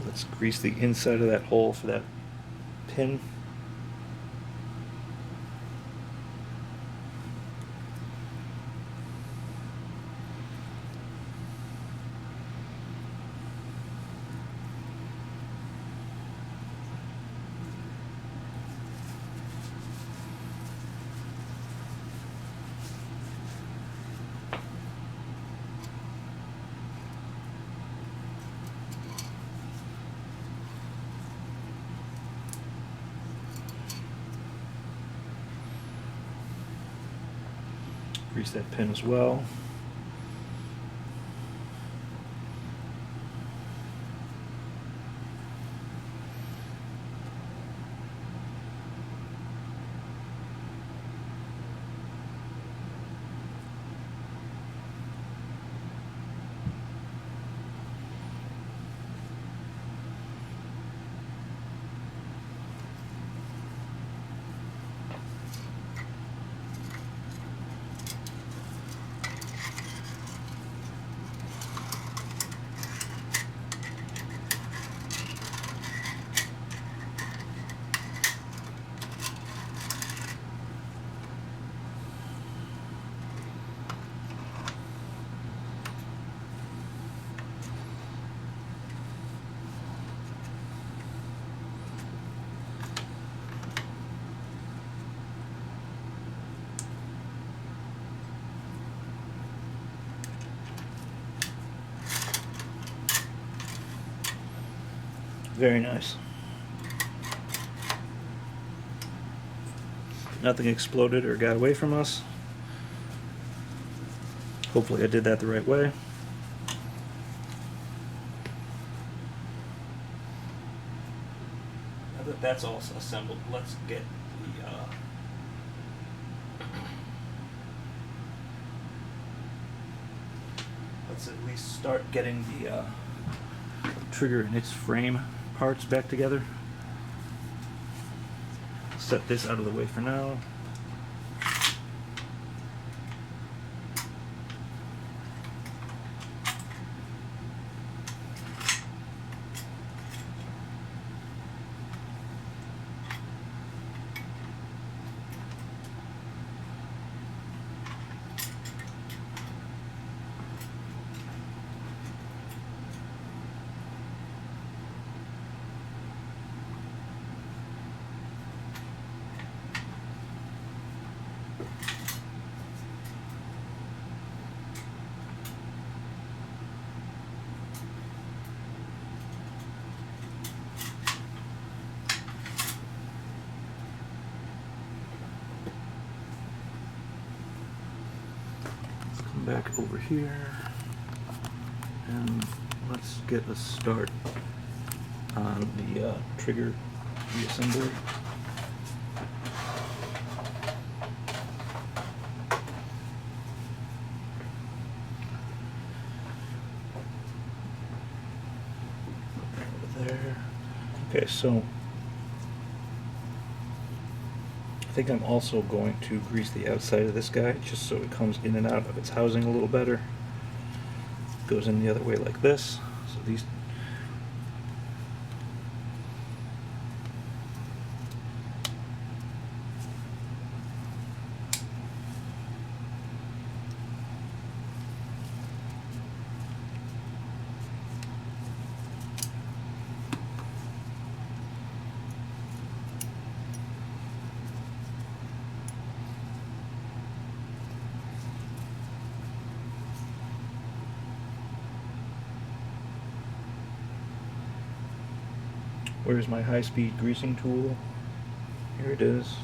Let's grease the inside of that hole for that pin. Grease that pin as well. Very nice. Nothing exploded or got away from us. Hopefully I did that the right way. Now that that's all assembled, let's get the let's at least start getting the trigger and its frame parts back together. Set this out of the way for now. Back over here, and let's get a start on the trigger reassembly. Over there, Okay, so I think I'm also going to grease the outside of this guy just so it comes in and out of its housing a little better. Goes in the other way like this. So these Where's my high-speed greasing tool? Here it is.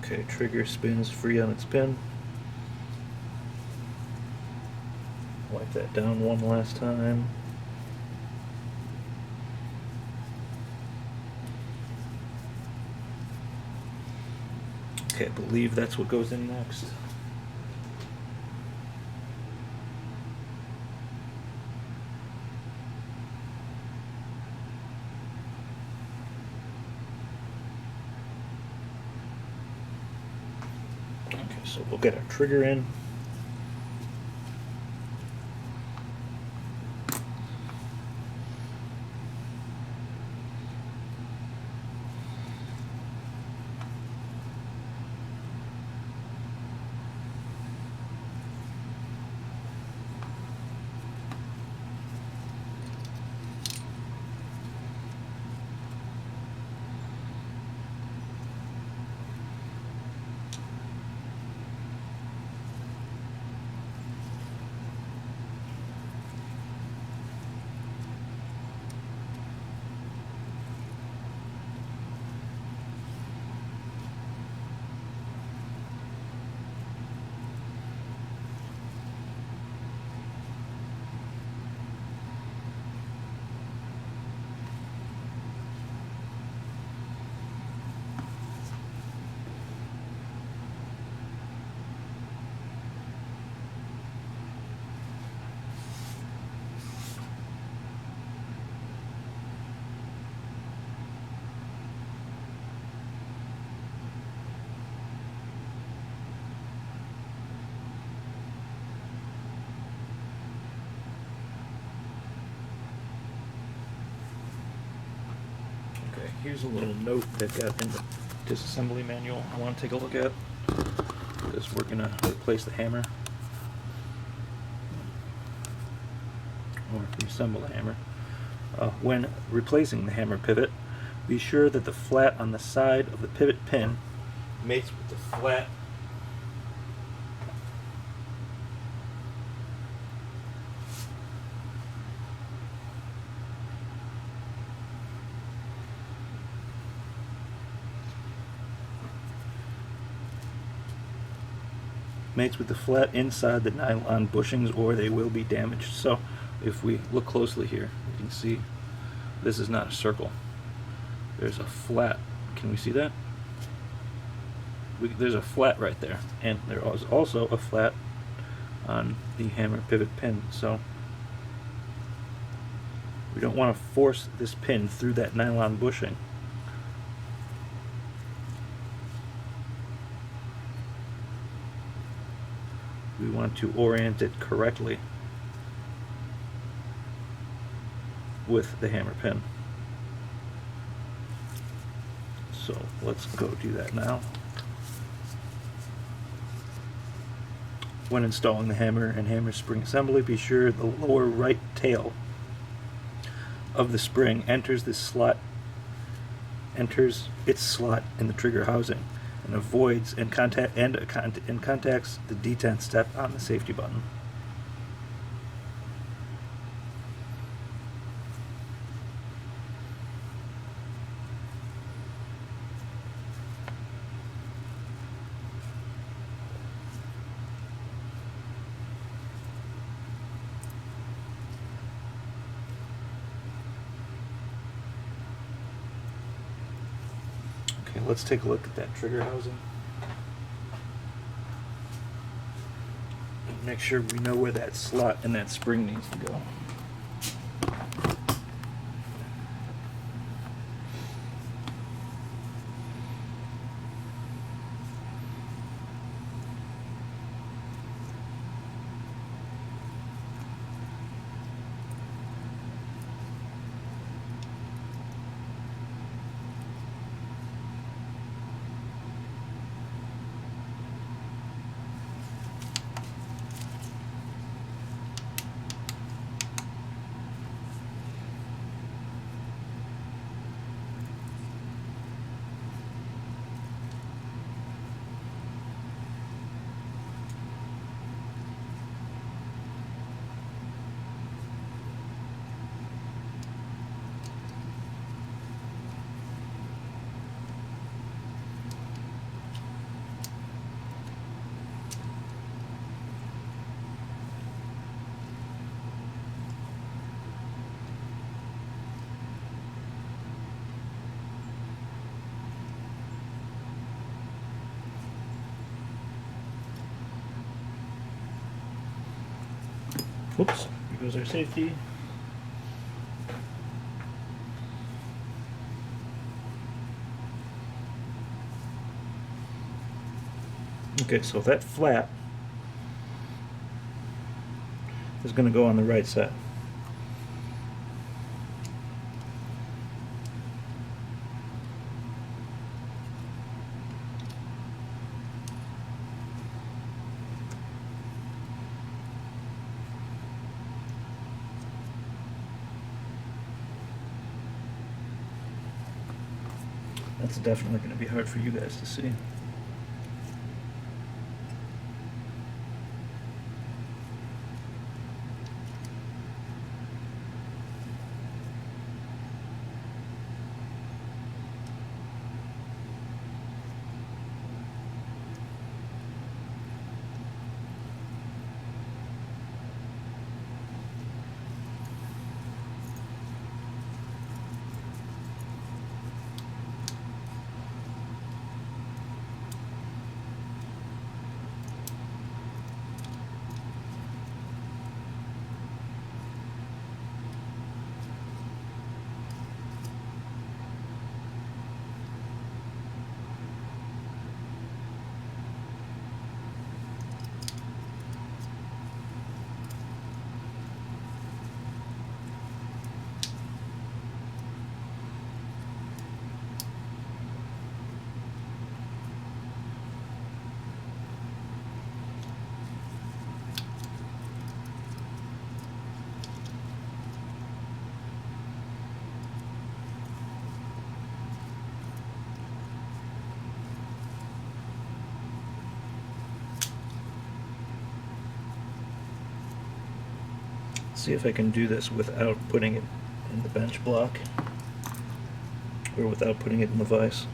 Okay, trigger spins free on its pin. Wipe that down one last time. Okay, I believe that's what goes in next. Okay, so we'll get our trigger in. Here's a little note they've got in the disassembly manual I want to take a look at, because we're going to replace the hammer, or reassemble the hammer. When replacing the hammer pivot, be sure that the flat on the side of the pivot pin mates with the flat inside the nylon bushings, or they will be damaged. So if we look closely here, you can see this is not a circle. There's a flat. Can we see that? there's a flat right there, and there is also a flat on the hammer pivot pin, so we don't want to force this pin through that nylon bushing. We want to orient it correctly with the hammer pin. So let's go do that now. When installing the hammer and hammer spring assembly, be sure the lower right tail of the spring enters its slot in the trigger housing and avoids and contacts the detent step on the safety button. Okay, let's take a look at that trigger housing. Make sure we know where that slot and that spring needs to go. Whoops, here goes our safety. Okay, so that flat is going to go on the right side. That's definitely going to be hard for you guys to see. See if I can do this without putting it in the bench block, or without putting it in the vise.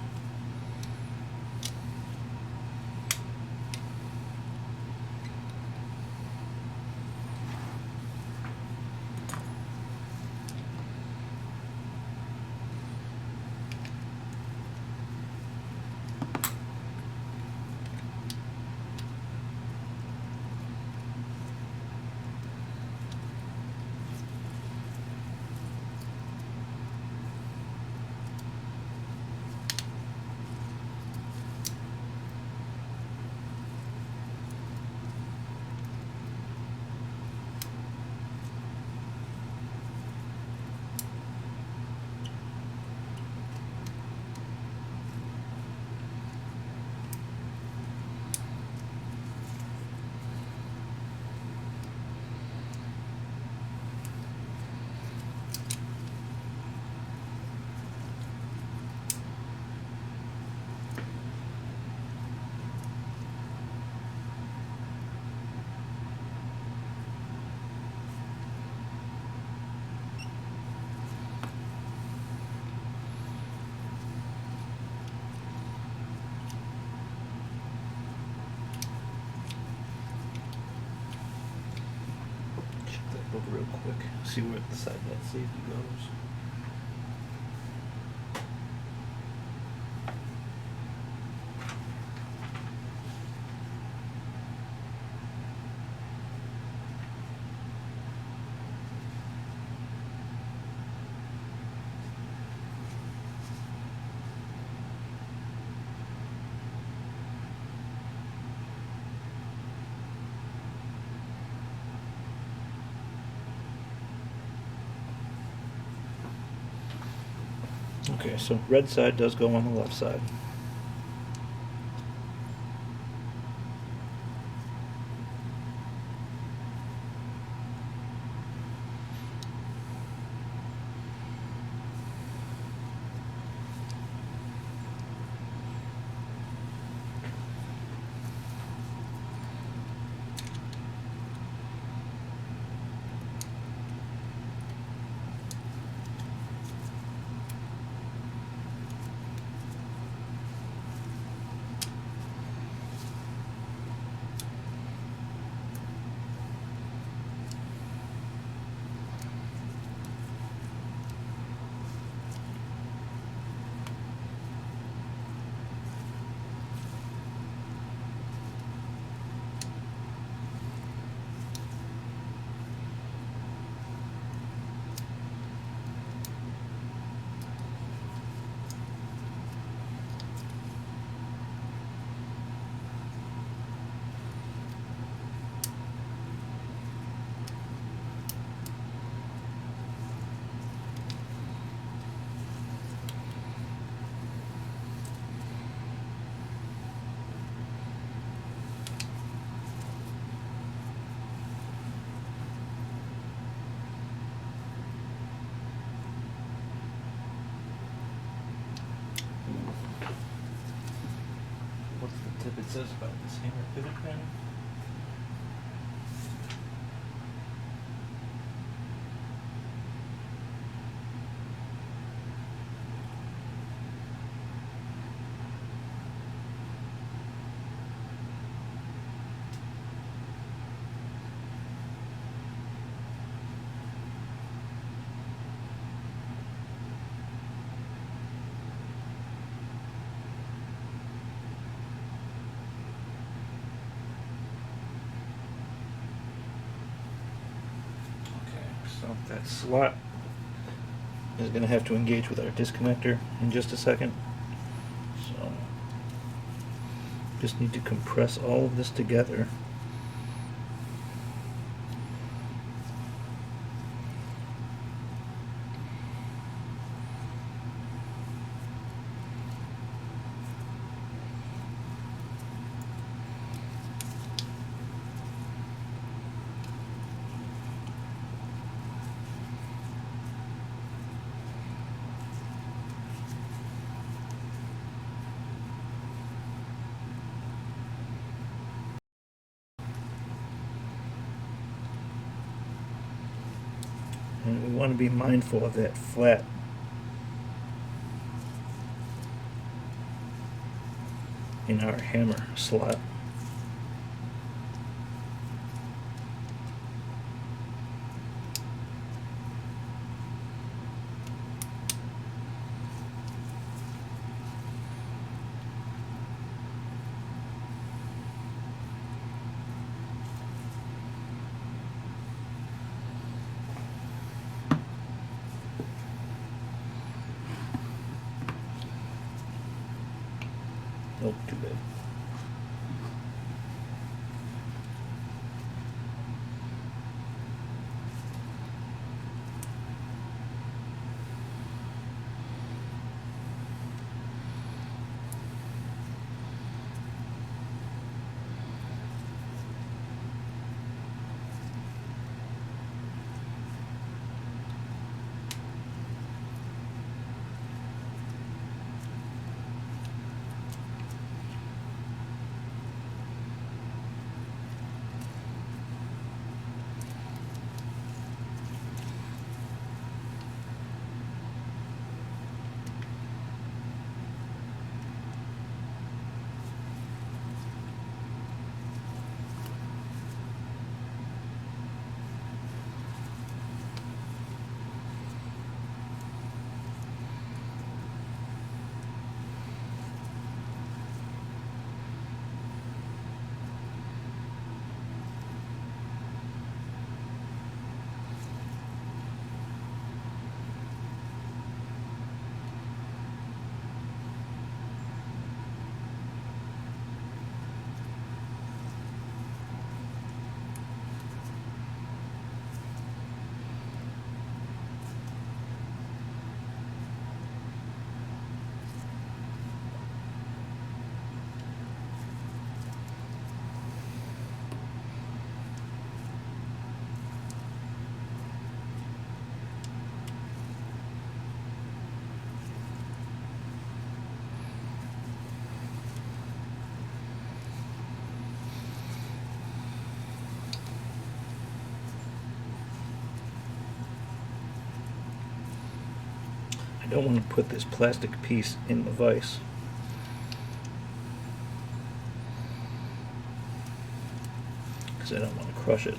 over real quick, see where the side that safety goes. Okay, so red side does go on the left side. What's the tip it says about this hammer pivot pattern? So that slot is going to have to engage with our disconnector in just a second. So just need to compress all of this together. And we want to be mindful of that flat in our hammer slot. Oh, too bad. I don't want to put this plastic piece in the vise. Because I don't want to crush it.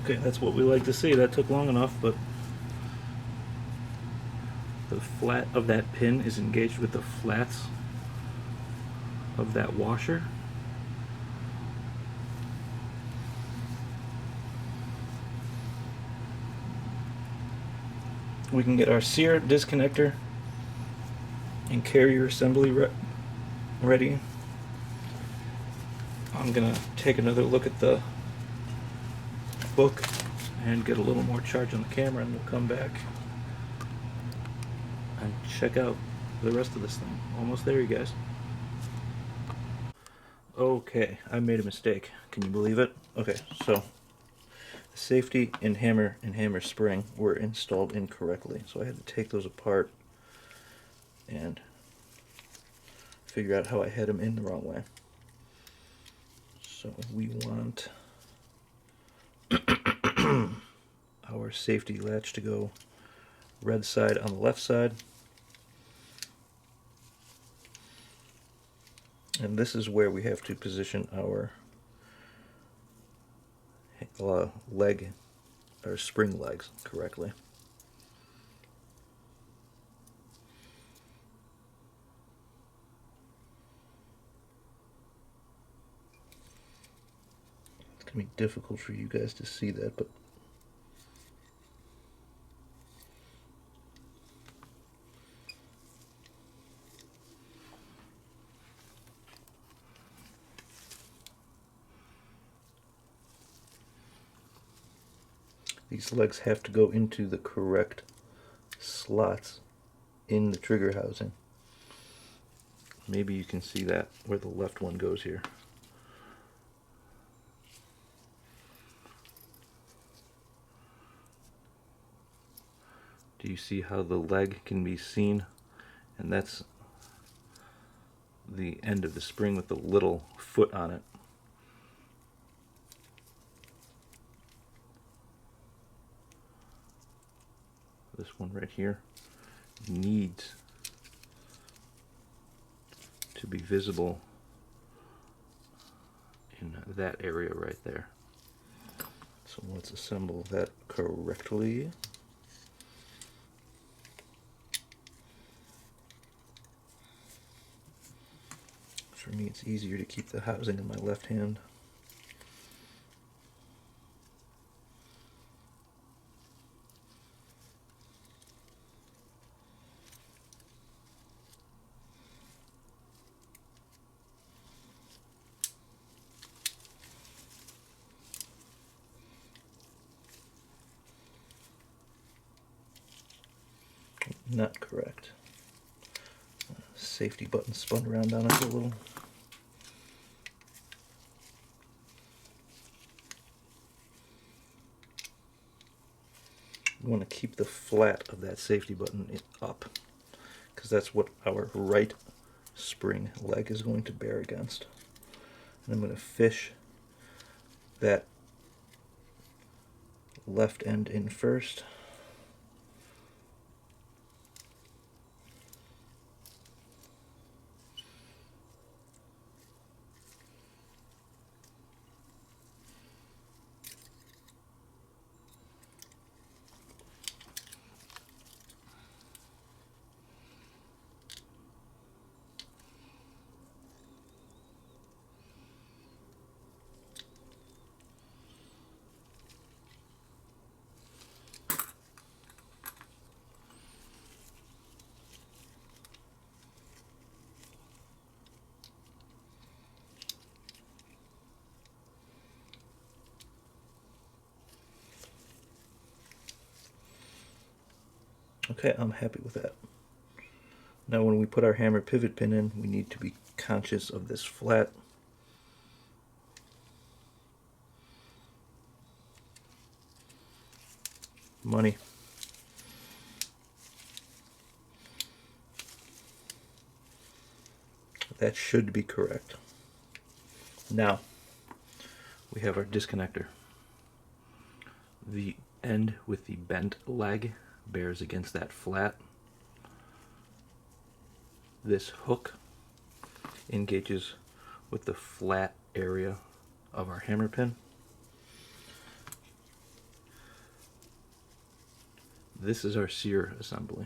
Okay, that's what we like to see. That took long enough, but the flat of that pin is engaged with the flats of that washer. We can get our sear disconnector and carrier assembly ready. I'm gonna take another look at the book and get a little more charge on the camera, and we'll come back and check out the rest of this thing. Almost there, you guys. Okay, I made a mistake. Can you believe it? Okay, so the safety and hammer spring were installed incorrectly, so I had to take those apart and figure out how I had them in the wrong way. So we want our safety latch to go red side on the left side. And this is where we have to position our leg, or spring legs correctly. It's going to be difficult for you guys to see that, but these legs have to go into the correct slots in the trigger housing. Maybe you can see that where the left one goes here. Do you see how the leg can be seen? And that's the end of the spring with the little foot on it. This one right here needs to be visible in that area right there. So let's assemble that correctly. For me, it's easier to keep the housing in my left hand. Not correct. Safety button spun around on us a little. We want to keep the flat of that safety button up, because that's what our right spring leg is going to bear against. And I'm going to fish that left end in first. Okay, I'm happy with that. Now when we put our hammer pivot pin in, we need to be conscious of this flat. Money. That should be correct. Now, we have our disconnector. The end with the bent leg bears against that flat. This hook engages with the flat area of our hammer pin. This is our sear assembly.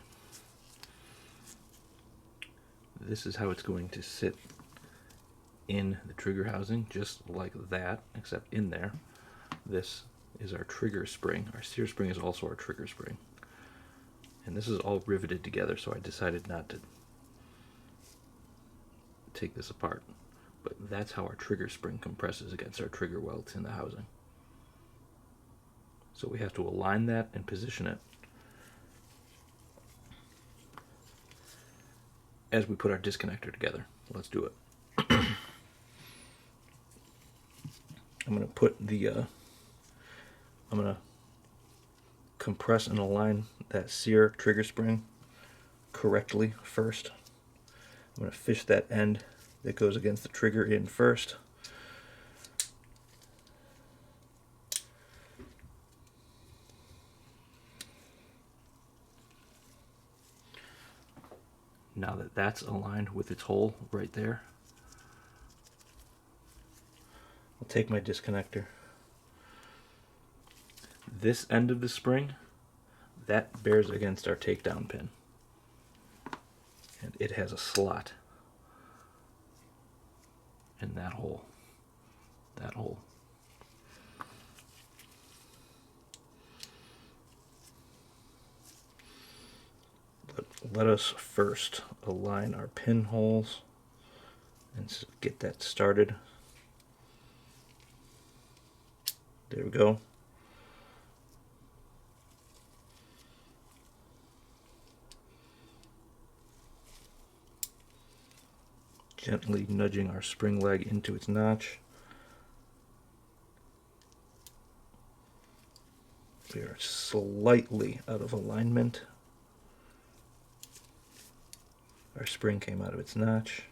This is how it's going to sit in the trigger housing, just like that, except in there. This is our trigger spring. Our sear spring is also our trigger spring. And this is all riveted together, so I decided not to take this apart. But that's how our trigger spring compresses against our trigger welds in the housing. So we have to align that and position it as we put our disconnector together. Let's do it. I'm going to put the I'm going to compress and align that sear trigger spring correctly first. I'm going to fish that end that goes against the trigger in first. that's aligned with its hole right there. I'll take my disconnector. This end of the spring, that bears against our takedown pin. And it has a slot in that hole. That hole. But let us first align our pinholes and get that started. There we go. Gently nudging our spring leg into its notch. We are slightly out of alignment. Our spring came out of its notch.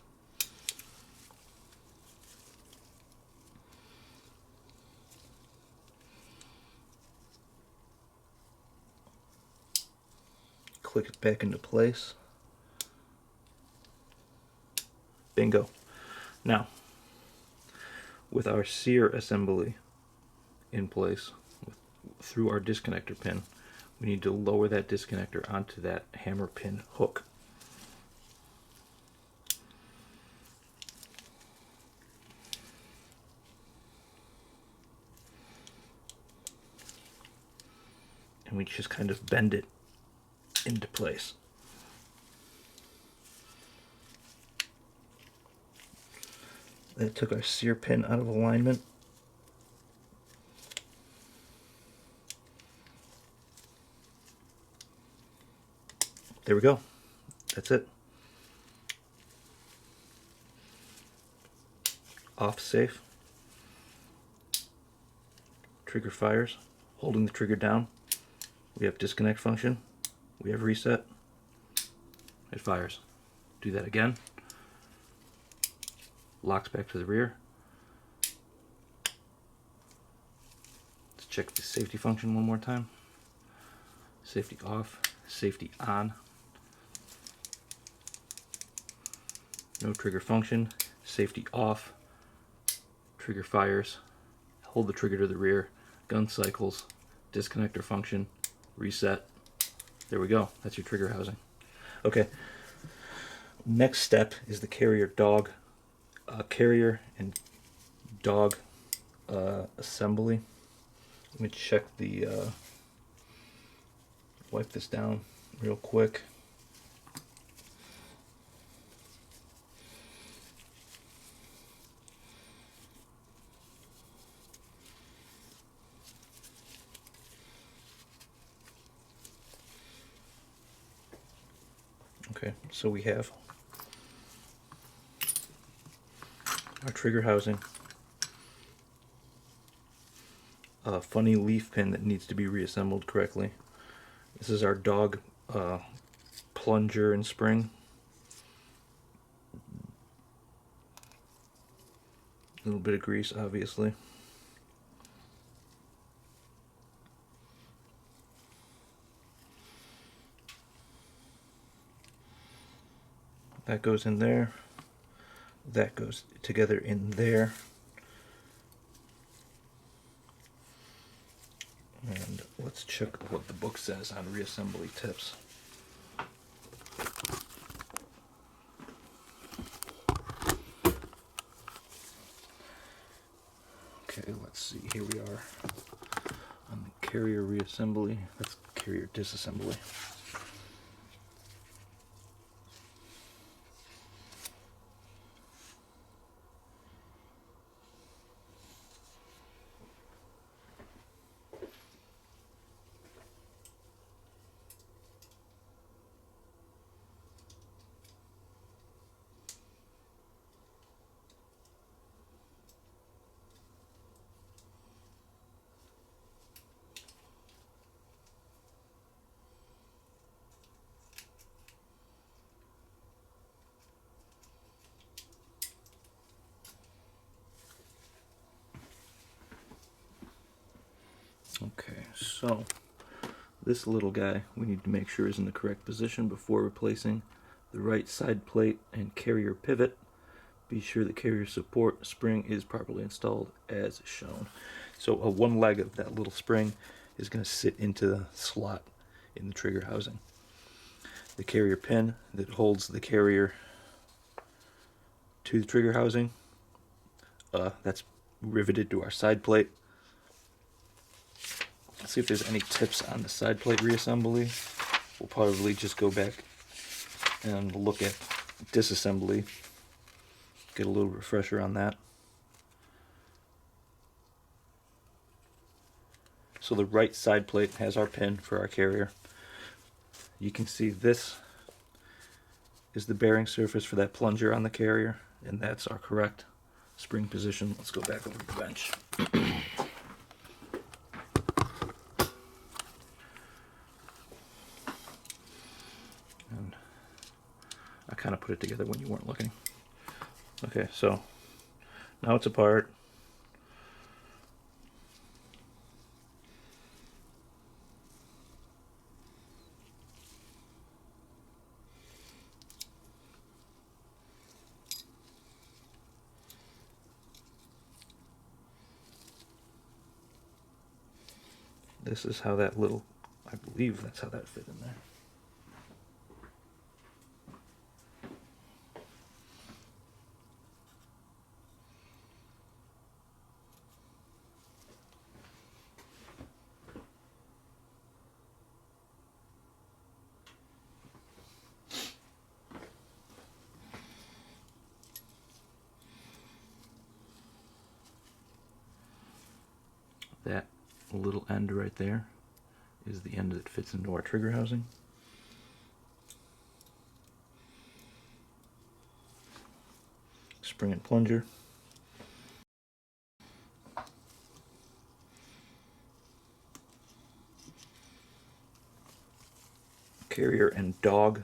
Click it back into place. Bingo. Now, with our sear assembly in place through our disconnector pin, we need to lower that disconnector onto that hammer pin hook. And we just kind of bend it into place. That took our sear pin out of alignment. There we go. That's it. Off safe. Trigger fires. Holding the trigger down. We have disconnect function. We have reset. It fires. Do that again. Locks back to the rear. Let's check the safety function one more time. Safety off, safety on. No trigger function, safety off. Trigger fires. Hold the trigger to the rear. Gun cycles. Disconnector function. Reset. There we go. That's your trigger housing. Okay. Next step is the carrier and dog assembly. Let me check the wipe this down real quick. Okay, so we have our trigger housing, a funny leaf pin that needs to be reassembled correctly. This is our dog plunger and spring. A little bit of grease, obviously. That goes in there. That goes together in there. And let's check what the book says on reassembly tips. Okay, let's see. Here we are on the carrier reassembly. That's carrier disassembly. Okay, so this little guy we need to make sure is in the correct position before replacing the right side plate and carrier pivot. Be sure the carrier support spring is properly installed as shown. So one leg of that little spring is going to sit into the slot in the trigger housing. The carrier pin that holds the carrier to the trigger housing, that's riveted to our side plate. Let's see if there's any tips on the side plate reassembly. We'll probably just go back and look at disassembly, get a little refresher on that. So the right side plate has our pin for our carrier. You can see this is the bearing surface for that plunger on the carrier, and that's our correct spring position. Let's go back over the bench. And I kind of put it together when you weren't looking. Okay, so now it's apart. This is how that little, I believe that's how that fit in there. That little end right there is the end that fits into our trigger housing. Spring and plunger. Carrier and dog.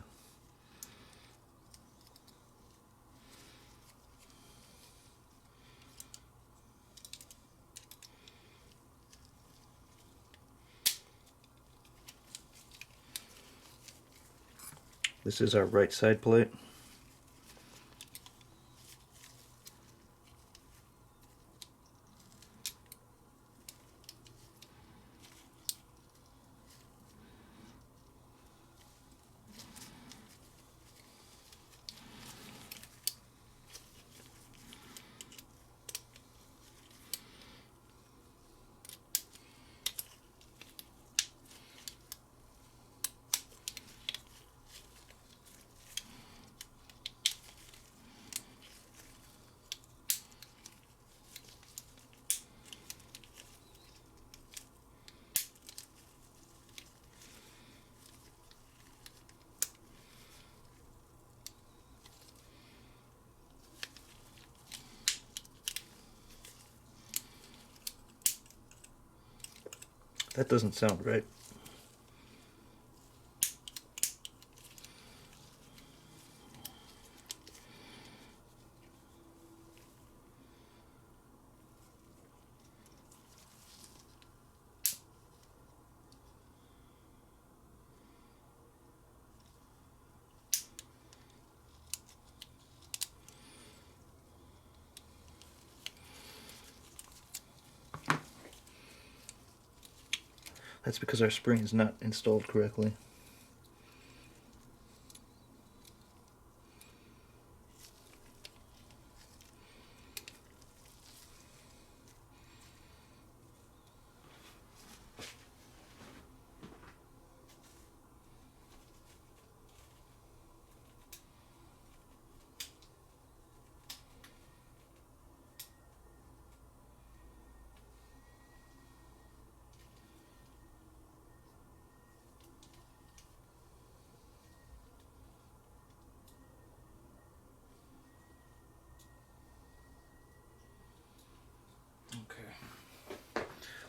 This is our right side plate. That doesn't sound right. That's because our spring is not installed correctly.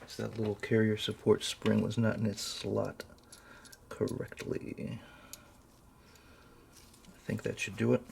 So that little carrier support spring was not in its slot correctly. I think that should do it.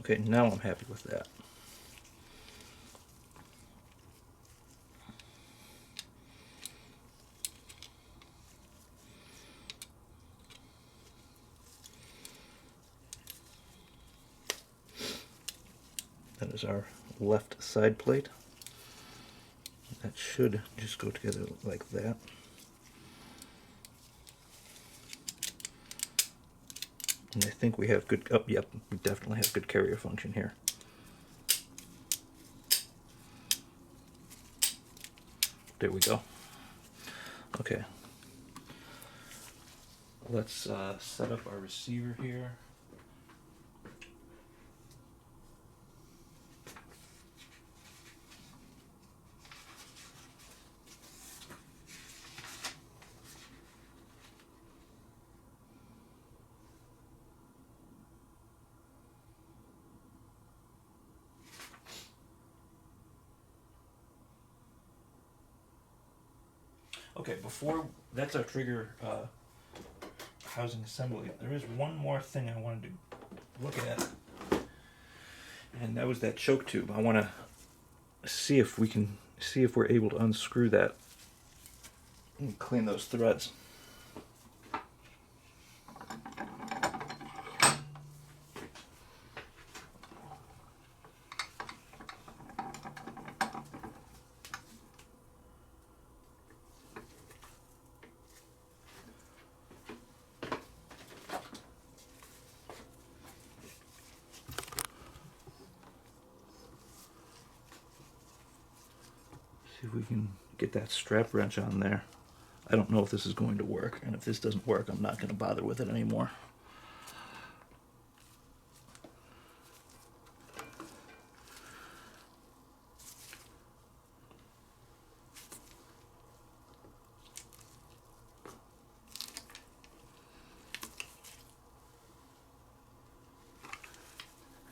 Okay, now I'm happy with that. That is our left side plate. That should just go together like that. And I think we have good, oh, yep, we definitely have good carrier function here. There we go. Okay. Let's set up our receiver here. Okay, before, that's our trigger housing assembly. There is one more thing I wanted to look at, and that was that choke tube. I want to see if we're able to unscrew that and clean those threads. See if we can get that strap wrench on there. I don't know if this is going to work, and if this doesn't work, I'm not going to bother with it anymore.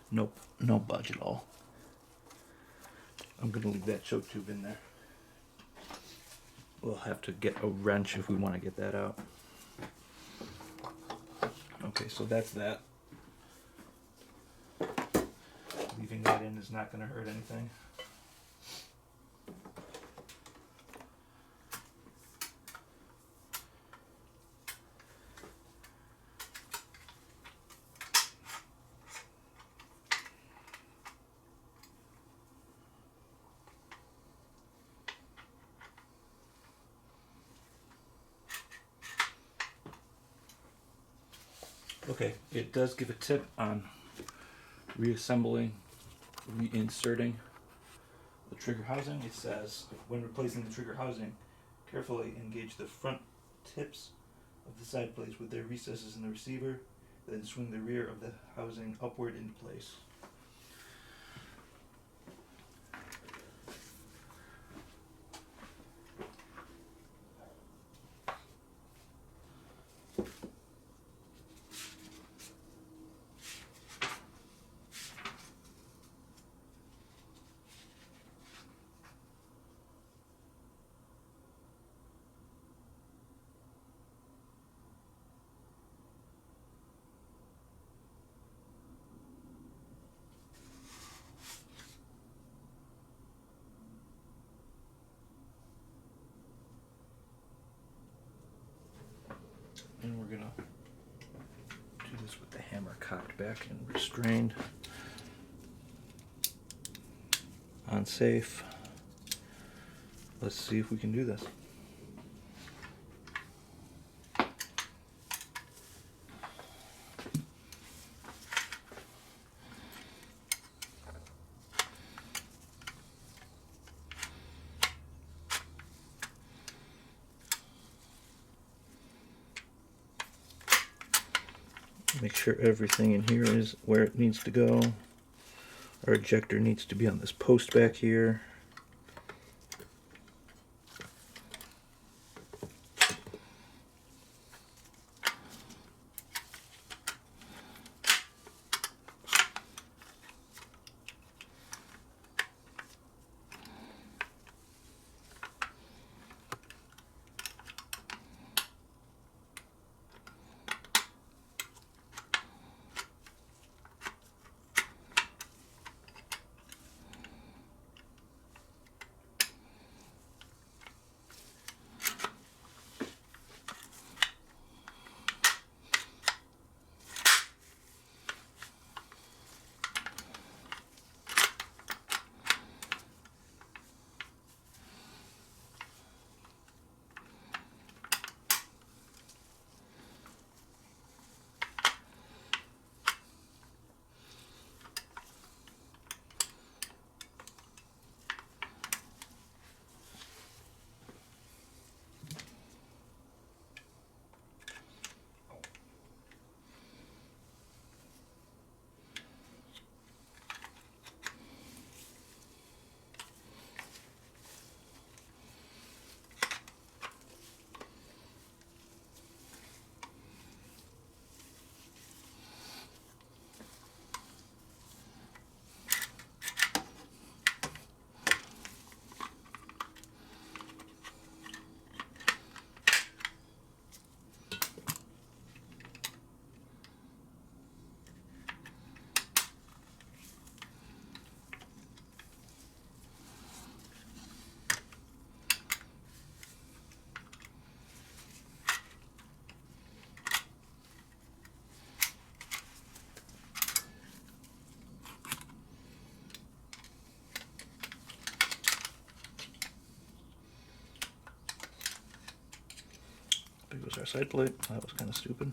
Nope, no budge at all. I'm going to leave that choke tube in there. We'll have to get a wrench if we want to get that out. Okay, so that's that. Leaving that in is not going to hurt anything. Okay, it does give a tip on reassembling, reinserting the trigger housing. It says, when replacing the trigger housing, carefully engage the front tips of the side plates with their recesses in the receiver, then swing the rear of the housing upward into place. And we're gonna do this with the hammer cocked back and restrained. Unsafe. Let's see if we can do this. Make sure everything in here is where it needs to go. Our ejector needs to be on this post back here. our side plate. That was kind of stupid.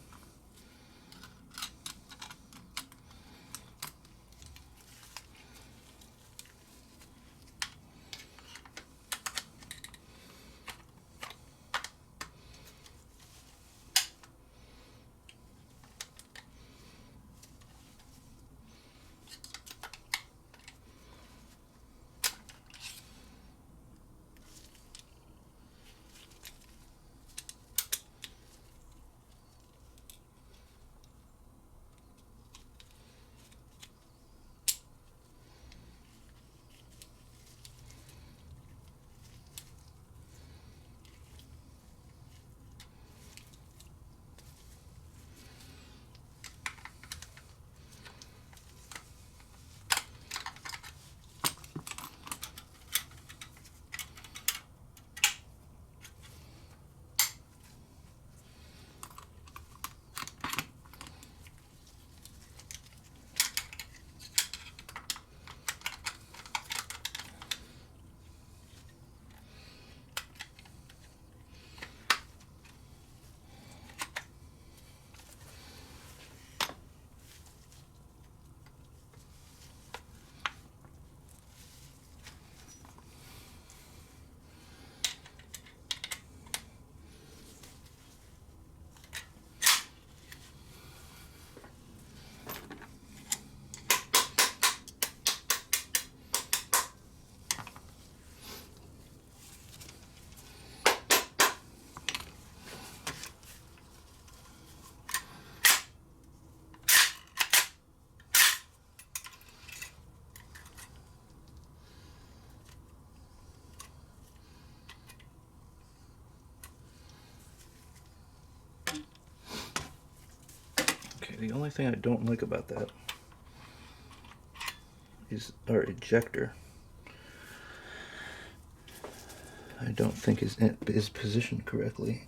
Okay, the only thing I don't like about that is our ejector. I don't think is positioned correctly.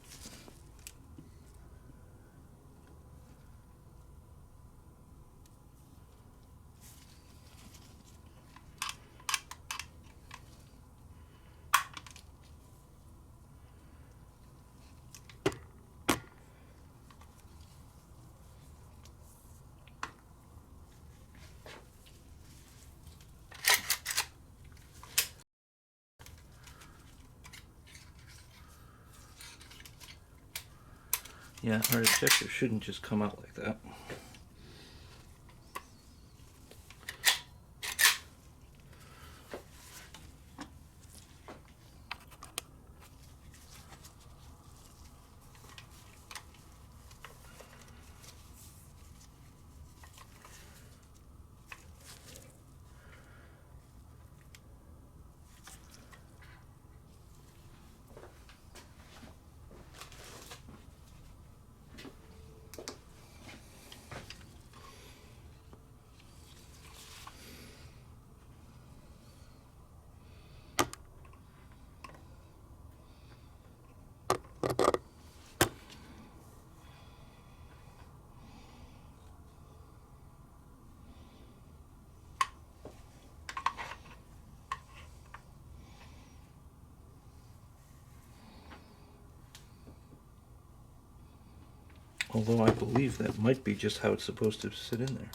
Yeah, our ejector shouldn't just come out like that. Although I believe that might be just how it's supposed to sit in there.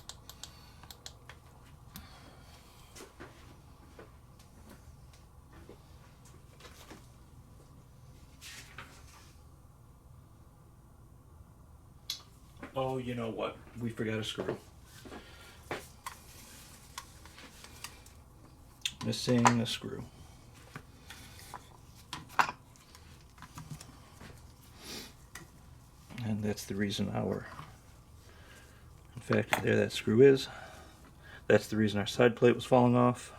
Oh, you know what? We forgot a screw. Missing a screw. And that's the reason in fact, there that screw is. That's the reason our side plate was falling off.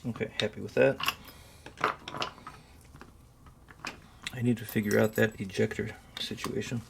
Okay, happy with that. I need to figure out that ejector situation.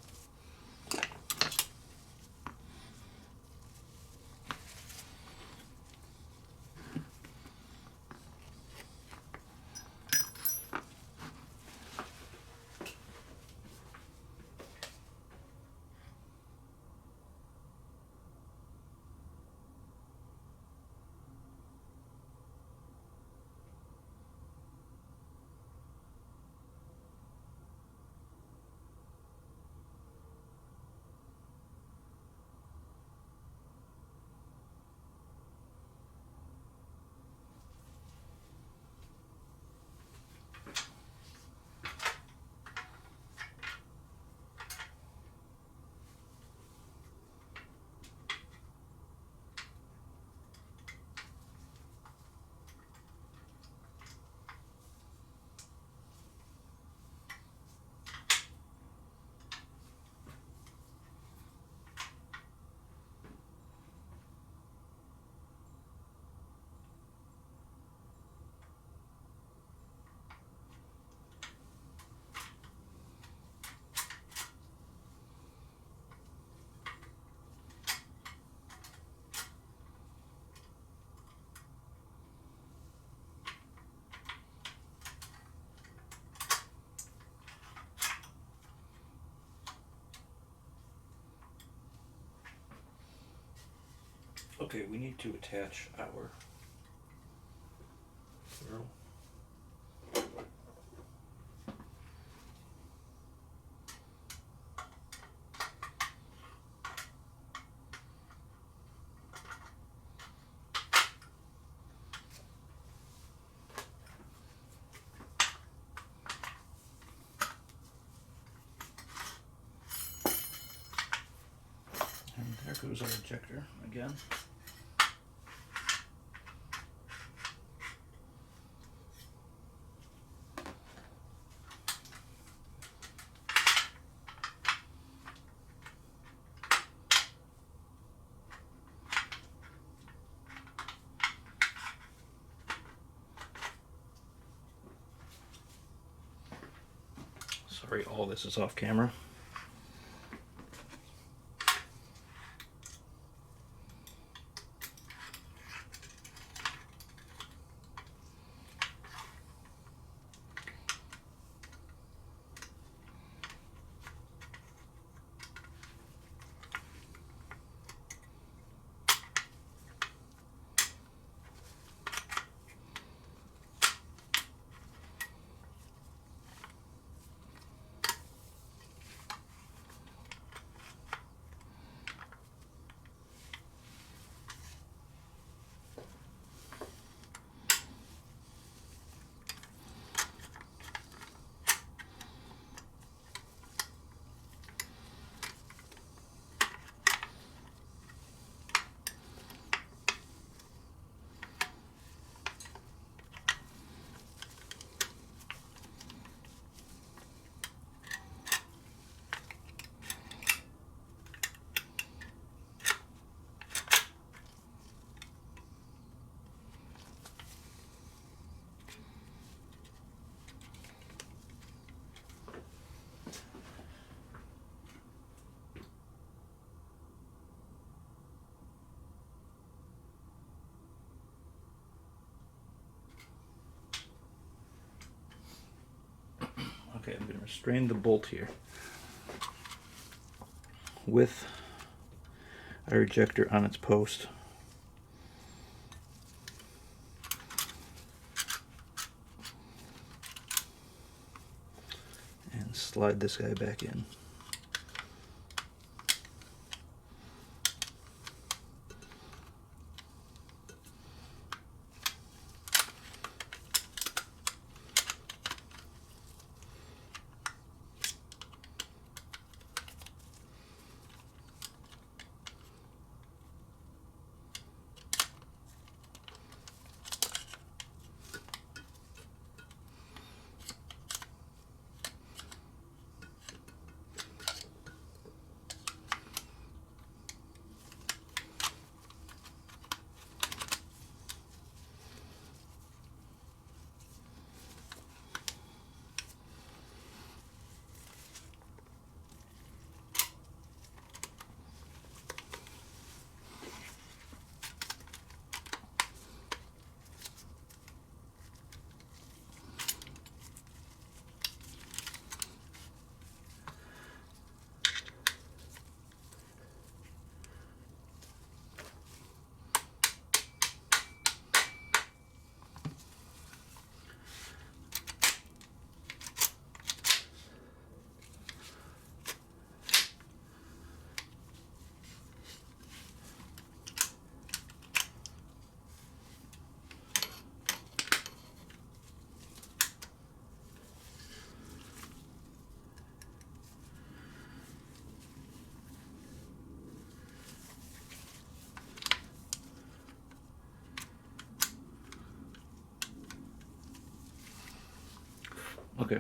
Okay, we need to attach our ferrule. And there goes our ejector again. Sorry, all this is off camera. Okay, I'm going to restrain the bolt here with our ejector on its post. And slide this guy back in. Okay.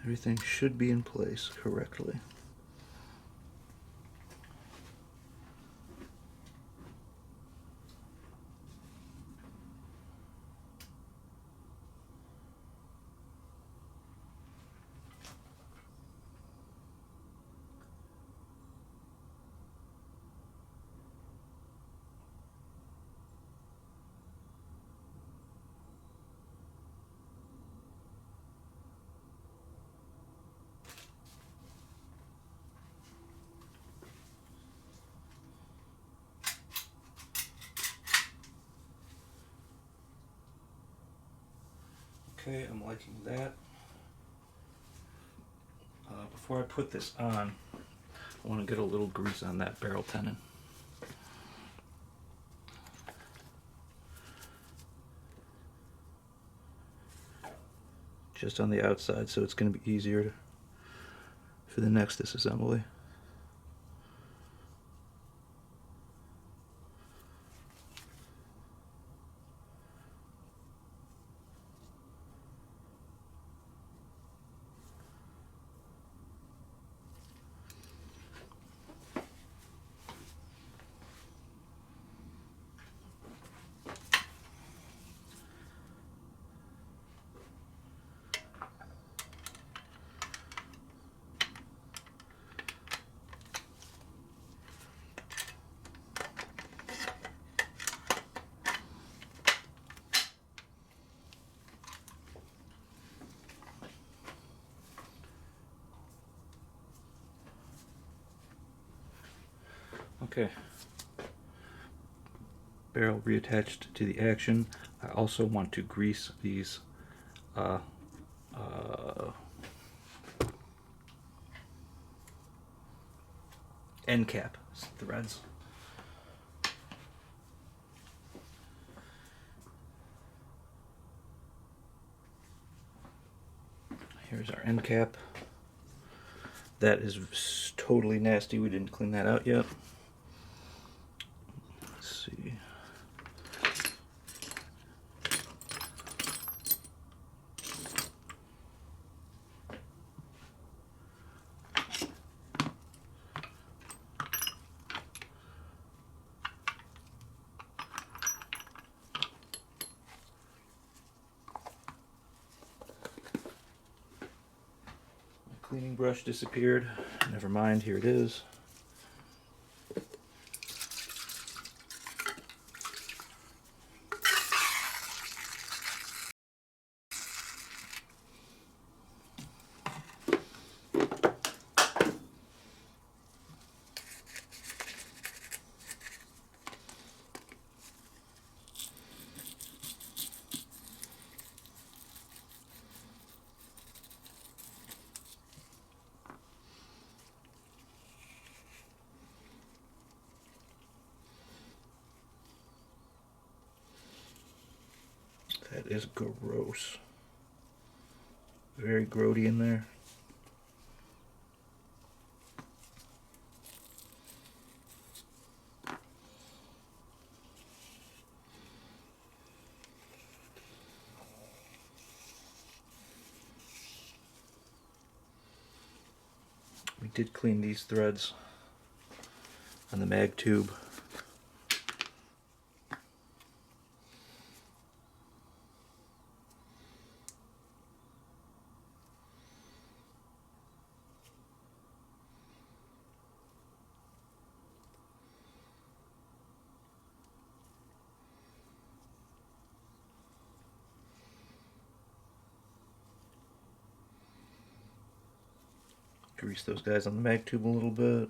Everything should be in place correctly. Okay, I'm liking that. Before I put this on, I want to get a little grease on that barrel tenon. Just on the outside, so it's going to be easier for the next disassembly. Okay. Barrel reattached to the action. I also want to grease these end cap threads. Here's our end cap. That is totally nasty. We didn't clean that out yet. Let's see. Cleaning brush disappeared. Never mind, here it is. That is gross. Very grody in there. We did clean these threads on the mag tube. Grease those guys on the mag tube a little bit.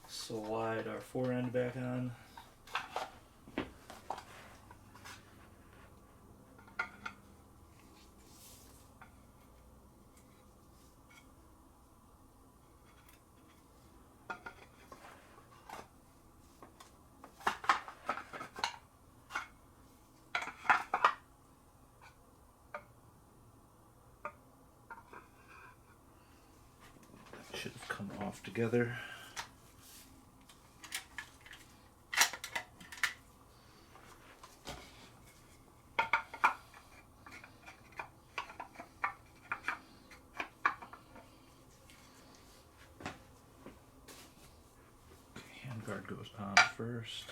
Slide our fore end back on. off together. Handguard goes on first.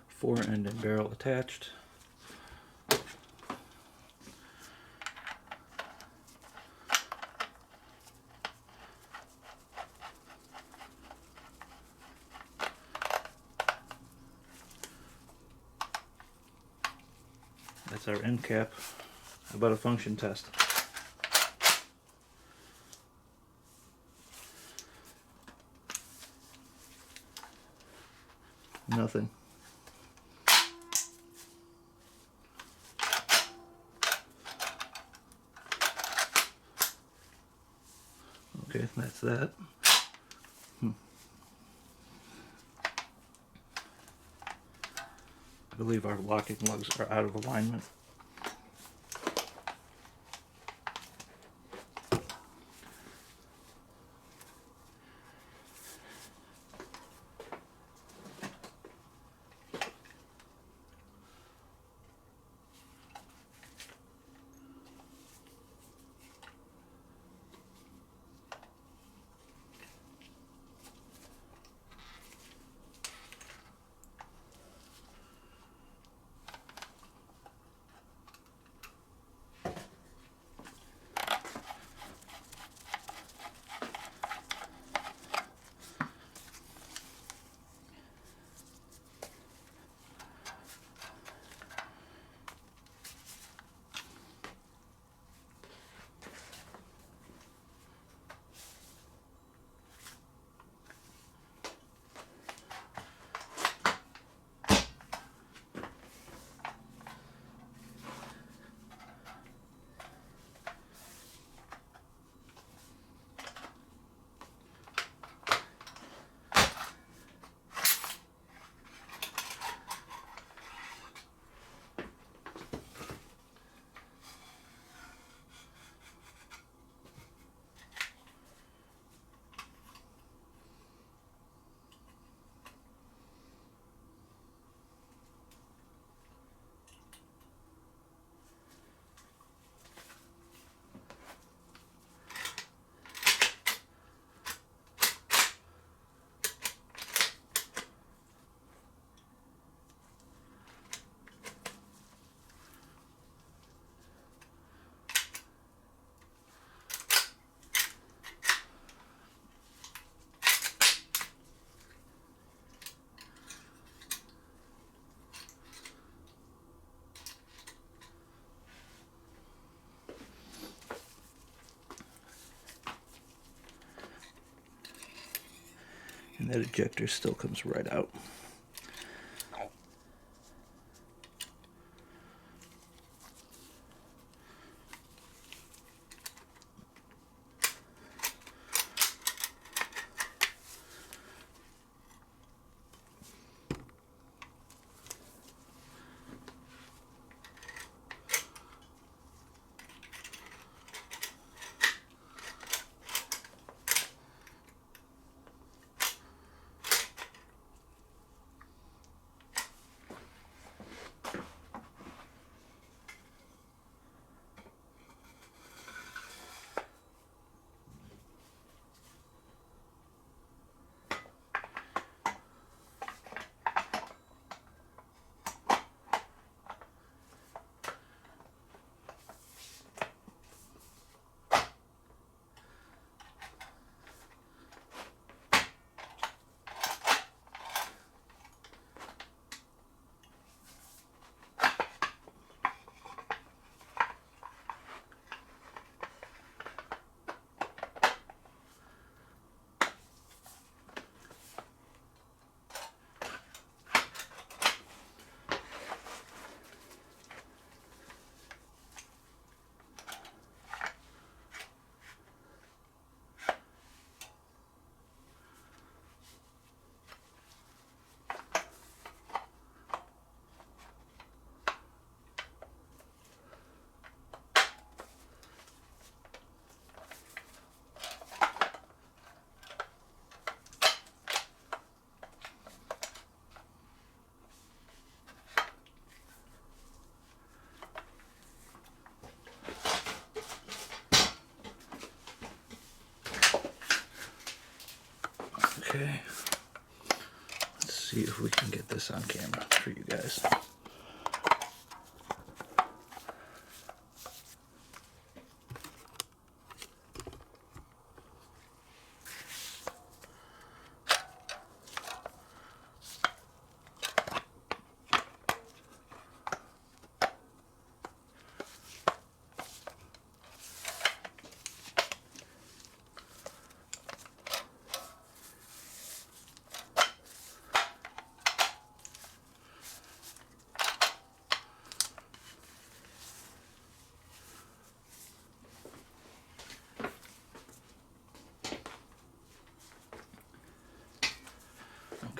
Fore end and barrel attached. That's our end cap. How about a function test? Nothing. Okay, that's that. I believe our locking lugs are out of alignment. And that ejector still comes right out. Okay, let's see if we can get this on camera for you guys.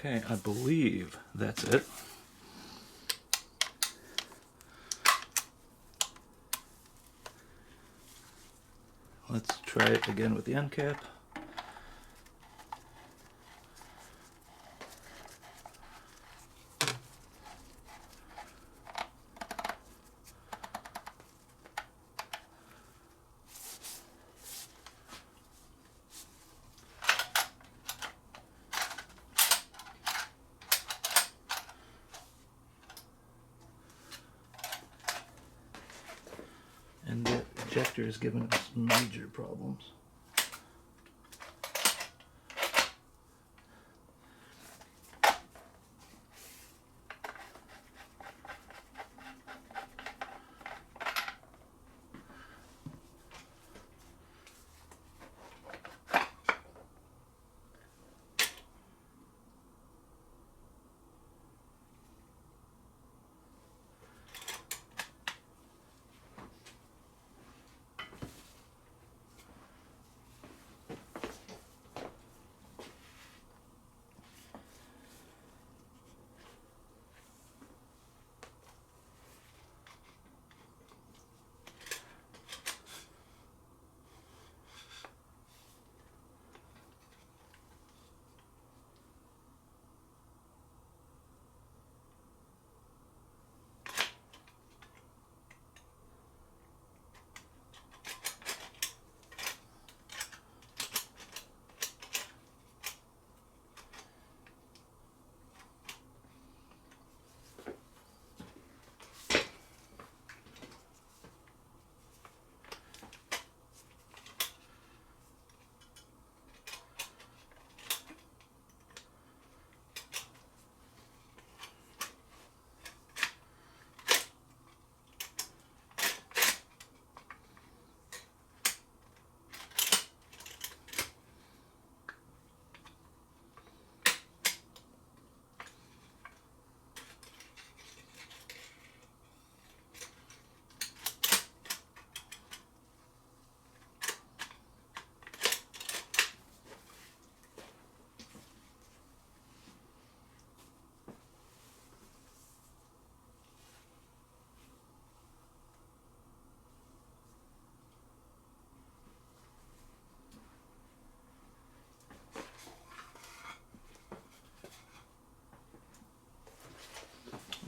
Okay, I believe that's it. Let's try it again with the end cap. And the ejector is giving us major problems.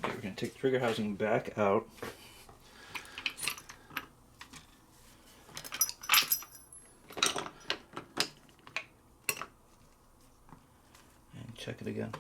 Okay, we're going to take the trigger housing back out. And check it again.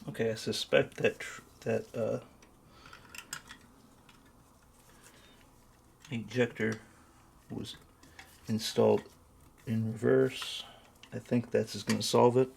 Okay, I suspect that ejector was installed in reverse. I think that's just going to solve it.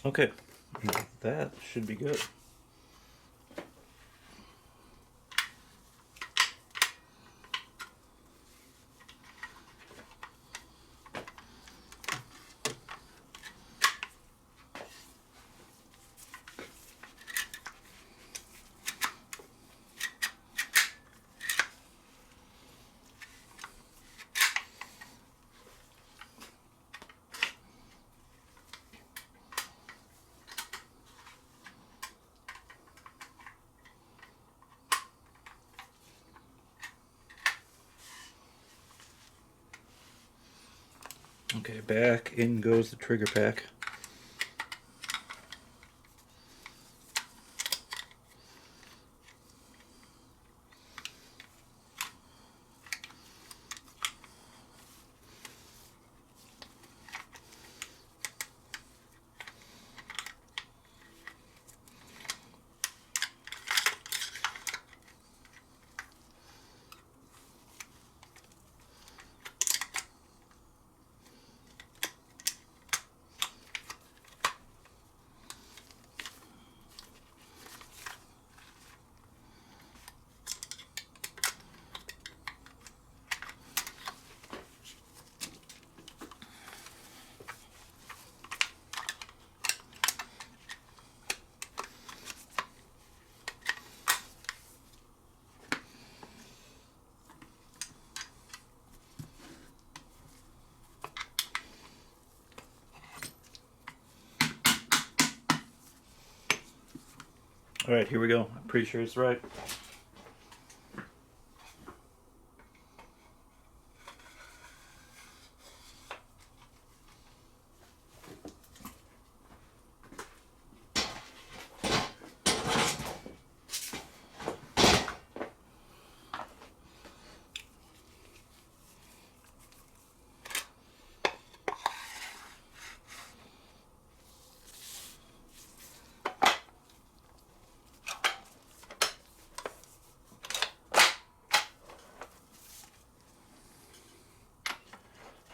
Okay, that should be good. Okay, back in goes the trigger pack. All right, here we go. I'm pretty sure it's right.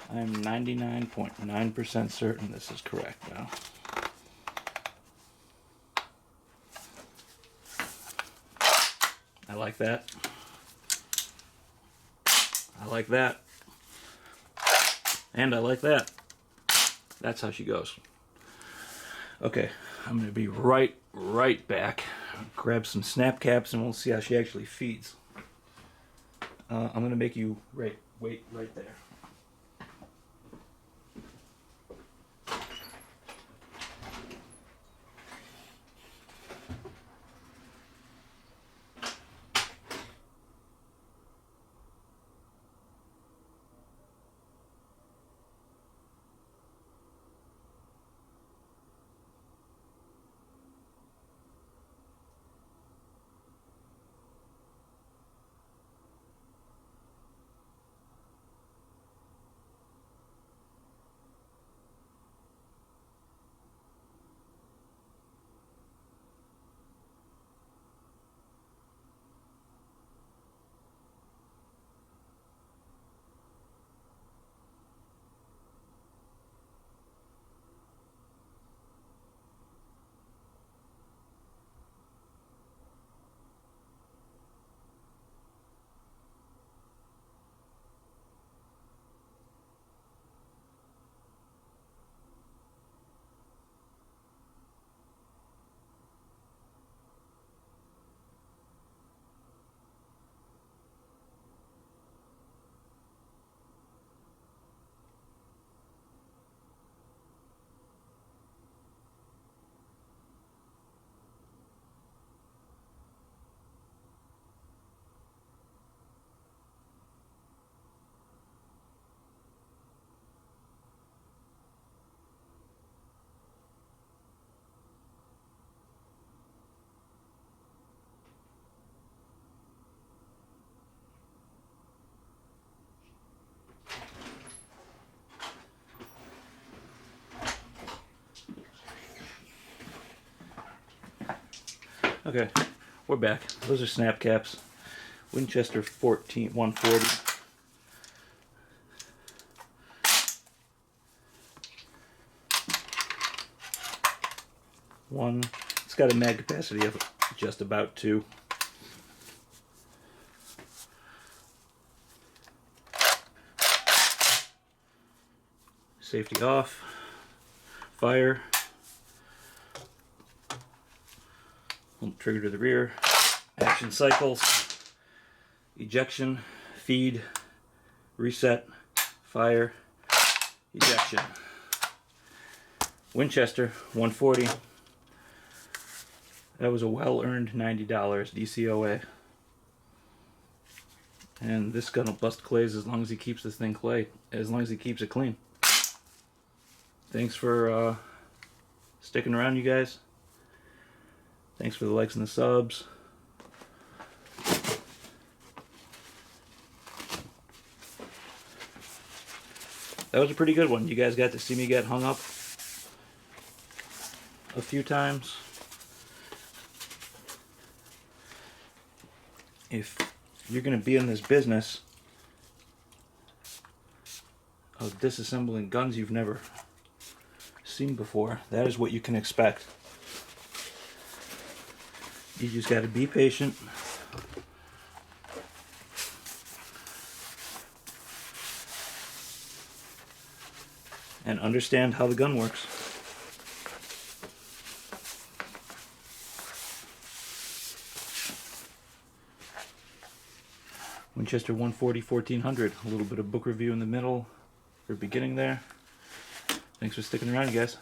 I'm 99.9% certain this is correct now. I like that. I like that. And I like that. That's how she goes. Okay, I'm going to be right back. Grab some snap caps and we'll see how she actually feeds. I'm going to make you wait right there. Okay, we're back. Those are snap caps. Winchester 140. 1. It's got a mag capacity of just about 2. Safety off. Fire. Trigger to the rear. Action cycles. Ejection. Feed. Reset. Fire. Ejection. Winchester 140. That was a well-earned $90 DCOA. And this gun will bust clays as long as he keeps this thing as long as he keeps it clean. Thanks for sticking around, you guys. Thanks for the likes and the subs. That was a pretty good one. You guys got to see me get hung up a few times. If you're going to be in this business of disassembling guns you've never seen before, that is what you can expect. You just got to be patient. And understand how the gun works. Winchester 140 1400. A little bit of book review in the middle or beginning there. Thanks for sticking around, you guys.